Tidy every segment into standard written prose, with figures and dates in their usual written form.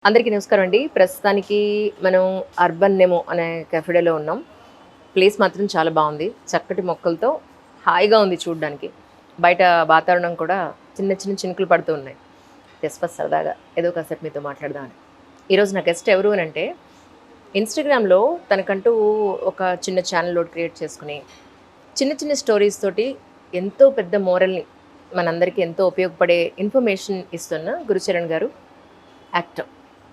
అందరికీ నమస్కారం అండి. ప్రస్తుతానికి మనం అర్బన్ నెమో అనే కెఫేలో ఉన్నాం. ప్లేస్ మాత్రం చాలా బాగుంది. చక్కటి మొక్కలతో హాయిగా ఉంది చూడడానికి. బయట వాతావరణం కూడా చిన్న చిన్న చినుకులు పడుతూ ఉన్నాయి. జస్ట్ సరదాగా ఏదో కాసేపు మీతో మాట్లాడదామని. ఈరోజు నా గెస్ట్ ఎవరు అని అంటే ఇన్స్టాగ్రామ్లో తనకంటూ ఒక చిన్న ఛానల్ లోడ్ క్రియేట్ చేసుకుని చిన్న చిన్న స్టోరీస్ తోటి ఎంతో పెద్ద మోరల్ని మనందరికీ ఎంతో ఉపయోగపడే ఇన్ఫర్మేషన్ ఇస్తున్న గురుచరణ్ గారు, యాక్టర్.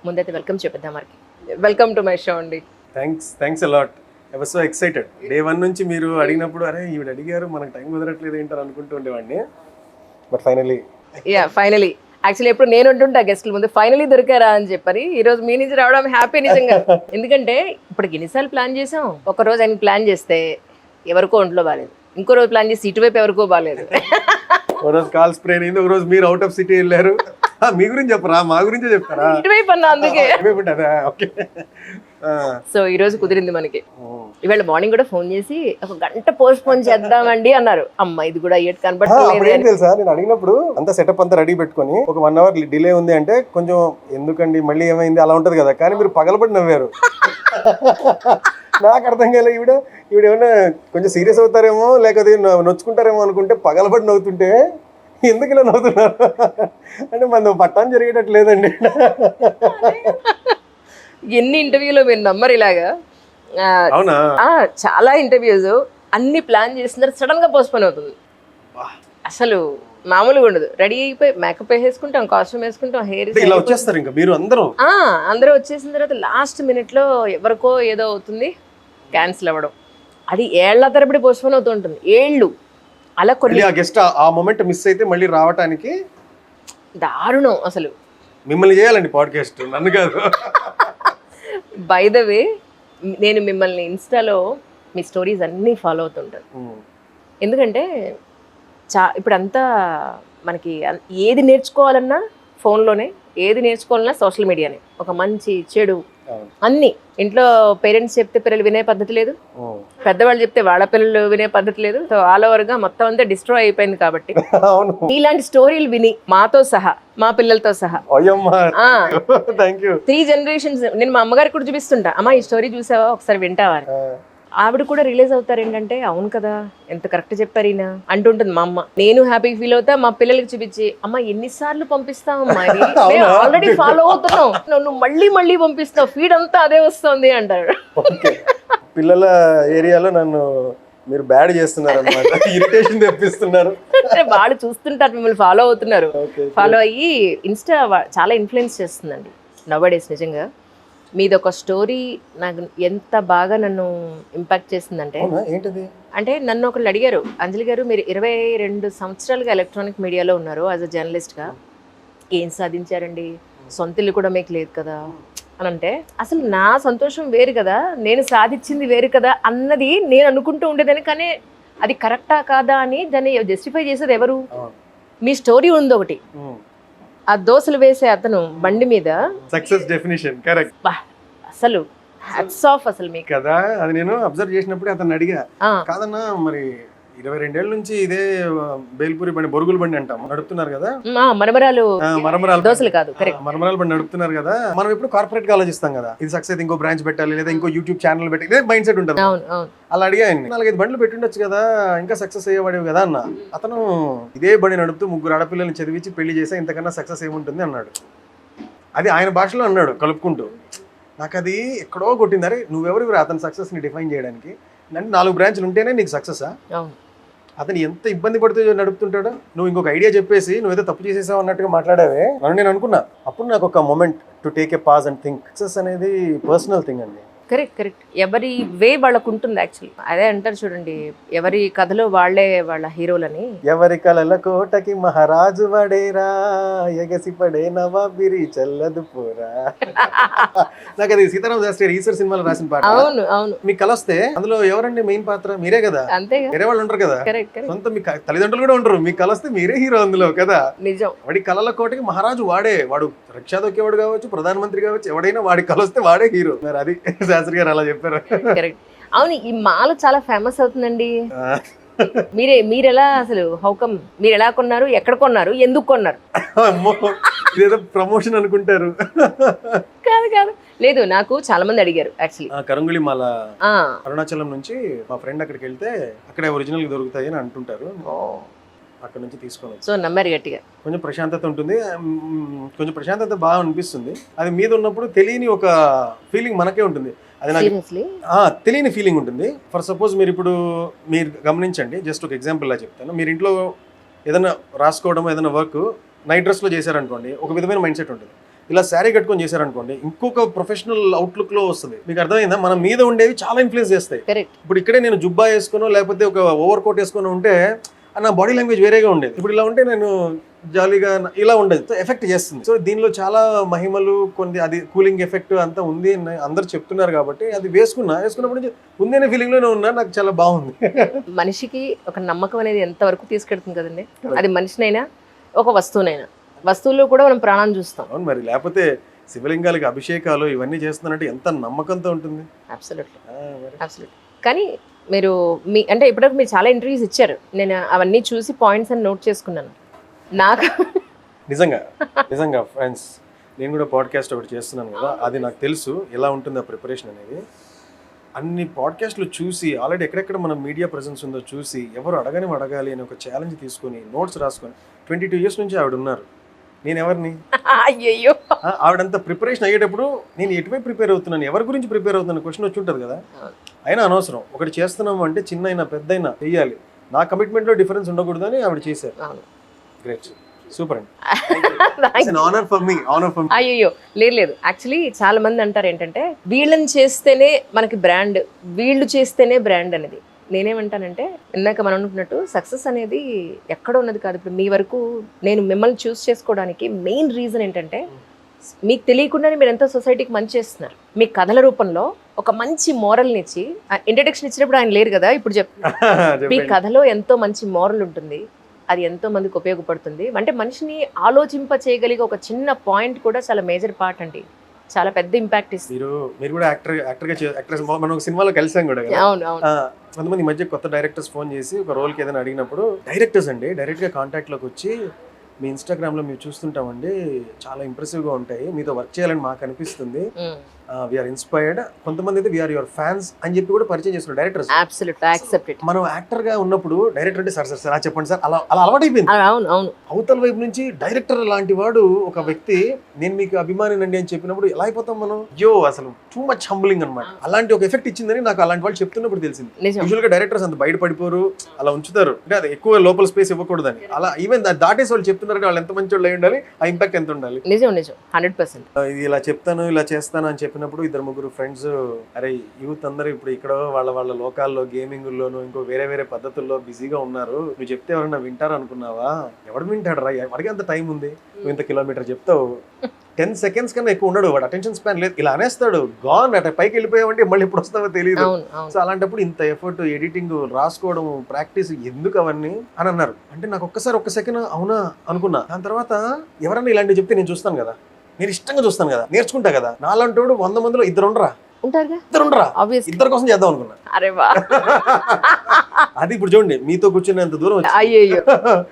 ముందైతే వెల్కమ్ చెప్పేద్దాం మనకి. వెల్కమ్ టు మై షో అండి. Thanks a lot. I was so excited. Day 1 నుంచి మీరు అడిగినప్పుడు అరే ఈవిడ అడిగారు మనకు టైం కుదరట్లేదు ఏంటని అనుకుంటూ ఉండేవాడిని. బట్ ఫైనలీ యాక్చువల్లీ ఎప్పుడు నేను ఉంటుంటా గెస్ట్ల ముందు ఫైనలీ దొరికారా అని చెప్పని ఈరోజు మీ నుంచి రావడం హ్యాపీ నిజంగా. ఎందుకంటే ఇప్పుడు ఎన్నిసార్లు ప్లాన్ చేసాం. ఒక రోజు ఆయన ప్లాన్ చేస్తే ఎవరికో ఒంట్లో బాగాలేదు, ఇంకో రోజు ప్లాన్ చేసి ఇటువైపు ఎవరికో బాగాలేదు. ఒక రోజు కాల్ స్ప్రెయిన్ అయింది, ఒక రోజు మీరు అవుట్ ఆఫ్ సిటీ వెళ్ళారు. మీ గురించి చెప్పరా, మా గురించే చెప్తారా? ఇటువైపు అన్నా అందుకే. ఓకే. సో ఈ రోజు కుదిరింది మనకి. ఇవాళ మార్నింగ్ కూడా ఫోన్ చేసి ఒక గంట పోస్ట్ పోన్ చేద్దామండి అన్నారు. అమ్మ ఇది కూడా అయ్యేట్ కనబడలేదు తెలుసా. నేను అడిగినప్పుడు అంత సెటప్ అంతా రెడీ పెట్టుకొని ఒక 1 hour డిలే ఉంది అంటే కొంచెం ఎందుకండి మళ్ళీ ఏమైంది అలా ఉంటది కదా. కానీ మీరు పగలబడి నవ్వారు. నాకు అర్థం కాలే ఈవిడ ఏమన్నా కొంచెం సీరియస్ అవుతారేమో లేకపోతే నొచ్చుకుంటారేమో అనుకుంటే పగలబడి నవ్వుతుంటే ఎందుకు ఇలా నవ్వుతున్నారు అంటే మనం పట్టాన్ని జరిగేటట్టు లేదండి. ఎన్ని ఇంటర్వ్యూలో మీరు నమ్మరు ఇలాగా. అవునా? చాలా ఇంటర్వ్యూస్ అన్ని ప్లాన్ చేస్తున్నారు, సడన్ గా పోస్ట్ పోన్ అవుతుంది. అసలు మామూలుగా ఉండదు. రెడీ అయిపోయి మేకప్ వేసుకుంటాం, కాస్ట్యూమ్ వేసుకుంటాం, హెయిర్ ఇలా వచ్చేస్తారు ఇంకా మీరు అందరూ వచ్చేసిన తర్వాత లాస్ట్ మినిట్ లో ఎవరికో ఏదో అవుతుంది, క్యాన్సిల్ అవ్వడం. అది ఏళ్ల తరబడి పోస్ట్ పోన్ అవుతూ ఉంటుంది. ఏళ్ళు అలా కొన్ని గెస్ట్ ఆ మొమెంట్ మిస్ అయితే మళ్ళీ రావడానికి దారుణం. అసలు మిమ్మల్ని చేయాలండి పాడ్కాస్ట్, నన్ను కాదు. బై ద వే నేను మిమ్మల్ని ఇన్స్టాలో మీ స్టోరీస్ అన్నీ ఫాలో అవుతుంటాను. ఎందుకంటే ఇప్పుడంతా మనకి ఏది నేర్చుకోవాలన్నా ఫోన్లోనే, ఏది నేర్చుకోవాలన్నా సోషల్ మీడియానే. ఒక మంచి చెడు అన్నీ. ఇంట్లో పేరెంట్స్ చెప్తే పిల్లలు వినే పద్ధతి లేదు, పెద్దవాళ్ళు చెప్తే వాళ్ళ పిల్లలు వినే పద్ధతి లేదు. సో ఆల్ ఓవర్ గా మొత్తం అంతా డిస్ట్రాయ్ అయిపోయింది. కాబట్టి ఇలాంటి స్టోరీలు విని మాతో సహా, మా పిల్లలతో సహా 3 generations నేను మా అమ్మగారికి కూడా చూపిస్తుంటా. అమ్మా ఈ స్టోరీ చూసావా, ఒకసారి వింటావా అని. ఆవిడ కూడా రిలీజ్ అవుతారు ఏంటంటే అవును కదా ఎంత కరెక్ట్ చెప్పారు ఈయన అంటుంటుంది మా అమ్మ. నేను హ్యాపీ ఫీల్ అవుతా, మా పిల్లలకి చూపించి అమ్మ ఎన్నిసార్లు పంపిస్తావమ్మా, ఆల్రెడీ ఫాలో అవుతున్నావు, నువ్వు మళ్ళీ మళ్ళీ పంపిస్తావు, ఫీడ్ అంతా అదే వస్తుంది అంటారు. పిల్లల ఏరియాలో నన్ను మీరు బ్యాడ్ చేస్తున్నారు అన్నమాట, ఇరిటేషన్ తెప్పిస్తున్నారు. వాళ్ళు చూస్తుంటారు, మిమ్మల్ని ఫాలో అవుతున్నారు. ఫాలో అయ్యి ఇన్స్టా చాలా ఇన్ఫ్లుయెన్స్ చేస్తుందండి నౌడేస్. నిజంగా మీది ఒక స్టోరీ నాకు ఎంత బాగా నన్ను ఇంపాక్ట్ చేసిందంటే, అంటే నన్ను ఒకళ్ళు అడిగారు, అంజలి గారు మీరు 22 సంవత్సరాలుగా ఎలక్ట్రానిక్ మీడియాలో ఉన్నారు యాజ్ అ జర్నలిస్ట్గా, ఏం సాధించారండి, సొంత ఇల్లు కూడా మీకు లేదు కదా అని. అంటే అసలు నా సంతోషం వేరు కదా, నేను సాధించింది వేరు కదా అన్నది నేను అనుకుంటూ ఉండేదాన్ని. కానీ అది కరెక్టా కాదా అని దాన్ని జస్టిఫై చేసేది ఎవరు? మీ స్టోరీ ఉంది ఒకటి. ఆ దోశలు వేసే అతను బండి మీద సక్సెస్ డెఫినిషన్ కరెక్ట్. అసలు హ్యాట్స్ ఆఫ్ అసలు మీకు కదా. అది నేను అబ్జర్వ్ చేసినప్పుడు అతను అడిగా, కాదన్నా మరి 22 ఏళ్ళ నుంచి ఇదే బేల్పూరి బండి, బొరుగుల బండి అంటాం నడుపుతున్నారు కదా, మరమరాలు దోశలు కాదు మరమరాలు బండి నడుపుతున్నారు కదా, మనం ఎప్పుడు కార్పొరేట్ గా ఆలోచిస్తాం కదా, ఇది సక్సెస్ ఇంకో బ్రాంచ్ పెట్టాలి లేదా ఇంకో యూట్యూబ్ ఛానల్ పెట్టి, ఇదే మైండ్ సెట్ ఉంటుంది. అలా అడిగా ఆయన, 4-5 బండ్లు పెట్టుండొచ్చు కదా, ఇంకా సక్సెస్ అయ్యేవాడు కదా అన్న. అతను ఇదే బండి నడుపుతూ 3 ఆడపిల్లల్ని చదివించి పెళ్లి చేసా, ఇంతకన్నా సక్సెస్ ఏముంటుంది అన్నాడు. అది ఆయన భాషలో అన్నాడు కలుపుకుంటూ. నాకు అది ఎక్కడో కొట్టింది. అరే నువ్వెవరు అతని సక్సెస్ ని డిఫైన్ చేయడానికి? అంటే 4 బ్రాంచ్లు ఉంటేనే నీకు సక్సెసా? అతను ఎంత ఇబ్బంది పడుతూ నడుపుతుంటాడు. నువ్వు ఇంకొక ఐడియా చెప్పేసి నువ్వేదో తప్పు చేసేసావు అన్నట్టుగా మాట్లాడావే అని నేను అనుకున్నా. అప్పుడు నాకు ఒక moment to take a pause and think. Success అనేది పర్సనల్ థింగ్ అండి. కరెక్ట్. ఎవరి వే వాళ్ళకు ఉంటుంది. యాక్చువల్లీ అదే అంటారు చూడండి, ఎవరి కథలో వాళ్ళే వాళ్ళ హీరోలని. ఎవరి కలల కోటకి మహారాజు వడేరా, ఎగసి పడే నవాబిరి చల్లదు పోరా. నాకు అది సీతారామ శాస్త్రి ఈశ్వర్ సినిమాలో రాసిన పాట. అవును అవును. మీకు కల వస్తే అందులో ఎవరండి మెయిన్ పాత్ర? మీరే కదా. అంతే, వేరే వాళ్ళు ఉంటారు కదా, సొంత మీ తల్లిదండ్రులు కూడా ఉంటారు. మీకు కల వస్తే మీరే హీరో అందులో కదా. నిజం. వాడి కలల కోటకి మహారాజు వాడే. వాడు రక్షా దొక్కేవాడు కావచ్చు, ప్రధానమంత్రి కావచ్చు, ఎవడైనా వాడి కల వస్తే వాడే హీరో. మరి అది శాస్త్రి గారు అలా చెప్పారు. కరెక్ట్. అవును, ఈ మాల చాలా ఫేమస్ అవుతుందండి. మీరు ఎలా అసలు హౌకమ్ మీరు ఎలా కొన్నారు, ఎక్కడ కొన్నారు, ఎందుకు కొన్నారు? ఇదేదో ప్రమోషన్ అనుకుంటారు. కాదు కాదు లేదు, నాకు చాలా మంది అడిగారు యాక్చువల్లీ. కరంగుళి మాల అరుణాచలం నుంచి మా ఫ్రెండ్ అక్కడికి వెళ్తే అక్కడే ఒరిజినల్ దొరుకుతాయి అని అంటుంటారు. అక్కడ నుంచి తీసుకొని సో నమ్మారు గట్టిగా. కొంచెం ప్రశాంతత ఉంటుంది, కొంచెం ప్రశాంతత బాగా అనిపిస్తుంది. అది మీద ఉన్నప్పుడు తెలియని ఒక ఫీలింగ్ మనకే ఉంటుంది. అది నాకు తెలియని ఫీలింగ్ ఉంటుంది. ఫర్ సపోజ్ మీరు గమనించండి, జస్ట్ ఒక ఎగ్జాంపుల్ లా చెప్తాను. మీరు ఇంట్లో ఏదైనా రాసుకోవడం ఏదైనా వర్క్ నైట్ డ్రెస్లో చేశారనుకోండి, ఒక విధమైన మైండ్ సెట్ ఉంటుంది. ఇలా శారీ కట్టుకొని చేశారనుకోండి, ఇంకొక ప్రొఫెషనల్ అవుట్లుక్ లో వస్తుంది. మీకు అర్థమైందా? మన మీద ఉండేవి చాలా ఇన్ఫ్లుయెన్స్ చేస్తాయి. ఇప్పుడు ఇక్కడే నేను జుబ్బా వేసుకునో లేకపోతే ఒక ఓవర్ కోట్ వేసుకుని ఉంటే నా బాడీ లాంగ్వేజ్ వేరేగా ఉండేది. ఇప్పుడు ఇలా ఉంటే నేను జాలీగా ఇలా ఉండేది. సో ఎఫెక్ట్ చేస్తుంది. సో దీనిలో చాలా మహిమలు, కొన్ని అది కూలింగ్ ఎఫెక్ట్ అంతా ఉంది అని అందరు చెప్తున్నారు కాబట్టి అది వేసుకున్నప్పుడు నుంచి ఉందనే ఫీలింగ్ లోనే ఉన్నా. నాకు చాలా బాగుంది. మనిషికి ఒక నమ్మకం అనేది ఎంత వరకు తీసుకెడుతుంది కదండి. అది మనిషినైనా ఒక వస్తువుల్లో కూడా మనం ప్రాణాన్ని చూస్తాం. అవును మరి, లేకపోతే శివలింగాలకి అభిషేకాలు ఇవన్నీ చేస్తున్నట్టు ఎంత నమ్మకంతో ఉంటుంది. అబ్సల్యూట్లీ. కానీ మీరు అంటే ఇప్పటివరకు మీరు చాలా ఇంటర్వ్యూస్ ఇచ్చారు. నేను అవన్నీ చూసి పాయింట్స్ అని నోట్ చేసుకున్నాను. నాకు నిజంగా ఫ్రెండ్స్, నేను కూడా పాడ్కాస్ట్ ఒకటి చేస్తున్నాను కదా, అది నాకు తెలుసు ఎలా ఉంటుంది ఆ ప్రిపరేషన్ అనేది. అన్ని పాడ్కాస్ట్లు చూసి ఆల్రెడీ ఎక్కడెక్కడ మన మీడియా ప్రెసెన్స్ ఉందో చూసి ఎవరు అడగాలి అని ఒక ఛాలెంజ్ తీసుకొని నోట్స్ రాసుకొని 22 years నుంచి ఆవిడ ఉన్నారు. నేను ఎవరిని? అయ్యయ్యో, ఆవిడంతా ప్రిపరేషన్ అయ్యేటప్పుడు నేను ఎటువైపు ప్రిపేర్ అవుతున్నాను, ఎవరి గురించి ప్రిపేర్ అవుతున్నాను క్వశ్చన్ వచ్చి ఉంటుంది కదా. అయినా అనవసరం, ఒకటి చేస్తున్నాము అంటే చిన్న అయినా పెద్ద అయినా చెయ్యాలి, నా కమిట్మెంట్లో డిఫరెన్స్ ఉండకూడదని ఆవిడ చేశారు. గ్రేట్, సూపర్ అండి. అయ్యో లేదు, యాక్చువల్లీ చాలా మంది అంటారు ఏంటంటే వీళ్ళని చేస్తేనే మనకి బ్రాండ్, వీళ్ళు చేస్తేనే బ్రాండ్ అనేది. నేనేమంటానంటే ఇందాక మనం అనుకున్నట్టు సక్సెస్ అనేది ఎక్కడ ఉన్నది కాదు. ఇప్పుడు మీ వరకు నేను మిమ్మల్ని చూస్ చేసుకోవడానికి మెయిన్ రీజన్ ఏంటంటే మీకు తెలియకుండానే మీరు ఎంతో సొసైటీకి మంచి చేస్తున్నారు. మీ కథల రూపంలో ఒక మంచి మోరల్ని ఇచ్చి, ఇంట్రడక్షన్ ఇచ్చినప్పుడు ఆయన లేరు కదా, ఇప్పుడు చెప్తున్నారు మీ కథలో ఎంతో మంచి మోరల్ ఉంటుంది, అది ఎంతో మందికి ఉపయోగపడుతుంది. అంటే మనిషిని ఆలోచింప చేయగలిగే ఒక చిన్న పాయింట్ కూడా చాలా మేజర్ పార్ట్ అండి, చాలా పెద్ద ఇంపాక్ట్ ఇస్తుంది. మీరు కూడా యాక్ట్రెస్ మనం ఒక సినిమాలో కలిసాం కూడా. అవును. కొంతమంది మధ్య కొత్త డైరెక్టర్స్ ఫోన్ చేసి ఒక రోల్కి ఏదైనా అడిగినప్పుడు డైరెక్టర్స్ అండి డైరెక్ట్గా కాంటాక్ట్లోకి వచ్చి మీ ఇన్స్టాగ్రామ్లో మేము చూస్తుంటామండి, చాలా ఇంప్రెసివ్గా ఉంటాయి, మీతో వర్క్ చేయాలని మాకు అనిపిస్తుంది, వీఆర్ ఇన్స్పైర్డ్, కొంతమంది అయితే వీఆర్ యువర్ ఫ్యాన్స్ అని చెప్పి కూడా పరిచయం చేస్తున్నారు డైరెక్టర్స్. మనం యాక్టర్ గా ఉన్నప్పుడు డైరెక్టర్ అంటే సార్ చెప్పండి సార్ అలా అలవాటైపోయింది. అవతల వైపు నుంచి డైరెక్టర్ లాంటి వాడు ఒక వ్యక్తి నేను మీకు అభిమానినండి అని చెప్పినప్పుడు ఎలా అయిపోతాం మనం, అసలు టూ మచ్ హంబ్లింగ్ అనమాట. అలాంటి ఒక ఎఫెక్ట్ ఇచ్చిందని నాకు అలాంటి వాళ్ళు చెప్తున్నప్పుడు తెలిసింది. యూజువల్ గా డైరెక్టర్స్ అంత బయట పడిపోరు, అలా ఉంచుతారు, అంటే అది ఎక్కువ లోపల స్పేస్ ఇవ్వకూడదని. అలా ఈవెన్ దాటేసి వాళ్ళు చెప్తున్నారు, వాళ్ళు ఎంత మంచి వాళ్ళు అయి ఉండాలి, ఆ ఇంపాక్ట్ ఎంత ఉండాలి. నిజం 100%. ఇది ఇలా చెప్తాను ఇలా చేస్తాను అని చెప్పినప్పుడు 2-3 ఫ్రెండ్స్, అరే యూత్ అందరూ ఇప్పుడు ఇక్కడ వాళ్ళ లోకాల్లో గేమింగ్ లోను ఇంకో వేరే పద్ధతుల్లో బిజీగా ఉన్నారు, నువ్వు చెప్తే ఎవరైనా వింటారు అనుకున్నావా, ఎవడు వింటాడు రా, వాడికి అంత టైం ఉంది, నువ్వు ఇంత కిలోమీటర్ చెప్తావు, 10 seconds కన్నా ఎక్కువ ఉండడు, వాడు అటెన్షన్ స్పాన్ లేదు, ఇలా అనేస్తాడు, గాన్ అట పైకి వెళ్ళిపోయావంటే మళ్ళీ ఎప్పుడు వస్తావో తెలియదు. సో అలాంటప్పుడు ఇంత ఎఫర్ట్, ఎడిటింగ్, రాసుకోవడం, ప్రాక్టీస్ ఎందుకు అవన్నీ అని అన్నారు. అంటే నాకు ఒక్క సెకండ్ అవునా అనుకున్నా. దాని తర్వాత ఎవరన్నా ఇలాంటివి చెప్తే నేను చూస్తాను కదా, నేను ఇష్టంగా చూస్తాను కదా, నేర్చుకుంటా కదా. నాలంటూ 100 మందిలో ఇద్దరు కోసం చేద్దాం అనుకున్నా. అది ఇప్పుడు చూడండి, మీతో కూర్చునేంత దూరం. అయ్యో,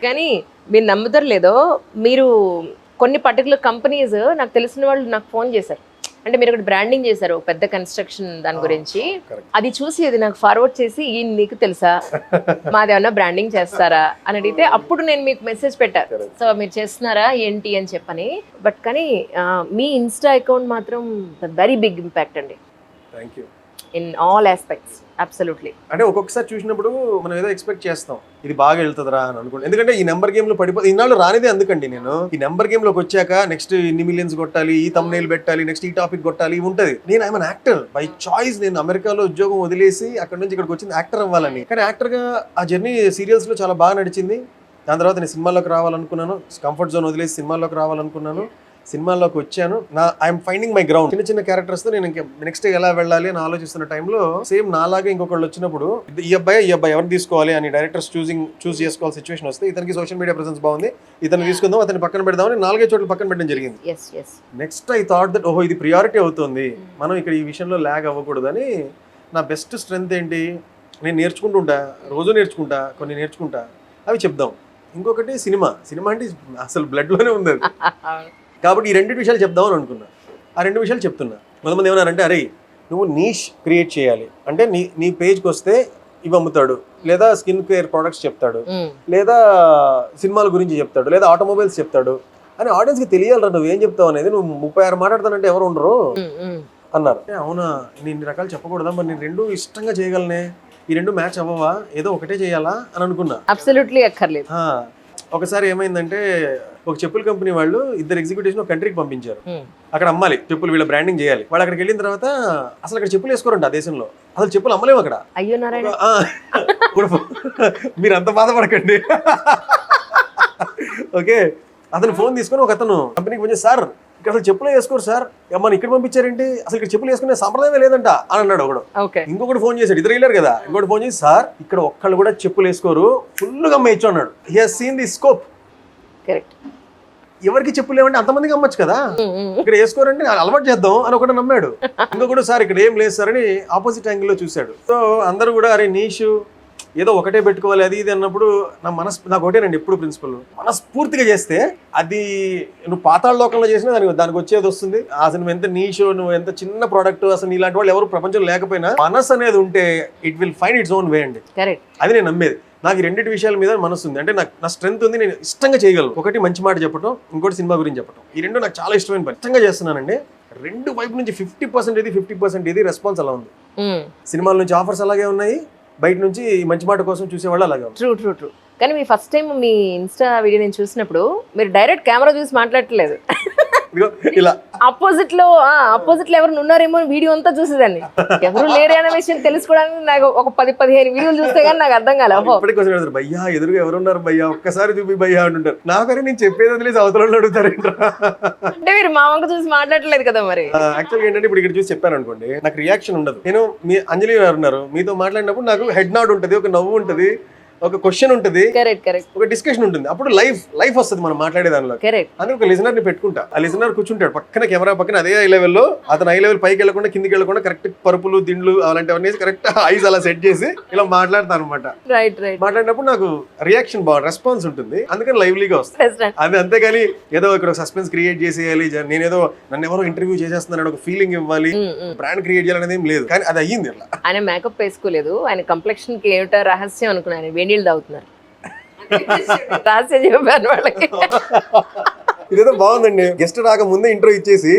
కానీ మీరు నమ్ముతారు లేదో, మీరు కొన్ని పర్టికులర్ కంపెనీస్ నాకు తెలిసిన వాళ్ళు నాకు ఫోన్ చేశారు, అంటే మీరు ఒకటి బ్రాండింగ్ చేశారు పెద్ద కన్స్ట్రక్షన్ దాని గురించి, అది చూసి అది నాకు ఫార్వర్డ్ చేసి ఈ నీకు తెలుసా మాదేమన్నా బ్రాండింగ్ చేస్తారా అని అడిగితే అప్పుడు నేను మీకు మెసేజ్ పెట్టాను, సో మీరు చేస్తున్నారా ఏంటి అని చెప్పని. బట్ కానీ మీ ఇన్స్టా అకౌంట్ మాత్రం వెరీ బిగ్ ఇంపాక్ట్ అండి, thank you, in all aspects. Absolutely. అంటే ఒక్కొక్కసారి చూసినప్పుడు మనం ఏదో ఎక్స్పెక్ట్ చేస్తాం, ఇది బాగా వెళ్తుందిరా అని అనుకుంటా. ఎందుకంటే ఈ నెంబర్ గేమ్ లో పడిపోయి ఇన్నాళ్ళు రానిదే అందుకండి. నేను ఈ నెంబర్ గేమ్ లోకి వచ్చాక నెక్స్ట్ ఇన్ని మిలియన్స్ కొట్టాలి, ఈ thumbnail పెట్టాలి, నెక్స్ట్ ఈ టాపిక్ కొట్టాలి, ఇవి ఉంటది. నేను I'm an actor by choice. నేను అమెరికాలో ఉద్యోగం వదిలేసి అక్కడ నుంచి ఇక్కడికి వచ్చింది యాక్టర్ అవ్వాలని. కానీ యాక్టర్ గా ఆ జర్నీ సీరియల్స్ లో చాలా బాగా నడిచింది. దాని తర్వాత నేను సినిమాల్లోకి రావాలనుకున్నాను, కంఫర్ట్ జోన్ వదిలేసి సినిమాల్లోకి రావాలనుకున్నాను, సినిమాల్లోకి వచ్చాను. I'm finding my ground. చిన్న క్యారెక్టర్స్ తో నేను నెక్స్ట్ ఎలా వెళ్ళాలి అని ఆలోచిస్తున్న టైంలో సేమ్ నాలాగే ఇంకొకళ్ళు వచ్చినప్పుడు ఈ అబ్బాయి ఎవరు తీసుకోవాలి అని డైరెక్టర్స్ చూస్ చేసుకోవాలి సిచ్యువేషన్ వస్తే, ఇతనికి సోషల్ మీడియా ప్రెసెన్స్ బాగుంది, ఇతను తీసుకుందాం, అతని పక్కన పెడదామని 4 చోట్ల పక్కన పెట్టడం జరిగింది. నెక్స్ట్ ఐ థాట్ దట్ ఓహో ఇది ప్రియారిటీ అవుతుంది, మనం ఇక్కడ ఈ విషయంలో ల్యాగ్ అవ్వకూడదని. నా బెస్ట్ స్ట్రెంగ్త్ ఏంటి, నేను నేర్చుకుంటుంటా, రోజు నేర్చుకుంటా, కొన్ని నేర్చుకుంటా, అవి చెప్దాం. ఇంకొకటి సినిమా అంటే అసలు బ్లడ్ లోనే ఉంది. కాబట్టి ఈ రెండు విషయాలు చెప్దామని అనుకున్నా. ఆ రెండు విషయాలు చెప్తున్నా. కొంతమంది ఏమన్నారంటే, అరే నువ్వు నీష్ క్రియేట్ చేయాలి అంటే నీ పేజ్కి వస్తే ఇవి అమ్ముతాడు, లేదా స్కిన్ కేర్ ప్రొడక్ట్స్ చెప్తాడు, లేదా సినిమాల గురించి చెప్తాడు, లేదా ఆటోమొబైల్స్ చెప్తాడు అని ఆడియన్స్కి తెలియాలరా నువ్వు ఏం చెప్తావు అనేది. నువ్వు 36 మాట్లాడతానంటే ఎవరు ఉండరు అన్నారు. అవునా, నేను ఇన్ని రకాలు చెప్పకూడదా, మరి నేను రెండు ఇష్టంగా చేయగలనే, ఈ రెండు మ్యాచ్ అవ్వవా, ఏదో ఒకటే చేయాలా అని అనుకున్నా. అబ్సల్యూట్లీ అక్కర్లేదు. ఒకసారి ఏమైందంటే, ఒక చెప్పుల కంపెనీ వాళ్ళు 2 ఎగ్జిక్యూటివ్స్ ఒక కంట్రీకి పంపించారు. అక్కడ అమ్మాలి చెప్పులు, వీళ్ళ బ్రాండింగ్ చేయాలి. వాళ్ళు అక్కడికి వెళ్ళిన తర్వాత అసలు అక్కడ చెప్పులు వేసుకోరంట. ఆ దేశంలో అసలు చెప్పులు అమ్మలేము అక్కడ. అయ్యో నారాయణ, మీరు అంత బాధపడకండి. ఓకే, అతను ఫోన్ తీసుకొని ఒక అతను కంపెనీకి వచ్చి, సార్ ఇక్కడ అసలు చెప్పులు వేసుకోరు సార్, అమ్మని ఇక్కడ పంపించారేంటి, అసలు ఇక్కడ చెప్పులు వేసుకునే సంప్రదాయమే లేదంట అని అన్నాడు ఒకడు. ఇంకొకటి ఫోన్ చేశాడు, ఇద్దరు వెళ్ళారు కదా, ఇంకోటి ఫోన్ చేసి, సార్ ఇక్కడ ఒక్కళ్ళు కూడా చెప్పులు వేసుకోరు, ఫుల్గా అమ్మేయచ్చు అన్నాడు. He has scene the scope. Correct. ఎవరికి చెప్పులు లేవంటే అంతమందికి అమ్మచ్చు కదా, ఇక్కడ వేసుకోరంటే అలవాటు చేద్దాం అని ఒకటి నమ్మాడు. ఇంకొకటి, సార్ ఇక్కడ ఏం లేదు సార్ అని ఆపోజిట్ యాంగిల్ లో చూశాడు. సో అందరూ కూడా అరే నీషు ఏదో ఒకటే పెట్టుకోవాలి అది ఇది అన్నప్పుడు నాకు ఒకటేనండి ఎప్పుడు ప్రిన్సిపల్, మనస్ఫూర్తిగా చేస్తే అది నువ్వు పాతాళ లోకంలో చేసినా దానికి వచ్చేది వస్తుంది. అసలు నువ్వు ఎంత నీషో, నువ్వు ఎంత చిన్న ప్రోడక్ట్, అసలు ఇలాంటి వాళ్ళు ఎవరు ప్రపంచంలో లేకపోయినా మనసు అనేది ఉంటే it will find its own way అండి. అది నేను నమ్మేది. నాకు ఈ రెండింటి విషయాల మీద మనసు ఉంది, అంటే నాకు నా స్ట్రెంత్ ఉంది, నేను ఇష్టంగా చేయగలను. ఒకటి మంచి మాట చెప్పడం, ఇంకోటి సినిమా గురించి చెప్పడం. ఈ రెండు నాకు చాలా ఇష్టమైన పని, ఇష్టంగా చేస్తున్నానండి. రెండు వైపు నుంచి 50% ఇది 50% ఇది రెస్పాన్స్ అలా ఉంది. సినిమాల నుంచి ఆఫర్స్ అలాగే ఉన్నాయి, బయట నుంచి మంచి మాట కోసం చూసేవాళ్ళు అలాగే ఉంది. ట్రూ. కానీ మీ ఫస్ట్ టైం మీ ఇన్స్టా వీడియో నేను చూసినప్పుడు మీరు డైరెక్ట్ కెమెరా చూసి మాట్లాడట్లేదు, ఇలా ఆపోజిట్ లో ఎవరు ఉన్నారేమో వీడియో అంతా చూసేదాన్ని. ఎవరు లేరే అనే విషయం తెలుసుకోవడానికి నాకు ఒక 10-15 వీడియోలు చూస్తే కానీ నాకు అర్థం కాలేదు. భయ్యా ఎదురుగా ఎవరున్నారు భయ్యా, ఒక్కసారి చూపి భయ్యా అంటుంటారు. నాకని నేను చెప్పేది వదిలేసి అవతలలో అడుగుతారు. అంటే మీరు మా వంక చూసి మాట్లాడలేదు కదా మరి. యాక్చువల్గా ఏంటంటే ఇప్పుడు ఇక్కడ చూసి చెప్పాను అనుకోండి, నాకు రియాక్షన్ ఉండదు. నేను మీ అంజలి గారు ఉన్నారు, మీతో మాట్లాడినప్పుడు నాకు హెడ్ నాడ్ ఉంటుంది, ఒక నవ్వు ఉంటుంది, ఒక క్వశ్చన్ ఉంటుంది, ఒక డిస్కషన్ ఉంటుంది. అప్పుడు లైఫ్ వస్తుంది మనం మాట్లాడే దానిలో. అందుకే ఒక లిజనర్ ని పెట్టుకుంటా, ఆ లిజనర్ కూర్చుంటాడు పక్కన, కెమెరా పక్కన, అదే ఐ లెవెల్లో. అతను ఐ లెవెల్ పైకి వెళ్ళకుండా కిందికి వెళ్ళకుండా కరెక్ట్ పరుపులు దిండ్లు అలాంటివన్నీ కరెక్ట్ ఐస్ అలా సెట్ చేసి ఇలా మాట్లాడతాను అనమాట. మాట్లాడినప్పుడు నాకు రియాక్షన్ రెస్పాన్స్ ఉంటుంది, అందుకని లైవ్లీగా వస్తుంది. అది అంతేగాని ఏదో ఇక్కడ సస్పెన్స్ క్రియేట్ చేసేయాలి, నేనేదో నన్ను ఎవరో ఇంటర్వ్యూ చేసేస్తున్నాను ఒక ఫీలింగ్ ఇవ్వాలి, బ్రాండ్ క్రియేట్ చేయాలనేది ఏం లేదు. కానీ అది అయ్యింది. ఆయన మేకప్ వేసుకోలేదు, ఆయన కంప్లెక్షన్ కి ఏమిటో రహస్యం అనుకున్నాను, వేణీళ్ళు తాగుతున్నారు. రహస్యం చెప్పాను వాళ్ళకి. ఇదేదో బాగుందండి, గెస్ట్ రాక ముందే ఇంట్రో ఇచ్చేసి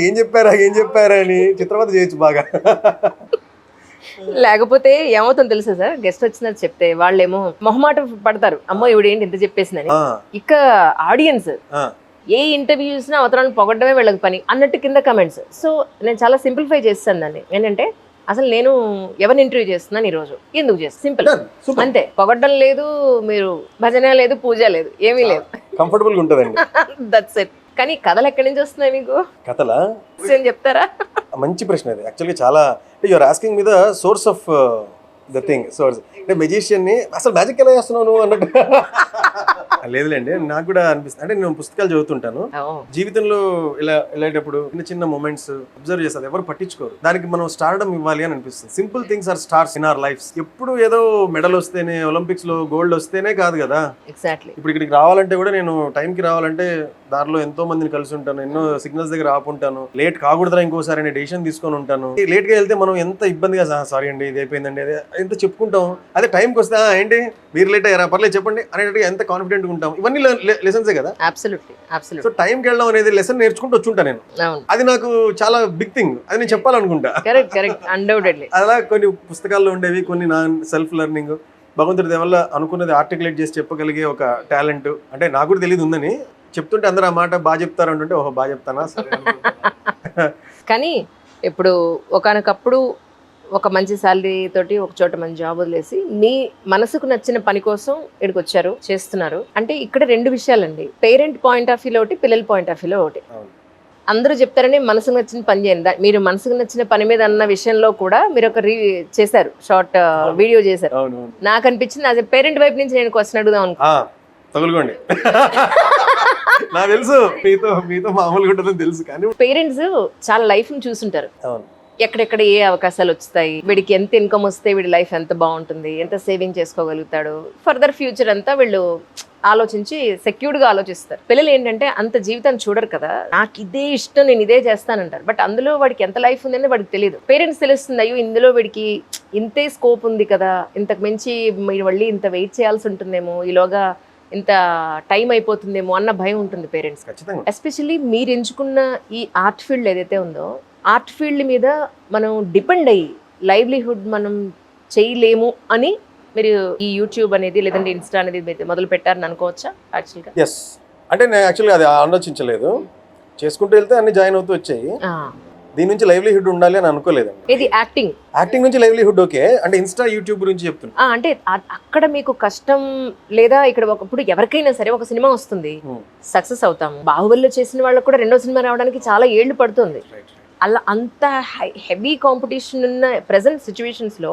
ఏం చెప్పారా అని చిత్రవత చేయొచ్చు బాగా. లేకపోతే ఏమవుతుందో తెలుసా సార్, గెస్ట్ వచ్చినట్టు చెప్తే వాళ్ళేమో మొహమాట పడతారు, అమ్మో ఇవిడ ఏంటి ఇంత చెప్పేసిందని. ఇక ఆడియన్స్ ఏ ఇంటర్వ్యూ చూసినా అవతరాలను పొగడమే వీళ్ళకి పని అన్నట్టు కింద కమెంట్స్. సో నేను చాలా సింప్లిఫై చేస్తాను దాన్ని. ఏంటంటే అసలు నేను ఎవరిని ఇంటర్వ్యూ చేస్తున్నాను ఈరోజు, ఎందుకు చేస్తాను, సింపుల్ అంతే. పొగడ్డం లేదు, మీరు భజన లేదు, పూజ లేదు, ఏమీ లేదు, కంఫర్టబుల్ గా ఉంటదండి. That's it. కానీ కథలు ఎక్కడి నుంచి వస్తున్నాయి మీకు? కథలా చెప్తారా? మంచి ప్రశ్న అది. యాక్చువల్గా చాలా యువర్ ఆస్కింగ్ మీద source of the thing. Source అంటే మెజిషియన్ ని అసలు మ్యాజిక్ ఎలా చేస్తున్నావు నువ్వు అన్నట్టు. లేదులేండి, నాకు కూడా అనిపిస్తుంది. అంటే నేను పుస్తకాలు చదువుతుంటాను, జీవితంలో ఇలా వెళ్ళేటప్పుడు చిన్న మూమెంట్స్ అబ్జర్వ్ చేస్తారు, ఎవరు పట్టించుకోరు. దానికి మనం స్టార్డమ్ ఇవ్వాలి అని అనిపిస్తుంది. Simple things are stars in our life. ఎప్పుడు ఏదో మెడల్ వస్తేనే, ఒలింపిక్స్ లో గోల్డ్ వస్తేనే కాదు కదా. ఇప్పుడు ఇక్కడికి రావాలంటే కూడా నేను టైంకి రావాలంటే దారిలో ఎంతో మందిని కలిసి ఉంటాను, ఎన్నో సిగ్నల్స్ దగ్గర ఆపుంటాను, లేట్ కాకూడదా ఇంకోసారి అనే డెసిషన్ తీసుకొని ఉంటాను. లేట్ గా వెళ్తే మనం ఎంత ఇబ్బందిగా, సారీ అండి ఇది అయిపోయిందండి అదే ఎంత చెప్పుకుంటాం. అదే టైంకి వస్తే ఏంటి మీరు లేట్ అయ్యారా, పర్లేదు చెప్పండి అనేటట్టు ఎంత కాన్ఫిడెంట్ ఉంటాం. ఇవన్నీ లెసన్సే కదా. సో టైంకి వెళ్ళడం అనేది లెసన్ నేర్చుకుంటూ వచ్చుంటా నేను. అది నాకు చాలా బిగ్ థింగ్, అది నేను చెప్పాలనుకుంటా. అలా కొన్ని పుస్తకాల్లో ఉండేవి, కొన్ని నా సెల్ఫ్ లెర్నింగ్, భగవంతుడి దేవల్ల అనుకున్నది ఆర్టికులేట్ చేసి చెప్పగలిగే ఒక టాలెంట్. అంటే నాకు కూడా తెలియదు ఉందని చెప్తుంటే అందరూ ఆ మాట బాగా చెప్తారు అంటుంటే ఓహో బాగా చెప్తానా సరే. కానీ ఇప్పుడు ఒకానొకప్పుడు ఒక మంచి శాలరీ తోటి ఒక చోట మంచి జాబ్ వదిలేసి మీ మనసుకు నచ్చిన పని కోసం ఇక్కడికి వచ్చారు, చేస్తున్నారు. అంటే ఇక్కడ రెండు విషయాలండి, పేరెంట్ పాయింట్ ఆఫ్ వ్యూలో ఒకటి, పిల్లల పాయింట్ ఆఫ్ వ్యూలో ఒకటి. అందరూ చెప్తారని మనసుకు నచ్చిన పని చేయండి, మీరు మనసుకు నచ్చిన పని మీద అన్న విషయంలో కూడా మీరు ఒక చేశారు, షార్ట్ వీడియో చేశారు. నాకు అనిపించింది యాజ్ ఎ పేరెంట్ వైపు నుంచి నేను క్వశ్చన్ అడుగుదాం అనుకో. తగులుకోండి, నాకు తెలుసు మీతో మామూలుగా ఉంటుందని తెలుసు. కానీ పేరెంట్స్ చాలా లైఫ్ ని చూసుంటారు, ఎక్కడెక్కడ ఏ అవకాశాలు వస్తాయి, వీడికి ఎంత ఇన్కమ్ వస్తే వీడి లైఫ్ ఎంత బాగుంటుంది, ఎంత సేవింగ్ చేసుకోగలుగుతాడు, ఫర్దర్ ఫ్యూచర్ అంతా వీళ్ళు ఆలోచించి సెక్యూర్డ్గా ఆలోచిస్తారు. పిల్లలు ఏంటంటే అంత జీవితాన్ని చూడరు కదా, నాకు ఇదే ఇష్టం నేను ఇదే చేస్తానంటారు. బట్ అందులో వాడికి ఎంత లైఫ్ ఉందని వాడికి తెలియదు. పేరెంట్స్ తెలుస్తుంది, అయ్యో ఇందులో వీడికి ఇంతే స్కోప్ ఉంది కదా, ఇంతకు మించి మీరు మళ్ళీ ఇంత వెయిట్ చేయాల్సి ఉంటుందేమో, ఈలోగా ఇంత టైం అయిపోతుందేమో అన్న భయం ఉంటుంది పేరెంట్స్. ఎస్పెషల్లీ మీరు ఎంచుకున్న ఈ ఆర్ట్ ఫీల్డ్ ఏదైతే ఉందో, ఆర్ట్ ఫీల్డ్ మీద మనం డిపెండ్ అయ్యి లైవ్లీహుడ్ మనం చేయలేము అని మీరు ఈ యూట్యూబ్ అనేది లేదంటే ఇన్స్టా అనేది మొదలు పెట్టారని అనుకోవచ్చా యాక్చువల్గా? ఎస్, అంటే నేను యాక్చువల్గా అది ఆలోచించలేదు. చేసుకుంటూ వెళ్తే అన్ని జాయిన్ అవుతూ వచ్చాయి. దీని నుంచి లైవ్లీహుడ్ ఉండాలి అని అనుకోలేదు. ఇది యాక్టింగ్ నుంచి లైవ్లీహుడ్ ఓకే, అంటే ఇన్స్టా యూట్యూబ్ గురించి చెప్తున్నా. అంటే అక్కడ మీకు కష్టం లేదా? ఇక్కడ ఒకప్పుడు ఎవరికైనా సరే ఒక సినిమా వస్తుంది, సక్సెస్ అవుతాము. బాహుబలిలో చేసిన వాళ్ళకి కూడా రెండో సినిమా రావడానికి చాలా ఏళ్లు పడుతుంది. అలా అంత హెవీ కాంపిటీషన్ ఉన్న ప్రెసెంట్ సిచ్యువేషన్స్ లో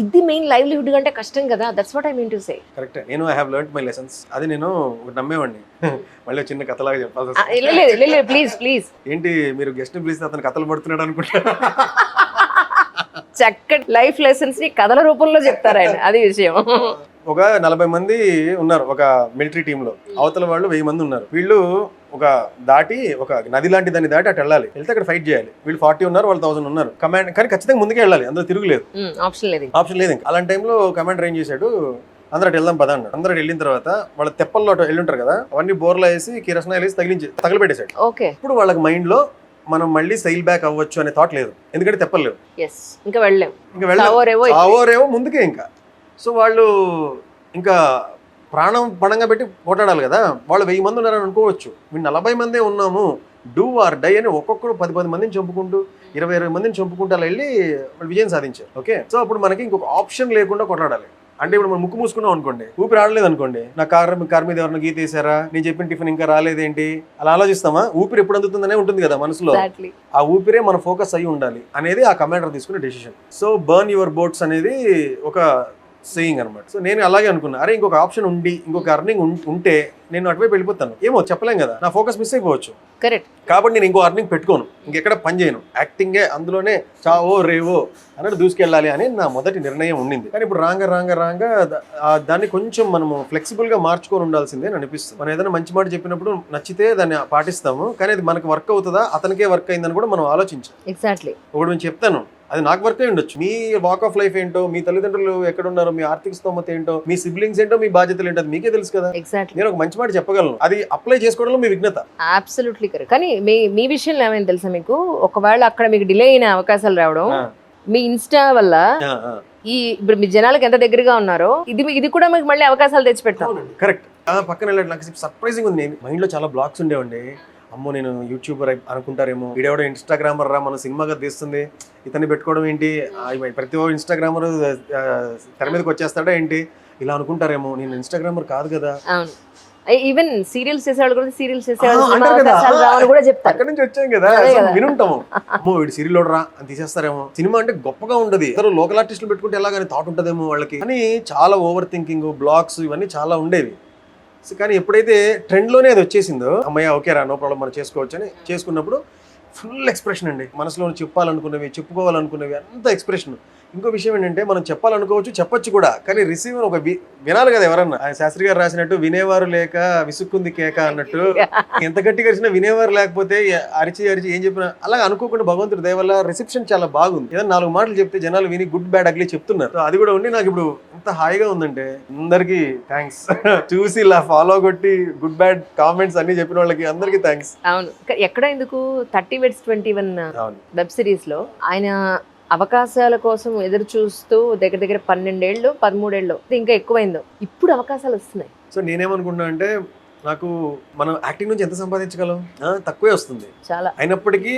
ఇది మెయిన్ లైవ్లీహుడ్ అంటే కష్టం కదా. That's what I mean to say. Correct. నేను I have learned my lessons. అది నేను నమ్మేవాడిని. మళ్ళీ చిన్న కథలాగా చెప్పాల్సి. ప్లీజ్ ఏంటి మీరు గెస్ట్ ని పిలిస్తే అతను కథలు పడుతున్నాడు అనుకుంటా. చక్కటి లైఫ్ లెసన్స్ ని కథల రూపంలో చెప్తారు ఆయన, అది విషయం. ఒక 40 మంది ఉన్నారు ఒక మిలిటరీ టీమ్ లో, అవతల వాళ్ళు 1000 మంది ఉన్నారు. వీళ్ళు ఒక నది లాంటి దాన్ని దాటి అటు వెళ్ళాలి, వెళ్తే అక్కడ ఫైట్ చేయాలి. వీళ్ళు 40 ఉన్నారు, వాళ్ళు 1000 ఉన్నారు. కమాండ్ కానీ ఖచ్చితంగా ముందుకే వెళ్ళాలి, అందులో తిరుగులేదు, ఆప్షన్ లేదు. అలాంటి టైంలో కమాండర్ ఏం చేశాడు, అందరూ అటు వెళ్దాం పదా అన్నాడు. అందరూ వెళ్ళిన తర్వాత వాళ్ళ తెప్పల్లో వెళ్ళి ఉంటారు కదా, అవన్నీ బోర్లా వేసి కిరసనాయలు వేసి తగలబెట్టేశాడు. ఇప్పుడు వాళ్ళకి మైండ్ లో మనం మళ్ళీ సైల్ బ్యాక్ అవ్వచ్చు అనే థాట్ లేదు, ఎందుకంటే తెప్పలేవు, ఇంకా వెళ్ళాము ముందుకే. ఇంకా సో వాళ్ళు ఇంకా ప్రాణం పణంగా పెట్టి పోటాడాలి కదా. వాళ్ళు 1000 మంది ఉన్నారని అనుకోవచ్చు, మేము 40 మందే ఉన్నాము, డూ ఆర్ డై అని ఒక్కొక్కరు 10 మందిని చంపుకుంటూ 20 మందిని చంపుకుంటూ అలా వెళ్ళి వాళ్ళు విజయం సాధించారు. ఓకే, సో అప్పుడు మనకి ఇంకొక ఆప్షన్ లేకుండా కొట్లాడాలి. అంటే ఇప్పుడు మనం ముక్కు మూసుకున్నాం అనుకోండి, ఊపిరి ఆడలేదు అనుకోండి, నా కార్ మీద ఎవరైనా గీతేసారా, నేను చెప్పిన టిఫిన్ ఇంకా రాలేదేంటి, అలా ఆలోచిస్తామా? ఊపిరి ఎప్పుడు అందుతుందనే ఉంటుంది కదా మనసులో. ఆ ఊపిరే మన ఫోకస్ అయ్యి ఉండాలి అనేది ఆ కమాండర్ తీసుకునే decision. So burn your boats అనేది ఒక సేయింగ్ అనమాట. సో నేను అలాగే అనుకున్నా, అరే ఇంకొక ఆప్షన్ ఉండి ఇంకొక అర్నింగ్ ఉంటే నేను అటువైపు వెళ్ళిపోతాను. ఏమో చెప్పలేం కదా, నా ఫోకస్ మిస్ అయిపోవచ్చు. కరెక్ట్. కాబట్టి నేను ఇంకో అర్నింగ్ పెట్టుకోను, ఇంకెక్కడ పని చేయను, యాక్టింగే అందులోనే చావో రేవో అన్నట్టు దూసుకెళ్ళాలి అని నా మొదటి నిర్ణయం ఉండింది. కానీ ఇప్పుడు రాంగా దాన్ని కొంచెం మనము ఫ్లెక్సిబుల్ గా మార్చుకొని ఉండాల్సిందే అని అనిపిస్తుంది. మనం ఏదైనా మంచి మాట చెప్పినప్పుడు నచ్చితే దాన్ని పాటిస్తాము, కానీ అది మనకి వర్క్ అవుతుందా, అతనికే వర్క్ అయిందని కూడా మనం ఆలోచించాలి. ఎగ్జాక్ట్లీ. ఒకటి నేను చెప్తాను, అది నాకు వర్క్ అయి ఉండొచ్చు, మీ వాక్ ఆఫ్ లైఫ్ ఏంటో, మీ తల్లిదండ్రులు ఎక్కడ ఉన్నారో, మీ ఆర్థిక స్తోమత ఏంటో, మీ సిబ్లింగ్స్ ఏంటో, మీ బాధ్యతలు ఏంటో మీకే తెలుసు కదా. నేను ఒక మంచి మాట చెప్పగలను, అది అప్లై చేసుకోవడంలో మీ విఘ్నత. Absolutely correct. కానీ మీ విషయంలో ఏమైనా తెలుసా మీకు, ఒకవేళ అక్కడ మీకు డిలే అయిన అవకాశాలు రావడం మీ ఇన్స్టా వల్ల, ఇప్పుడు మీ జనాలకు ఎంత దగ్గరగా ఉన్నారో ఇది కూడా మీకు మళ్ళీ అవకాశాలు తెచ్చిపెట్టాం. కరెక్ట్. పక్కన నాకు సర్ప్రైజింగ్ ఉంది. మైండ్ లో చాలా బ్లాక్స్ ఉండేవండి. అమ్మో నేను యూట్యూబర్ అనుకుంటారేమో, వీడెవడో ఇన్స్టాగ్రామర్ రా, మన సినిమాగా తీస్తుంది, ఇతన్ని పెట్టుకోవడం ఏంటి, ప్రతి ఒక్క ఇన్స్టాగ్రామర్ తెర మీదకి వచ్చేస్తాడా ఏంటి, ఇలా అనుకుంటారేమో. నేను ఇన్స్టాగ్రామర్ కాదు కదా. ఈవెన్ సీరియల్స్ చేసేవాళ్ళు కూడా సీరియల్స్ చేసేవాళ్ళు కూడా చెప్తారు, అక్కడి నుంచి వచ్చాం కదా, వినుంటాము. అమ్మో వీడు సీరియల్ రా అని తీసేస్తారేమో, సినిమా అంటే గొప్పగా ఉండదు, ఇద్దరు లోకల్ ఆర్టిస్టులు పెట్టుకుంటే ఎలాగని థాట్ ఉంటుందేమో వాళ్ళకి అని. చాలా ఓవర్ థింకింగ్, బ్లాగ్స్ ఇవన్నీ చాలా ఉండేవి. కానీ ఎప్పుడైతే ట్రెండ్లోనే అది వచ్చేసిందో, అమ్మయ్య ఓకే రా, నో ప్రాబ్లం, మనం చేసుకోవచ్చు అని చేసుకున్నప్పుడు ఫుల్ ఎక్స్ప్రెషన్ అండి. మనసులో చెప్పాలనుకున్నవి, చెప్పుకోవాలనుకున్నవి అంత ఎక్స్ప్రెషన్. ఇంకో విషయం ఏంటంటే, మనం చెప్పాలనుకోవచ్చు, చెప్పొచ్చు కూడా, కానీ రిసీవర్ ఒక వినాలి కదా ఎవరన్నా. శాస్త్రి గారు రాసినట్టు వినేవారు లేక విసుక్కుంది కేక అన్నట్టు, ఎంత గట్టిగా అరిచినా వినేవారు లేకపోతే అరిచి ఏం చెప్పినా అలా అనుకోకుండా భగవంతుడి దయ వల్ల రిసెప్షన్ చాలా బాగుంది. ఏదైనా 4 మాటలు చెప్తే జనాలు విని గుడ్ బ్యాడ్ అగ్లీ చెప్తున్నారు. అది కూడా ఉండి నాకు ఇప్పుడు ఎంత హాయిగా ఉందంటే, అందరికి థ్యాంక్స్. చూసి ఇలా ఫాలో కొట్టి గుడ్ బ్యాడ్ కామెంట్స్ అన్ని చెప్పిన వాళ్ళకి అందరికి థ్యాంక్స్. అవును, ఎక్కడ ఎందుకు 30/21 వెబ్ సిరీస్ లో ఆయన అవకాశాల కోసం ఎదురు చూస్తూ దగ్గర 12 ఏళ్ళు 13 ఏళ్ళు ఇంకా ఎక్కువైందో, ఇప్పుడు అవకాశాలు వస్తున్నాయి. సో నేనేమనుకుంటున్నా అంటే, నాకు మనం యాక్టింగ్ నుంచి ఎంత సంపాదించగలం, తక్కువే వస్తుంది చాలా. అయినప్పటికీ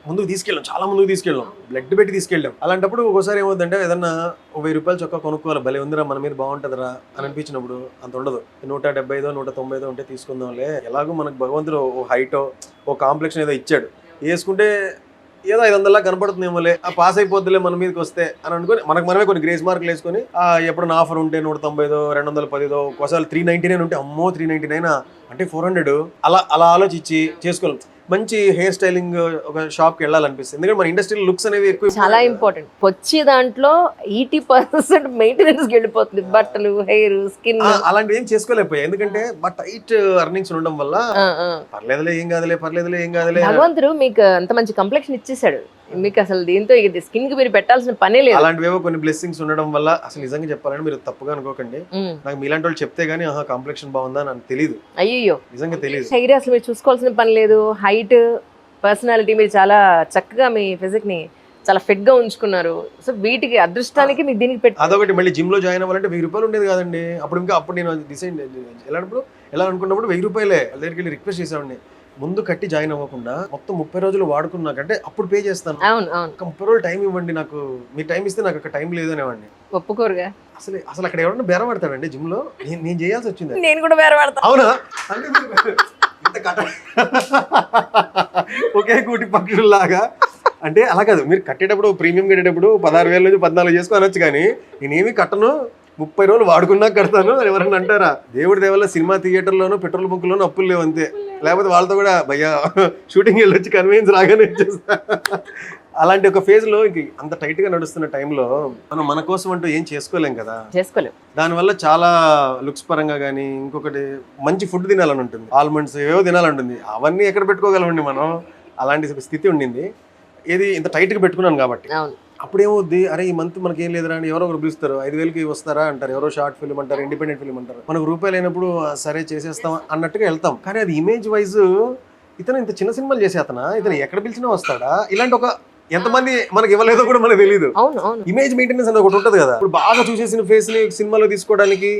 ముందుకు తీసుకెళ్ళాం, చాలా ముందుకు తీసుకెళ్ళాం, బ్లడ్ పెట్టి తీసుకెళ్ళాం. అలాంటప్పుడు ఒకసారి ఏమవుతుందంటే, ఏదన్నా 1000 రూపాయలు చొక్కా కొనుక్కోవాలి, భలే ఉందిరా, మన మీద బాగుంటుందిరా అని అనిపించినప్పుడు అంత ఉండదు. 175 190 ఉంటే తీసుకుందాంలే, ఎలాగో మనకు భగవంతుడు ఓ హైటో ఓ కాంప్లెక్షన్ ఏదో ఇచ్చాడు, వేసుకుంటే ఏదో 500 కనపడుతుందేమోలే, ఆ పాస్ అయిపోద్దులే మన మీదకి వస్తే అని అనుకుని మనమే కొన్ని గ్రేస్ మార్కులు వేసుకొని, ఎప్పుడైనా ఆఫర్ ఉంటే 190 210 ఒకసారి 399 ఉంటే, అమ్మో 399 అంటే 400 అలా ఆలోచించి చేసుకోవాలి. మంచి హెయిర్ స్టైలింగ్ ఒక షాప్ కి వెళ్ళాలనిపిస్తుంది. ఎందుకంటే మన ఇండస్ట్రియల్ లుక్స్ అనేవి ఎక్కువ చాలా ఇంపార్టెంట్. వచ్చే దాంట్లో 80% మెయింటెనెన్స్ వెళ్ళిపోతుంది, బట్టలు, హెయిర్, స్కిన్. అలాంటివి ఏం చేసుకోలేకపోయా, ఎందుకంటే మా టైట్ అర్నింగ్స్ ఉండడం వల్ల పర్లేదులే ఏం కాదులే భగవంతుడు మీకు అంత మంచి కంప్లెక్షన్ ఇచ్చేసాడు, మీకు అసలు దీంతో స్కిన్ కి మీరు పెట్టాల్సిన పనే లేదు. అలాంటివేవో కొన్ని బ్లెస్సింగ్స్ ఉండడం వల్ల అసలు నిజంగా చెప్పాలంటే మీరు తప్పుగా అనుకోకండి, నాకు మీలాంటి వాళ్ళు చెప్తే గానీ కాంప్లెక్షన్ బాగుందా నాకు తెలియదు, అయ్యో నిజంగా తెలియదు. హెయిర్ అసలు మీరు చూసుకోవాల్సిన పని లేదు, హైట్, పర్సనాలిటీ, మీరు చాలా చక్కగా మీ ఫిజిక్ ని చాలా ఫిట్ గా ఉంచుకున్నారు. సో వీటికి అదృష్టానికి మీకు దీనికి పెట్టి అదొకటి. మళ్ళీ జిమ్ లో జాయిన్ అవ్వాలంటే 1000 రూపాయలు ఉండేది కాదండి అప్పుడు నేను డిసైడ్ ఎలా అనుకున్నప్పుడు 1000 రూపాయలే వాళ్ళ దగ్గరికి వెళ్ళి రిక్వెస్ట్ చేసేవాడిని, ముందు కట్టి జాయిన్ అవ్వకుండా మొత్తం 30 రోజులు వాడుకున్నాకంటే అప్పుడు పే చేస్తాను, అవును అవును 30 రోజులు టైం ఇవ్వండి, నాకు మీ టైం ఇస్తే నాకు అక్కడ టైం లేదు అనేవాడిని. ఒప్పుకోరుగా. అసలు అక్కడ ఎవరన్నా బేరం పడతాడండి జిమ్ లో, నేను చేయాల్సి వచ్చింది. నేను కూడా వేరే పడతా. అవునా? అంటే ఇంత కట్ట ఒకే కూటి పక్షుల్లాగా అంటే అలా కాదు, మీరు కట్టేటప్పుడు ప్రీమియం కట్టేటప్పుడు 16,000 నుంచి 14 చేసుకుని అనొచ్చు, కానీ నేనేమి కట్టను, 30 రోజులు వాడుకున్నా కడతాను అని ఎవరన్నా అంటారా? దేవుడి దేవల్ల సినిమా థియేటర్లోనూ పెట్రోల్ బంకుల్లోనూ అప్పులు లేవు అంతే, లేకపోతే వాళ్ళతో కూడా భయ్యా షూటింగ్ వెళ్ళొచ్చి కన్వీన్స్ రాగానే ఇచ్చేస్తా. అలాంటి ఒక ఫేజ్ లో అంత టైట్ గా నడుస్తున్న టైంలో మనం మన కోసం అంటూ ఏం చేసుకోలేం కదా, చేసుకోలేం. దానివల్ల చాలా లుక్స్ పరంగా కానీ ఇంకొకటి మంచి ఫుడ్ తినాలని ఉంటుంది, ఆల్మండ్స్ ఏవో తినాలంటుంది, అవన్నీ ఎక్కడ పెట్టుకోగలమండి మనం, అలాంటి స్థితి ఉండింది. ఏది ఇంత టైట్ గా పెట్టుకున్నాను కాబట్టి. అప్పుడు ఏమవుద్ది, అరే ఈ మంత్ మనకి ఏం లేదురా అని ఎవరో ఒకరు పిలుస్తారు, 5,000కి వస్తారా అంటారు, ఎవరో షార్ట్ ఫిల్మ్ అంటారు, ఇండిపెండెంట్ ఫిల్మ్ అంటారు, మనకు రూపాయలు అయినప్పుడు సరే చేసేస్తాం అన్నట్టుగా వెళ్తాం. కానీ అది ఇమేజ్ వైజ్ ఇతను ఇంత చిన్న సినిమాలు చేసే ఇతను ఎక్కడ పిలిచినా వస్తాడా, ఇలాంటి ఒక ఎంతమంది మనకి ఇవ్వలేదో కూడా మనకు తెలియదు. ఇమేజ్ మెయింటెనెన్స్ అనేది ఒకటి ఉంటుంది కదా, ఇప్పుడు బాగా చూసేసిన ఫేస్ ని సినిమాలో తీసుకోవడానికి,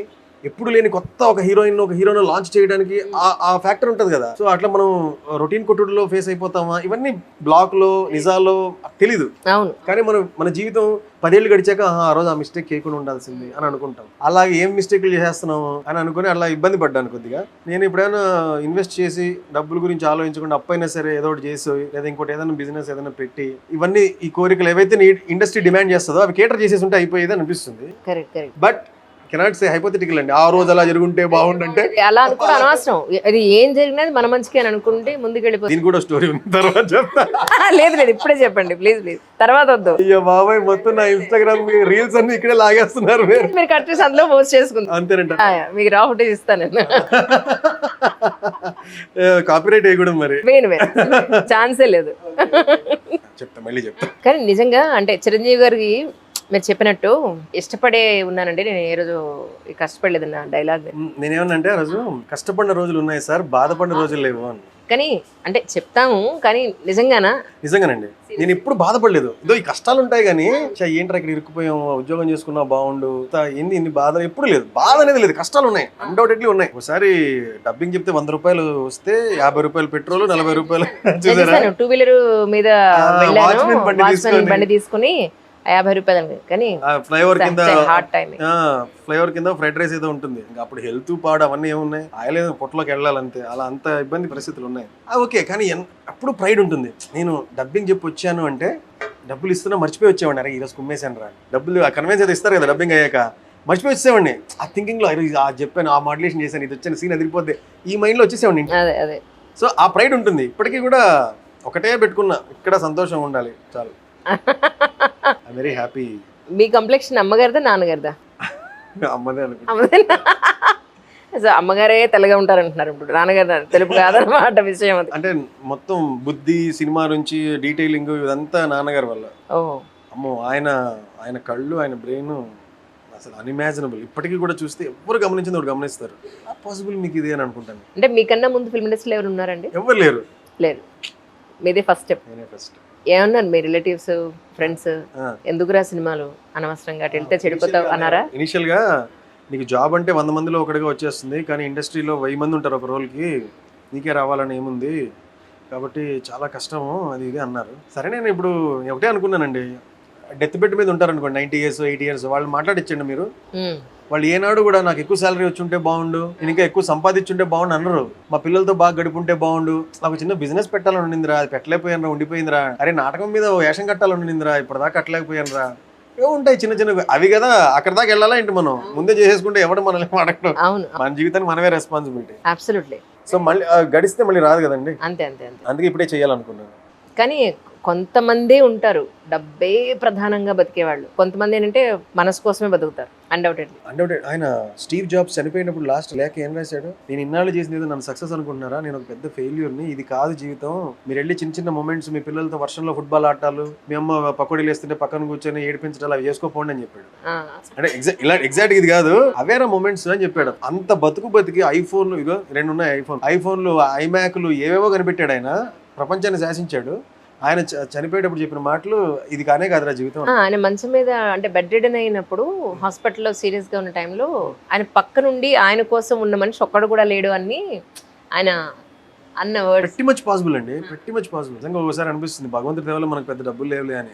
ఎప్పుడు లేని కొత్త ఒక హీరోయిన్ లాంచ్ చేయడానికి ఆ ఫ్యాక్టర్ ఉంటుంది కదా. సో అట్లా మనం రొటీన్ కొట్టుడులో ఫేస్ అయిపోతామా, ఇవన్నీ బ్లాక్ లో నిజాల్లో తెలీదు. కానీ మన జీవితం 10 ఏళ్ళు గడిచాక ఆ రోజు ఆ మిస్టేక్ చేయకుండా ఉండాల్సింది అని అనుకుంటాం. అలాగే ఏం మిస్టేక్లు చేస్తున్నాము అని అనుకుని అలా ఇబ్బంది పడ్డాను కొద్దిగా. నేను ఎప్పుడైనా ఇన్వెస్ట్ చేసి డబ్బుల గురించి ఆలోచించకుండా అప్పైనా సరే ఏదో ఒకటి చేసి లేదా ఇంకోటి ఏదైనా బిజినెస్ ఏదైనా పెట్టి ఇవన్నీ ఈ కోరికలు ఏవైతే ఇండస్ట్రీ డిమాండ్ చేస్తుందో అవి కేటర్ చేసేసి ఉంటే అయిపోయేది అనిపిస్తుంది. బట్ కెనాట్ సే హైపోథెటికల్ అండి, ఆ రోజు అలా జరుగుంటే బాగుండంటే అలా అనుకుంటే అనవసరం, అది ఏం జరిగినది మన మంచికి అని అనుకుంటే ముందుకు వెళ్ళిపోతుంది. దీని కూడా స్టోరీ ఉంది, తర్వాత చెప్తా. లేదు ఇప్పుడే చెప్పండి ప్లీజ్, తర్వాత వద్దు. అయ్యో బాబాయ్, మొత్తం నా ఇన్స్టాగ్రామ్ రీల్స్ అన్ని ఇక్కడే లాగేస్తున్నారు. మీరు కట్ చేసి అందులో పోస్ట్ చేసుకుంటారు అంతేనంట, మీకు రా ఫుటేజ్ ఇస్తాను. కాపీరైట్ వేయకూడదు మరి, ఛాన్సే లేదు. చెప్తా మళ్ళీ చెప్తా. కానీ నిజంగా అంటే చిరంజీవి గారికి మీరు చెప్పినట్టు ఇష్టపడే ఉన్నానండి నేను, ఏ రోజు కష్టపడలేదన్న డైలాగ్. నేనేమన్నంటే ఆ రోజు కష్టపడిన రోజులు ఉన్నాయి సార్, బాధపడిన రోజులు లేవు అని. కానీ అంటే చెప్తాము, కానీ నిజంగానండి నేను ఎప్పుడు బాధపడలేదు. ఇదో ఈ కష్టాలు ఉంటాయి కానీ ఏంట్రా ఇక్కడ ఇరుక్కుపోయాం, ఉద్యోగం చేసుకున్నా బాగుండు, ఇన్ని బాధ ఎప్పుడు లేదు. బాధ అనేది లేదు, కష్టాలు ఉన్నాయి, అన్డౌటెడ్లీ ఉన్నాయి. ఒకసారి డబ్బింగ్ చెప్తే 100 రూపాయలు వస్తే 50 రూపాయలు పెట్రోల్, 40 రూపాయలు 2 వీలర్ మీద బండి తీసుకుని 50 రూపాయలు. కానీ ఫ్లైఓవర్ కింద ఫ్రైడ్ రైస్ ఏదో ఉంటుంది, ఇంకా అప్పుడు హెల్త్ పాడు అవన్నీ ఏమున్నాయి, ఆయలేదు పొట్టలోకి వెళ్ళాలంతే, అలా అంత ఇబ్బంది పరిస్థితులు ఉన్నాయి. ఓకే, కానీ అప్పుడు ప్రైడ్ ఉంటుంది. నేను డబ్బింగ్ చెప్పి వచ్చాను అంటే డబ్బులు ఇస్తున్నా మర్చిపోయి వచ్చేవాడిని, అరే ఈరోజు కుమ్మేశాను రా, డబ్బులు కన్వెన్స్ అయితే ఇస్తారు కదా డబ్బింగ్ అయ్యాక, మర్చిపోయి వచ్చేవాడిని. ఆ థింకింగ్ లో చెప్పాను, ఆ మాడ్యులేషన్ చేశాను, ఇది వచ్చిన సీన్ అదిరిపోతే ఈ మైండ్ లో వచ్చేసేవాడిని. సో ఆ ప్రైడ్ ఉంటుంది. ఇప్పటికీ కూడా ఒకటే పెట్టుకున్నా, ఇక్కడ సంతోషం ఉండాలి చాలు. Very happy. మీ కంప్లెక్షన్ అమ్మగారిదా నాన్నగారిదా? అమ్మదే అనుకుంటా. అమ్మగారే తెల్లగా ఉంటారంటున్నారు, ఇప్పుడు నాన్నగారు తెలుపు కాదన్నమాట విషయం. అది అంటే మొత్తం బుద్ధి, సినిమా నుంచి డీటెయిలింగ్ ఇదంతా నాన్నగారి వల్ల. అమ్మో, ఆయన కళ్ళు, ఆయన బ్రెయిన్ అసలు అన్ఇమాజినబుల్. ఇప్పటికీ కూడా చూస్తే ఎవరు గమనించింది ఒకటి గమనిస్తారు, పాసిబుల్ మీకు ఇది అని అనుకుంటాను. అంటే మీకన్నా ముందు ఫిల్మ్ ఇండస్ట్రీలో ఎవరు ఉన్నారండి? ఎవరు లేరు. మీదే ఫస్ట్ స్టెప్. నేనే ఫస్ట్. ఏమన్నారు మీ రిలేటివ్స్, ఫ్రెండ్స్, ఎందుకురా సినిమాలు అనవసరంగా వెళ్తే చెడిపోతావు అన్నారా? ఇనిషియల్ గా నీకు జాబ్ అంటే 100 మందిలో ఒకటిగా వచ్చేస్తుంది, కానీ ఇండస్ట్రీలో 1000 మంది ఉంటారు ఒక రోల్కి, నీకే రావాలని ఏముంది, కాబట్టి చాలా కష్టము అది ఇది అన్నారు. సరే, నేను ఇప్పుడు ఒకటే అనుకున్నానండి, డెత్ బెడ్ మీద ఉంటారు అనుకోండి 90 years 80 years, వాళ్ళు మాట్లాడిచ్చండి మీరు, వాళ్ళు ఏనాడు కూడా నాకు ఎక్కువ శాలరీ వచ్చి ఉంటే బాగుండు, నేను ఇంకా ఎక్కువ సంపాదించుంటే బాగుండు అన్నారు. మా పిల్లలతో బాగా గడుపుంటే బాగుండు, నాకు చిన్న బిజినెస్ పెట్టాలని ఉండిందిరా, అది పెట్టలేకపోయానరా, ఉండిపోయిందిరా, అరే నాటకం మీద వేషం కట్టాలని ఉండిందిరా, ఇప్పటిదాకా కట్టలేకపోయానరా, ఏముంటాయి చిన్న చిన్న అవి కదా, అక్కడ దాకా వెళ్ళాలా ఏంటి, మనం ముందే చేసేసుకుంటే ఎవడు మనల్ని అడగడం, మన జీవితానికి మనమే రెస్పాన్సిబిలిటీ. సో మళ్ళీ గడిస్తే మళ్ళీ రాదు కదండి, అంతే అంతే అంతే. అందుకే ఇప్పుడే చేయాలనుకున్నాను. కానీ కొంతమందే ఉంటారు డబ్బే ప్రధానంగా బతికేవాళ్ళు, కొంతమంది ఏంటంటే మనసు కోసమే బతుకుతారు. అన్డౌటెడ్లీ. అన్డౌటెడ్. ఆయన స్టీవ్ జాబ్స్ చనిపోయినప్పుడు లాస్ట్ లేఖ ఏం రాశాడు, నేను ఇన్నాళ్ళు చేసింది ఏదో నన్ను సక్సెస్ అనుకుంటున్నారా, నేను ఒక పెద్ద ఫెయిల్యూర్ని, ఇది కాదు జీవితం, మీరు వెళ్ళి చిన్న చిన్న మూమెంట్స్ మీ పిల్లలతో వర్షంలో ఫుట్బాల్ ఆటాలు, మీ అమ్మ పకోడీలు వేస్తుంటే పక్కన కూర్చొని ఏడిపించడాలు అవి చేసుకోపోండి అని చెప్పాడు. అంటే ఎగ్జాక్ట్ ఇది కాదు, అవేరా మూమెంట్స్ అని చెప్పాడు. అంత బతికి ఐఫోన్లు, ఇగో 2 ఉన్నాయి ఐఫోన్లు, ఐమ్యాక్లు ఏవేవో కనిపెట్టాడు ఆయన, ప్రపంచాన్ని శాసించాడు. ఆయన చనిపోయేటప్పుడు చెప్పిన మాటలు ఇది కానే కాదురా జీవితం. ఆయన మంచం మీద అంటే బెడ్ రిడన్ అయినప్పుడు హాస్పిటల్లో సీరియస్గా ఉన్న టైంలో ఆయన పక్క నుండి ఆయన కోసం ఉన్న మనిషి ఒక్కడు కూడా లేడు అని ఆయన అన్న వర్డ్ pretty much possible అండి, pretty much possible. నిజంగా ఒకసారి అనిపిస్తుంది భగవంతుడి దేవలో మనకు పెద్ద డబ్బులు లేవులే అని.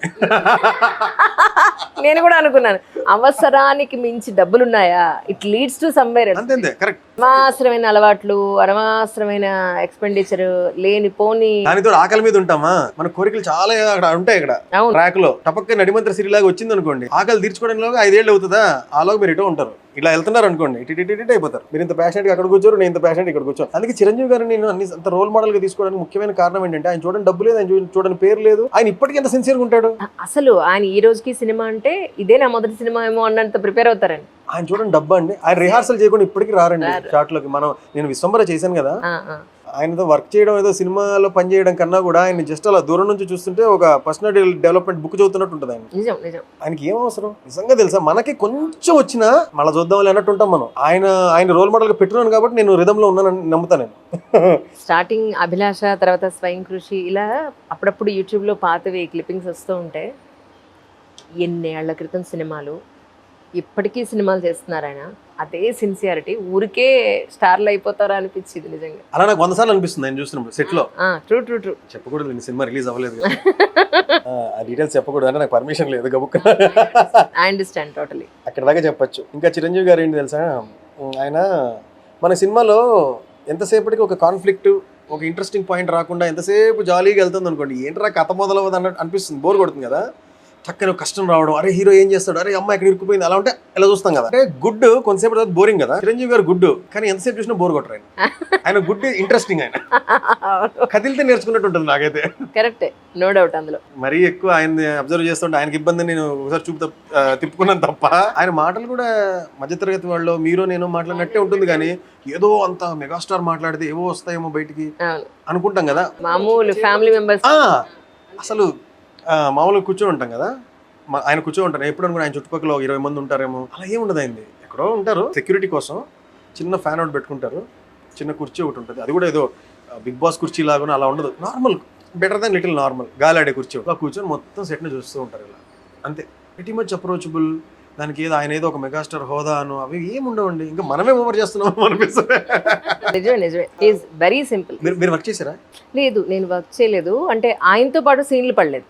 నేను కూడా అనుకున్నాను, అవసరానికి మించి డబ్బులున్నాయా, ఇట్ లీడ్స్ టు సమ్వేర్. అంతే కరెక్ట్. అనవసరమైన అలవాట్లు, అనవసరమైన ఎక్స్పెండిచర్, లేని పోని దానితో ఆకలి మీద ఉంటామా, మన కోరికలు చాలా అక్కడ ఉంటాయి. ఇక్కడ ట్రాక్ లో టపక్క నడిమంత్ర సిరిలాగా వచ్చింది అనుకోండి, ఆకలి తీర్చుకోవడానికి 5 ఏళ్ళు అవుతుందా, ఆలోగా మీరు ఇటో ఉంటారు. ఇట్లా వెళ్తున్నారు అనుకోండి, ఇటు అయిపోతారు. మీరు ఇంత ప్యాషనెట్ గా అక్కడ కూర్చోరు, నేను ఇంత ప్యాషనెట్ ఇక్కడ కూర్చోను. అందుకే చిరంజీవి గారిని నేను అంత రోల్ మోడల్ గా తీసుకోవడానికి ముఖ్యమైన కారణం ఏంటంటే, ఆయన చూడండి డబ్బు లేదు, ఆయన చూడని పేరు లేదు, ఆయన ఇప్పటికీ ఎంత సిన్సియర్ గా ఉంటాడు. అసలు ఆయన ఈ రోజుకి సినిమా అంటే ఇదే నా మొదటి సినిమా ఏమో అన్నంత ప్రిపేర్ అవుతారండి. ఆయన చూడండి డబ్బా అండి, ఆయన రిహార్సల్ చేయకుండా ఇప్పటికీ రారండి షార్ట్ లోకి. నేను విశ్వంబర చేశాను కదా, ఆయనతో వర్క్ చేయడం ఏదో సినిమాలో పని చేయడం కన్నా కూడా ఆయన జస్ట్ అలా దూరం నుంచి చూస్తుంటే ఒక పర్సనాలిటీ డెవలప్మెంట్ బుక్ చదువుతున్నట్టు ఉంటుంది. ఆయనకి ఏం అవసరం నిజంగా తెలుసా, మనకి కొంచెం వచ్చినా మళ్ళీ చూద్దాం అన్నట్టు ఉంటాం మనం. ఆయన రోల్ మోడల్ గా పెట్టున్నాను కాబట్టి నేను రిథమ్ లో ఉన్నానని నమ్ముతాను నేను. స్టార్టింగ్ అభిలాష, తర్వాత స్వయం కృషి, ఇలా అప్పుడప్పుడు యూట్యూబ్ లో పాతవి క్లిప్పింగ్స్ వస్తూ ఉంటే, ఎన్నేళ్ల క్రితం సినిమాలు, ఇప్పటికీ సినిమాలు చేస్తున్నారు ఆయన. అదే సిన్సియారిటీ, ఊరికే స్టార్లు అయిపోతారా అనిపించింది నిజంగా. అలా నాకు 100 సార్లు అనిపిస్తుంది ఆయన చూసినప్పుడు సెట్ లో. ట్రూ చెప్పకూడదు, సినిమా రిలీజ్ అవ్వలేదు, ఆ డీటెయిల్స్ చెప్పకూడదు అంటే నాకు పర్మిషన్ లేదు గబుక్. I understand totally. అక్కడ దాకా చెప్పొచ్చు. ఇంకా చిరంజీవి గారు ఏంటి తెలుసా, ఆయన మన సినిమాలో ఎంతసేపటికి ఒక కాన్ఫ్లిక్ట్, ఒక ఇంట్రెస్టింగ్ పాయింట్ రాకుండా ఎంతసేపు జాలీగా వెళ్తుంది అనుకోండి, ఏంట్రా కథ మొదలవదు అన్నట్టు అనిపిస్తుంది, బోర్ కొడుతుంది కదా. చక్కని కష్టం రావడం, అరే హీరో ఏం చేస్తాడు, అరే అమ్మ ఇక్కడ ఇరుక్కుపోయింది, అలా ఉంటే ఇలా చూస్తాం కదా. అంటే గుడ్ కొంతసేపు తర్వాత బోరింగ్ కదా. చిరంజీవి గారు గుడ్, కానీ ఎంతసేపు చూసినా బోర్ కొట్టరు ఆయన గుడ్ ఇంట్రెస్టింగ్, ఆయన కదిలితే నేర్చుకున్నట్టు ఉంటుంది నాకైతే. కరెక్టే, నో డౌట్. అందులో మరీ ఎక్కువ ఆయన అబ్జర్వ్ చేస్తుంటే ఆయనకి ఇబ్బంది, నేను ఒకసారి చూపు తిప్పుకున్నాను తప్ప. ఆయన మాటలు కూడా మధ్యతరగతి వాళ్ళు మీరు నేను మాట్లాడినట్టే ఉంటుంది, కానీ ఏదో అంత మెగాస్టార్ మాట్లాడితే ఏవో వస్తాయేమో బయటికి అనుకుంటాం కదా, మామూలు ఫ్యామిలీ మెంబర్స్. అసలు మామూలుగా కూర్చొని ఉంటాం కదా, ఆయన కూర్చొని ఉంటారు ఎప్పుడు అనుకుని, ఆయన చుట్టుపక్కల 20 మంది ఉంటారేమో, అలా ఏముండదు. అయింది ఎక్కడో ఉంటారు, సెక్యూరిటీ కోసం చిన్న ఫ్యాన్ అవుట్ పెట్టుకుంటారు, చిన్న కుర్చీ ఒకటి ఉంటుంది, అది కూడా ఏదో బిగ్ బాస్ కుర్చీ లాగా అలా ఉండదు, normal, better than little normal గాలాడే కుర్చీ, అలా కూర్చొని మొత్తం సెట్ని చూస్తూ ఉంటారు ఇలా, అంతే. Very much approachable. దానికి ఏదో ఆయన ఏదో ఒక మెగాస్టార్ హోదా అను అవి ఏముండవండి, ఇంకా మనమే ఓవర్ చేస్తున్నాం అనిపిస్తుంది. నిజమే. Is very simple. మీరు వర్క్ చేశారా? లేదు, నేను వర్క్ చేయలేదు. అంటే ఆయనతో పాటు సీన్లు పడలేదు.